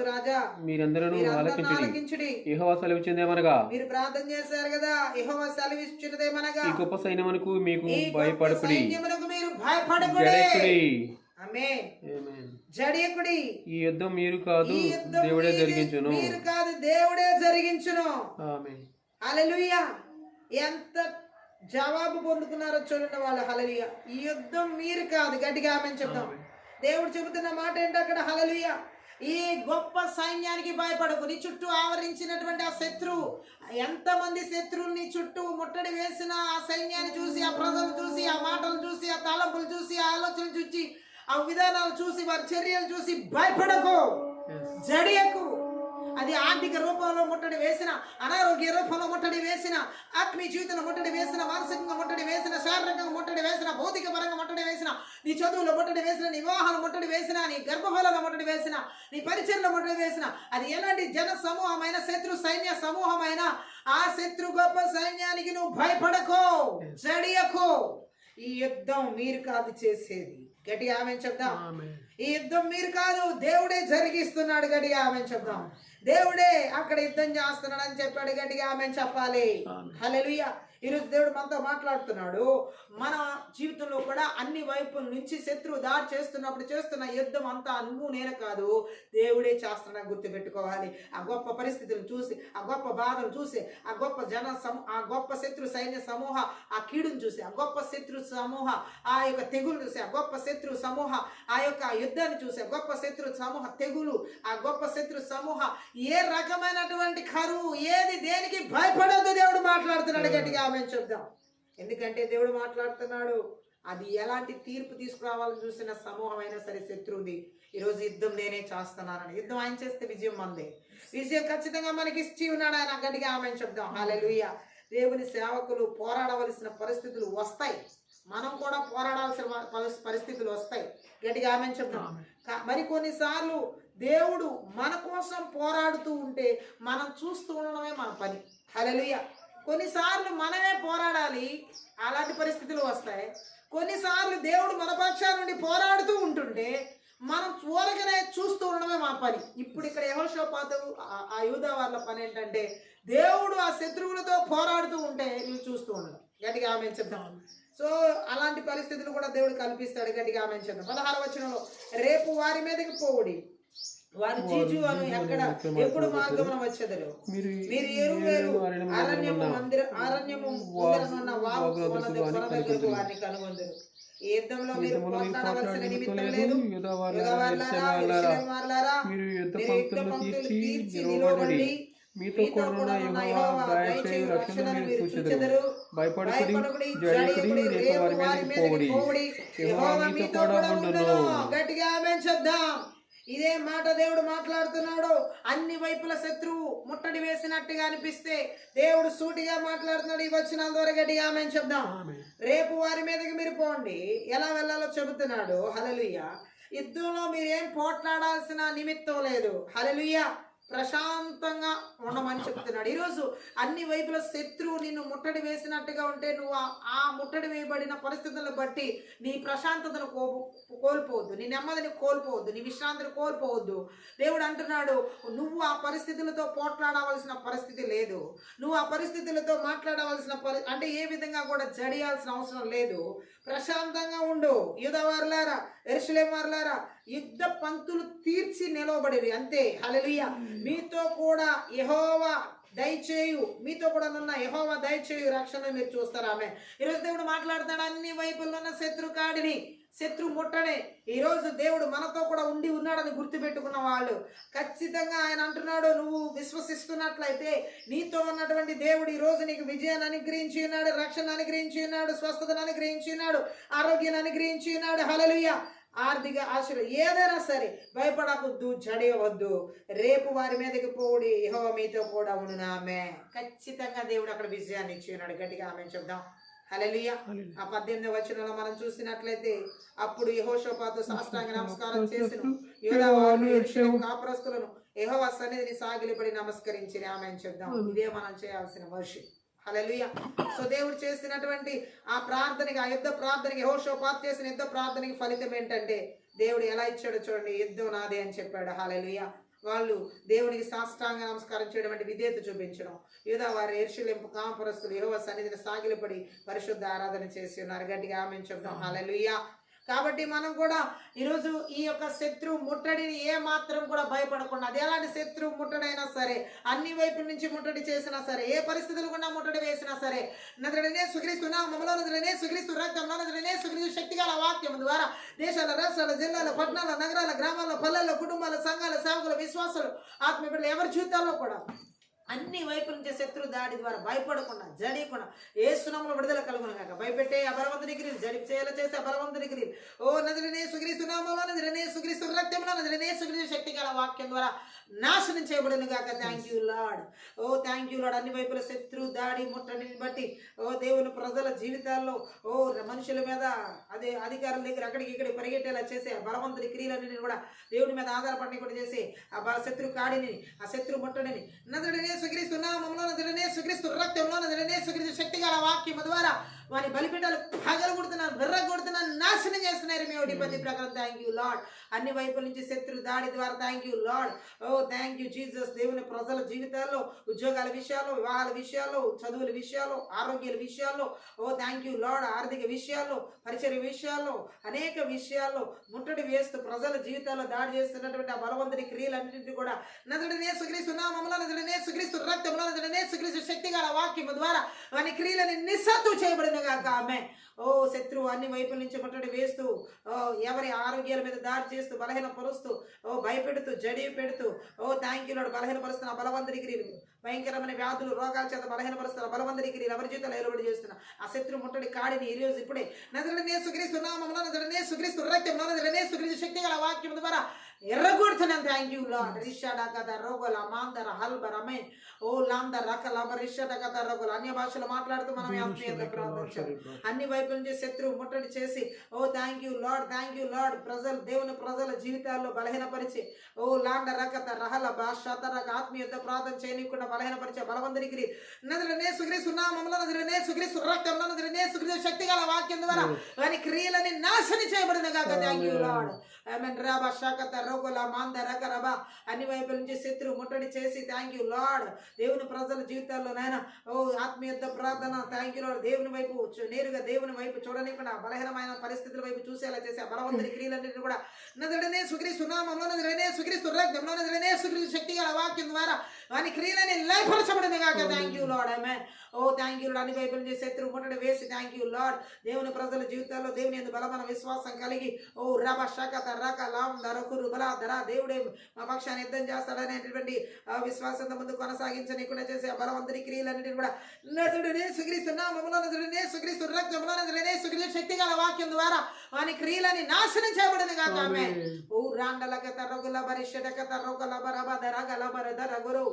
రాజా మీరందరూ ఆలకించుడి. యెహోవా సెలవిచ్చినదేమనగా, మీరు ప్రార్థన చేశారు కదా, యెహోవా సెలవిచ్చినదేమనగా, ఈ గొప్ప సైన్యమునకు మీకు భయపడకుడి, మీరు భయపడకుడి. ఆమేన్. జడియకుడి. ఈ యుద్ధం మీరు కాదు దేవుడే జరిగించును. మీరు కాదు దేవుడే జరిగించును. ఆమేన్. హల్లెలూయా. ఎంత జవాబు పొందుకున్నారో చూడండి వాళ్ళు. హల్లెలూయా. ఈ యుద్ధం మీరు కాదు. గట్టిగా ఆమేన్ చెప్తాం. దేవుడు చెబుతున్న మాట ఏంటి అక్కడ? హల్లెలూయా. ఈ గొప్ప సైన్యానికి భయపడకు. నీ చుట్టూ ఆవరించినటువంటి ఆ శత్రువు, ఎంతమంది శత్రువుని చుట్టూ ముట్టడి వేసిన ఆ సైన్యాన్ని చూసి, ఆ ప్రజలు చూసి, ఆ మాటలు చూసి, ఆ తలంపులు చూసి, ఆ ఆలోచనలు చూసి, ఆ విధానాలు చూసి, వారి చర్యలు చూసి భయపడకు, జడియకు. అది ఆర్థిక రూపంలో ముట్టడి వేసిన, అనారోగ్య రూపంలో ముట్టడి వేసిన, ఆత్మీయ జీవితంలో ముట్టడి వేసిన, మానసికంగా ముట్టడి వేసిన, శారీరకంగా ముట్టడి వేసిన, భౌతిక పరంగా ముట్టడి వేసిన, నీ చదువులో ముట్టడి వేసిన, నీ వివాహాలు ముట్టడి వేసిన, నీ గర్భఫలంలో ముట్టడి వేసిన, నీ పరిచయంలో ముట్టడి వేసిన, అది ఎలాంటి జన సమూహమైన, శత్రు సైన్య సమూహమైన ఆ శత్రు గొప్ప సైన్యానికి నువ్వు భయపడకో, జడియకో. ఈ యుద్ధం మీరు కాదు చేసేది. గట్టిగా ఆమేన్ చెప్దాం. ఈ యుద్ధం మీరు కాదు, దేవుడే జరిగిస్తున్నాడు. గట్టిగా ఆమేన్ చెప్దాం. దేవుడే అక్కడ యుద్ధం చేస్తున్నాడు అని చెప్పాడు. గట్టిగా ఆమేన్ చెప్పాలి. హల్లెలూయా. ఈరోజు దేవుడు మనతో మాట్లాడుతున్నాడు. మన జీవితంలో కూడా అన్ని వైపుల నుంచి శత్రువు దాడి చేస్తున్న యుద్ధం అంతా నువ్వు నేను కాదు, దేవుడే చేస్తున్నాడు. గుర్తుపెట్టుకోవాలి. ఆ గొప్ప పరిస్థితులను చూసి, ఆ గొప్ప బాధలు చూసి, ఆ గొప్ప శత్రు సైన్య సమూహ ఆ కీడును చూసి, ఆ గొప్ప శత్రు సమూహ ఆ యొక్క తెగులు చూసి, ఆ గొప్ప శత్రు సమూహ ఆ యొక్క యుద్ధాన్ని చూసి, ఆ గొప్ప శత్రు సమూహ తెగులు, ఆ గొప్ప శత్రు సమూహ ఏ రకమైనటువంటి కరువు, ఏది దేనికి భయపడొద్దు దేవుడు మాట్లాడుతున్నాడు. గట్టిగా ఆమేన్ చెప్దాం. ఎందుకంటే దేవుడు మాట్లాడుతున్నాడు. అది ఎలాంటి తీర్పు తీసుకురావాలని చూసిన సమూహం అయినా సరే శత్రువుది. ఈరోజు యుద్ధం నేనే చేస్తున్నానని, యుద్ధం ఆయన చేస్తే విజయం మందే. విజయం ఖచ్చితంగా మనకి ఇచ్చి ఉన్నాడు ఆయన. గట్టిగా ఆమేన్ చెప్దాం. హల్లెలూయా. దేవుని సేవకులు పోరాడవలసిన పరిస్థితులు వస్తాయి, మనం కూడా పోరాడాల్సిన పరిస్థితులు వస్తాయి. గట్టిగా ఆమేన్ చెప్దాం. మరి కొన్నిసార్లు దేవుడు మన కోసం పోరాడుతూ ఉంటే మనం చూస్తూ ఉండడమే మన పని. హల్లెలూయా. కొన్నిసార్లు మనమే పోరాడాలి, అలాంటి పరిస్థితులు వస్తాయి. కొన్నిసార్లు దేవుడు మన పక్షాల నుండి పోరాడుతూ ఉంటుంటే మనం ఊరకనే చూస్తూ ఉండడమే మా పని. ఇప్పుడు ఇక్కడ యెహోషాపాతు ఆ యూదా వాళ్ళ పని ఏంటంటే దేవుడు ఆ శత్రువులతో పోరాడుతూ ఉంటే నువ్వు చూస్తూ ఉండడం. గట్టిగా ఆమేన్ చెప్తాం. సో అలాంటి పరిస్థితులు కూడా దేవుడు కల్పిస్తాడు. గట్టిగా ఆమేన్ చెప్తాం. 16వ వచనంలో రేపు వారి మీదకి పోవుడి, వారి జీజు అని ఎప్పుడు మార్గమున వచ్చెదరు. మీరు ఎరువేరు అరణ్యము ముందరనున్న వాగు దగ్గరకు వారిని కనుగొందరు. ఈ యుద్ధంలో మీరు పోట్లాడవలసిన నిమిత్తం లేదు. మీరు యుద్ధ పంక్తులను తీర్చి నిలవబడి మీతో కూడా యెహోవా దయచేయు రక్షణను మీరు చూచెదరు. భయపడకుడి, జడికుడి, రేపు వారి మీదకి పోవుడి, యెహోవా మీతో కూడా ఉండును. గట్టిగా ఆమేన్ చెప్దాం. ఇదే మాట దేవుడు మాట్లాడుతున్నాడు. అన్ని వైపుల శత్రువు ముట్టడి వేసినట్టుగా అనిపిస్తే దేవుడు సూటిగా మాట్లాడుతున్నాడు. ఈ వచనాల ద్వారా గట్టిగా ఆమేన్ చెప్దాం. రేపు వారి మీదకి మీరు పోండి. ఎలా వెళ్ళాలో చెబుతున్నాడు. హల్లెలూయా. యుద్ధంలో మీరు ఏం పోట్లాడాల్సిన నిమిత్తం లేదు. హల్లెలూయా. ప్రశాంతంగా ఉండమని చెప్తున్నాడు. ఈరోజు అన్ని వైపుల శత్రువు నిన్ను ముట్టడి వేసినట్టుగా ఉంటే నువ్వు ఆ ముట్టడి వేయబడిన పరిస్థితులను బట్టి నీ ప్రశాంతతను కోల్పోవద్దు, నీ నెమ్మదిని కోల్పోవద్దు, నీ విశ్రాంతిని కోల్పోవద్దు. దేవుడు అంటున్నాడు నువ్వు ఆ పరిస్థితులతో పోట్లాడవలసిన పరిస్థితి లేదు. నువ్వు ఆ పరిస్థితులతో మాట్లాడవలసిన అంటే ఏ విధంగా కూడా జడియాల్సిన అవసరం లేదు. ప్రశాంతంగా ఉండు. యూదావారులారా, యెరూషలేము వారులారా, యుద్ధ పంక్తులు తీర్చి నిలవబడేవి అంతే. హల్లెలూయా. మీతో కూడా యెహోవా దయచేయు, మీతో కూడా ఉన్న యెహోవా దయచేయు రక్షణ మీరు చూస్తారు. ఆమె ఈరోజు దేవుడు మాట్లాడుతాడు. అన్ని వైపుల్లో ఉన్న శత్రు కాడిని, శత్రు ముట్టనే ఈరోజు దేవుడు మనతో కూడా ఉండి ఉన్నాడని గుర్తుపెట్టుకున్న వాళ్ళు ఖచ్చితంగా ఆయన అంటున్నాడు, నువ్వు విశ్వసిస్తున్నట్లయితే నీతో ఉన్నటువంటి దేవుడు ఈ రోజు నీకు విజయాన్ని అనుగ్రహించి ఉన్నాడు, రక్షణ అనుగ్రహించి ఉన్నాడు, స్వస్థతను అనుగ్రహించి ఉన్నాడు, ఆరోగ్యాన్ని అనుగ్రహించి ఉన్నాడు. హల్లెలూయా. ఆర్థిక ఆశలు ఏదైనా సరే భయపడవద్దు, జడియవద్దు. రేపు వారి మీదకి పోవుడి, యెహోవా మీతో కూడా ఉండును. ఆమె ఖచ్చితంగా దేవుడు అక్కడ విజయాన్ని ఇచ్చి ఉన్నాడు. గట్టిగా ఆమె చెప్దాం. హల్లెలూయా. ఆ 18వ వచనంలో మనం చూసినట్లయితే అప్పుడు యెహోషాపాతు సాష్టాంగ నమస్కారం చేసెను. యూదా వారు యెరూషలేము కాపురస్తులను యెహోవా సన్నిధిని సాగిలపడి నమస్కరించి ఆమెను చెప్దాం. ఇదే మనం చేయాల్సిన వర్షం. హల్లెలూయా. సో దేవుడు చేసినటువంటి ఆ ప్రార్థనకి, ఆ యుద్ధ ప్రార్థనకి, యెహోషాపాతు చేసిన యుద్ధ ప్రార్థనకి ఫలితం ఏంటంటే దేవుడు ఎలా ఇచ్చాడో చూడండి. యుద్ధం నాదే అని చెప్పాడు. హల్లెలూయా. వాళ్ళు దేవునికి సాష్టాంగ నమస్కారం చేయడం అంటే విధేయత చూపించడం. యూదా వారి యెరూషలేము కాపురస్తులు యెహోవా సన్నిధిని సాగిలపడి పరిశుద్ధ ఆరాధన చేసి ఉన్నారు. గట్టిగా ఆమేన్ చెప్దాం. హల్లెలూయా. కాబట్టి మనం కూడా ఈరోజు ఈ యొక్క శత్రువు ముట్టడిని ఏ మాత్రం కూడా భయపడకుండా, అది ఎలాంటి శత్రువు ముట్టడైనా సరే, అన్ని వైపుల నుంచి ముట్టడి చేసినా సరే, ఏ పరిస్థితులు కూడా ముట్టడి వేసినా సరే, నజరేయుడైన యేసుక్రీస్తు నామములో, నజరేయుడైన యేసుక్రీస్తు రక్తంలో, నజరేయుడైన యేసుక్రీస్తు శక్తిగల వాక్యం ద్వారా దేశాల, రాష్ట్రాల, జిల్లాల, పట్టణాల, నగరాల, గ్రామాల, పల్లెల్లో, కుటుంబాల, సంఘాల, సేవకుల, విశ్వాసాలు, ఆత్మీయ బిడ్డలు ఎవరి జీవితాల్లో కూడా అన్ని వైపుల నుంచి శత్రు దాడి ద్వారా భయపడకుండా, జడియకుండా యేసు నామములో విడుదల కలుగును గాక. భయపెట్టే అబలవంతుని క్రియలు, జడిపి చేయాల చేసే అబలవంతుని క్రియలు, ఓ నజరేయుడైన యేసుక్రీస్తు నామములో, నజరేయుడైన యేసుక్రీస్తు రక్తంలో, నజరేయుడైన యేసుక్రీస్తు శక్తిగల వాక్యం ద్వారా నాశనం చేయబడును గాక. Thank you lord. Oh thank you lord. అన్ని వైపుల శత్రు దాడి ముట్టడిని బట్టి ఓ దేవుని ప్రజల జీవితాల్లో, ఓ మనుషుల మీద, అదే అధికారుల దగ్గర అక్కడికి ఇక్కడికి పరిగెట్టేలా చేసే బలవంతుని క్రియలన్నింటినీ కూడా దేవుని మీద ఆధారపడి కూడా చేసి ఆ శత్రు కాడిని, ఆ శత్రు ముట్టడిని నజరేయుడైన యేసుక్రీస్తు నామములో, నజరేయుడైన యేసుక్రీస్తు రక్తంలో, నజరేయుడైన యేసుక్రీస్తు శక్తిగల వాక్యము ద్వారా వారి బలిపీఠాలు పగలగొడుతున్నారు, విర్రగొడుతున్నారు, నాశనం చేస్తున్నారు. మీ ఒకటి పది ప్రకారం థ్యాంక్ యూ లార్డ్. అన్ని వైపుల నుంచి శత్రు దాడి ద్వారా thank you lord. Oh thank you Jesus. దేవుని ప్రజల జీవితాల్లో, ఉద్యోగాల విషయాల్లో, వివాహాల విషయాల్లో, చదువుల విషయాల్లో, ఆరోగ్యాల విషయాల్లో, ఓ థ్యాంక్ యూ లార్డ్. ఆర్థిక విషయాల్లో, పరిచర్య విషయాల్లో, అనేక విషయాల్లో ముట్టడి వేస్తూ ప్రజల జీవితాల్లో దాడి చేస్తున్నటువంటి ఆ బలవంతుని క్రియలన్నింటినీ కూడా నజరేయుడైన యేసుక్రీస్తు నామములో, నజరేయుడైన యేసుక్రీస్తు రక్తంలో, నజరేయుడైన యేసుక్రీస్తు శక్తిగల వాక్యము ద్వారా వారి క్రియలని నిస్సత్తు చేయబడిన గాక. ఆమె ఓ శత్రువు అన్ని వైపుల నుంచి ముట్టడి వేస్తూ, ఎవరి ఆరోగ్యాల మీద దాడి చేస్తూ, బలహీనపరుస్తూ, ఓ భయపెడుతూ, జడి పెడుతూ, ఓ థ్యాంక్ యూ లార్డ్. బలహీనపరుస్తున్న బలవంతుని క్రియలు, భయంకరమైన వ్యాధులు, రోగాల చేత బలహీనపరుస్తున్న బలవంతుని క్రియలు ఎవరి జీవితాలు ఏలుబడి చేస్తున్న ఆ శత్రు ముట్టడి కాడిని ఈ రోజు ఇప్పుడే నజరేయుడైన యేసుక్రీస్తు నామములో, నజరేయుడైన యేసుక్రీస్తు రక్తంలో, నజరేయుడైన యేసుక్రీస్తు శక్తిగల వాక్యం ద్వారా ఎర్రగొడుతున్నాను. Thank you Lord. రిషాడా కదా రోగోల మాందర హల్బరమే ఓ లాందర రకలబ రిషాడా కదా రోగోల అన్య భాషలో మాట్లాడుతూ మనం ఆత్మీయత ప్రార్థించాలి. అన్ని వైపుల నుంచి శత్రువు ముట్టడి చేసి ఓ thank you Lord, thank you Lord. దేవుని ప్రజల జీవితాల్లో బలహీనపరిచి ఓ లాండ రకత రహల భాషతరక ఆత్మీయత ప్రార్థన చేయనీయకుండా బలహీనపరిచే బలవంతునికి నదులనే సుగ్రీసు నామములో నదులనే సుగ్రీసు రక్తంలో నదులనే సుగ్రీసు శక్తి గల వాక్యం ద్వారా వారి క్రియలని నాశనం చేయబడిన కాక థ్యాంక్ యూ లార్డ్. ఆమేన్. రాబా శాకత రోగుల మాంద రకరబా అన్ని వైపుల నుంచి శత్రువు ముట్టడి చేసి థ్యాంక్ యూ లార్డ్. దేవుని ప్రజల జీవితాల్లో నాయన ఓ ఆత్మీయత ప్రార్థన థ్యాంక్ యూ లార్డ్. దేవుని వైపు నేరుగా దేవుని వైపు చూడనికుండా బలహీనమైన పరిస్థితుల వైపు చూసేలా చేసే బలవంతుని క్రియలన్నింటినీ కూడా నదులనే సుగ్రీసు నామములో నదులనే సుగ్రీసు రక్తంలో నదులనే సుగ్రీసు శక్తి గల వాక్యం ద్వారా వాని క్రియలని లయపరచబడిన కాక thank you lord. Amen. Oh thank you lord. అన్ని వైపుల నుంచి శత్రువు ముట్టడి వేసి థ్యాంక్ యూ లార్డ్. దేవుని ప్రజల జీవితాల్లో దేవుని యందు బలమైన విశ్వాసం కలిగి ఓ రబ శాకత రక లాం దరకురు బల ధర దేవుడే మా పక్షాన్ని యుద్ధం చేస్తాడనేటువంటి విశ్వాసంతో ముందు కొనసాగించనీయకుండా చేసే బలవంతుని క్రియలన్నింటినీ కూడా నదుడనే సుగ్రీస్తు నామములో నదుడనే సుగ్రీస్తు రక్తంలో నదుడనే సుగ్రీస్తు శక్తి గల వాక్యం ద్వారా వాని క్రియలని నాశనం చేయబడింది కాక ఆమేన్. ఓ రాండలకత రగుల బరిషటకత రొగల బరబ దరగల బరద రగురు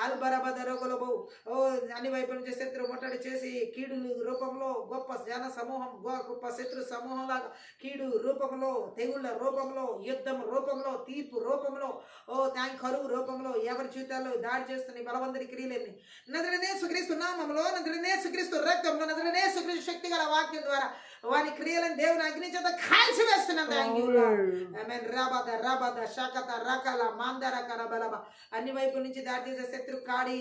అల్బరబ దరగులబు ఓ అన్ని వైపుల నుంచి శత్రు ముట్టడి చేసి కీడు రూపంలో గొప్ప జన సమూహం గొప్ప శత్రు సమూహం లాగా కీడు రూపంలో తెగుళ్ళ రూపంలో యుద్ధం రూపంలో తీర్పు రూపంలో ఓ కరువు రూపంలో ఎవరి జీవితాల్లో దాడి చేస్తున్న బలవంతుని క్రియలని నదులనే సుగ్రీస్తు నామములో నదులనే సుగ్రీస్తు రక్తంలో నదులనే సుగ్రీస్తు శక్తి గల వాక్యం ద్వారా వాని క్రియలను దేవుని అగ్ని చేత కాల్చి వేస్తున్నాం. Thank you lord. ఆమేన్. రాబద రాబద శాకత రకల మాందర కరబలబ అన్ని వైపుల నుంచి దాడి చేసే శత్రు కాడి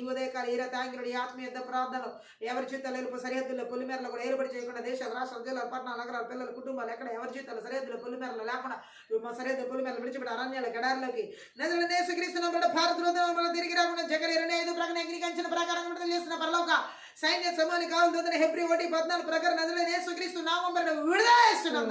ఈ ఉదయకాల ఈర థ్యాంక్ ఈ ఆత్మీయత ప్రార్థనలు ఎవరి జీవితాలు వెళ్ళిపో సరిహద్దుల్లో పొలిమేరలో కూడా ఏర్పడి చేయకుండా దేశాలు రాష్ట్రాలు జిల్లాలు పట్టణాలు నగరాలు పిల్లలు కుటుంబాలు ఎక్కడ ఎవరి జీవితాలు సరిహద్దుల్లో పొలిమేరలు లేకుండా సరిహద్దు పొలిమేరలు విడిచిపెట్టి అరణ్యాల గడారులోకి నదులనే సుగ్రీస్తున్న భారత తిరిగి రాకుండా జగన్ 25 ప్రకటన అగ్నికంచిన ప్రకారం చేసిన పరలోక సైన్య సమాని కావాలి హెబ్రీ 1:14 ప్రకారం నదులనే సుగ్రీస్తు నామం విడుదల చేస్తున్నాం.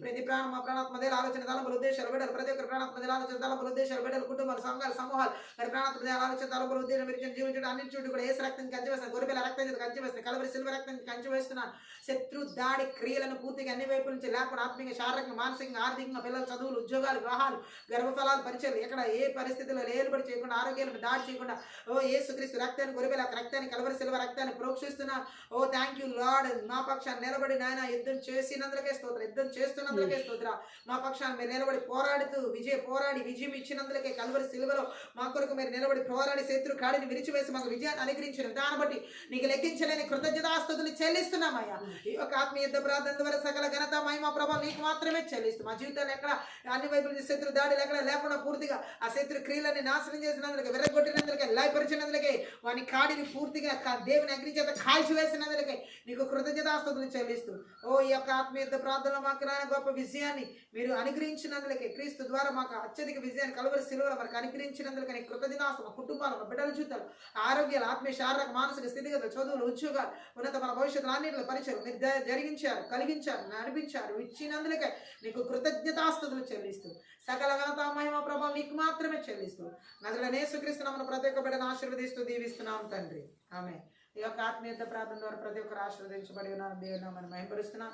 ప్రతి ప్రాణం మా ప్రాణాత్మ దేల ఆలోచన తలంపుల ఉద్దేశాలు బిడ్డలు ప్రతి ఒక్కరి ప్రాణాత్మ దేల ఆలోచన తలంపుల ఉద్దేశాలు బిడ్డలు కుటుంబాలు సంఘాలు సమూహాలు మరి ప్రాణాత్మ దేల ఆలోచన తలంపుల ఉద్దేశం విరిచిన జీవించడం అన్ని చూడు కూడా ఏసు రక్తం కంచి వేస్తున్నాను గొర్రెల రక్తం కంచి వేస్తున్నాను కలవరి సిల్వ రక్తం కంచి వేస్తున్నాను. శత్రు దాడి క్రియలను పూర్తిగా అన్ని వైపుల నుంచి లేకుండా ఆత్మీయ శారీరకంగా మానసికంగా ఆర్థికంగా పిల్లల చదువులు ఉద్యోగాలు వివాహాలు గర్భఫలాలు పరిచయాలు ఎక్కడ ఏ పరిస్థితుల్లో ఏలుబడి చేయకుండా ఆరోగ్యాలను దాడి చేయకుండా ఓ యేసుక్రీస్తు రక్తాన్ని గొర్రెల రక్తాన్ని కలవరి సిల్వ రక్తాన్ని ప్రోక్షిస్తున్నా. ఓ థ్యాంక్ యూ లార్డ్. మా పక్షాన్ని నిలబడి నాయన యుద్ధం చేసినందుకే స్తోత్ర యుద్ధం చేస్తున్నందుకే స్తోత్ర మా పక్షాన్ని మీరు నిలబడి పోరాడుతూ పోరాడి విజయం ఇచ్చినందుకే కల్వరి సిలువలో మా కొరకు మీరు నిలబడి పోరాడి శత్రు కాడిని విరిచివేసి మాకు విజయాన్ని అనుగ్రహించిన దాన్ని బట్టి నీకు లెక్కించలేని కృతజ్ఞతాస్తుతులు చెల్లిస్తున్నామయ్యా. ఈ యొక్క ఆత్మీయ యుద్ధ ప్రార్థన ద్వారా సకల ఘనత మహిమ ప్రభావం నీకు మాత్రమే చెల్లిస్తూ మా జీవితాలు ఎక్కడ అన్ని వైపుల శత్రు దాడులు ఎక్కడ లేకుండా పూర్తిగా ఆ శత్రు క్రియలని నాశనం చేసినందుకే విరగొట్టినందుకే లయపరిచినందుకే వాని కాడిని పూర్తిగా దేవుని అగ్ని చేత కాల్చి వేసినందుకే నీకు కృతజ్ఞతాస్తుతులు చెల్లిస్తూ ఓ ఈ యొక్క ఆత్మీయ ప్రార్థనలో మాకు నాయన గొప్ప విజయాన్ని మీరు అనుగ్రహించినందుకే క్రీస్తు ద్వారా మాకు అత్యధిక విజయాన్ని కలువరి సిలువలో మనకు అనుగ్రహించినందుకే నీకు కృతజ్ఞతాస్తులు కుటుంబాలు మా బిడ్డల జీవితాలు ఆరోగ్యాలు ఆత్మీయ శారీరక మానసిక స్థితిగతులు చదువులు ఉద్యోగాలు ఉన్నత మన భవిష్యత్తులో అన్నింటిలో పరిచయం మీరు జరిగించారు కలిగించారు నడిపించారు ఇచ్చినందుకే నీకు కృతజ్ఞతాస్తుతులు చెల్లిస్తూ సకల ఘనత మహిమ ప్రభావం నీకు మాత్రమే చెల్లిస్తూ నజరేయుడైన యేసుక్రీస్తు నామమున ప్రతి ఒక్క బిడ్డను ఆశీర్వదిస్తూ దీవిస్తున్నాం తండ్రి. ఆమేన్. ఈ యొక్క ఆత్మీయత ప్రార్థన ద్వారా ప్రతి ఒక్కరు ఆశీర్వదించబడి ఉన్నారు. దేవుని మనం మహిమపరుస్తున్నాం.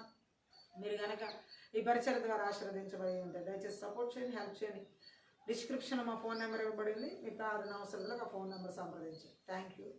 మీరు కనుక ఈ పరిచయం ద్వారా ఆశీర్వదించబడి ఉంటే దయచేసి సపోర్ట్ చేయండి, హెల్ప్ చేయండి. డిస్క్రిప్షన్లో మా ఫోన్ నెంబర్ ఇవ్వబడింది. మీ ప్రార్థన అవసరంలో ఆ ఫోన్ నెంబర్ సంప్రదించండి. Thank you.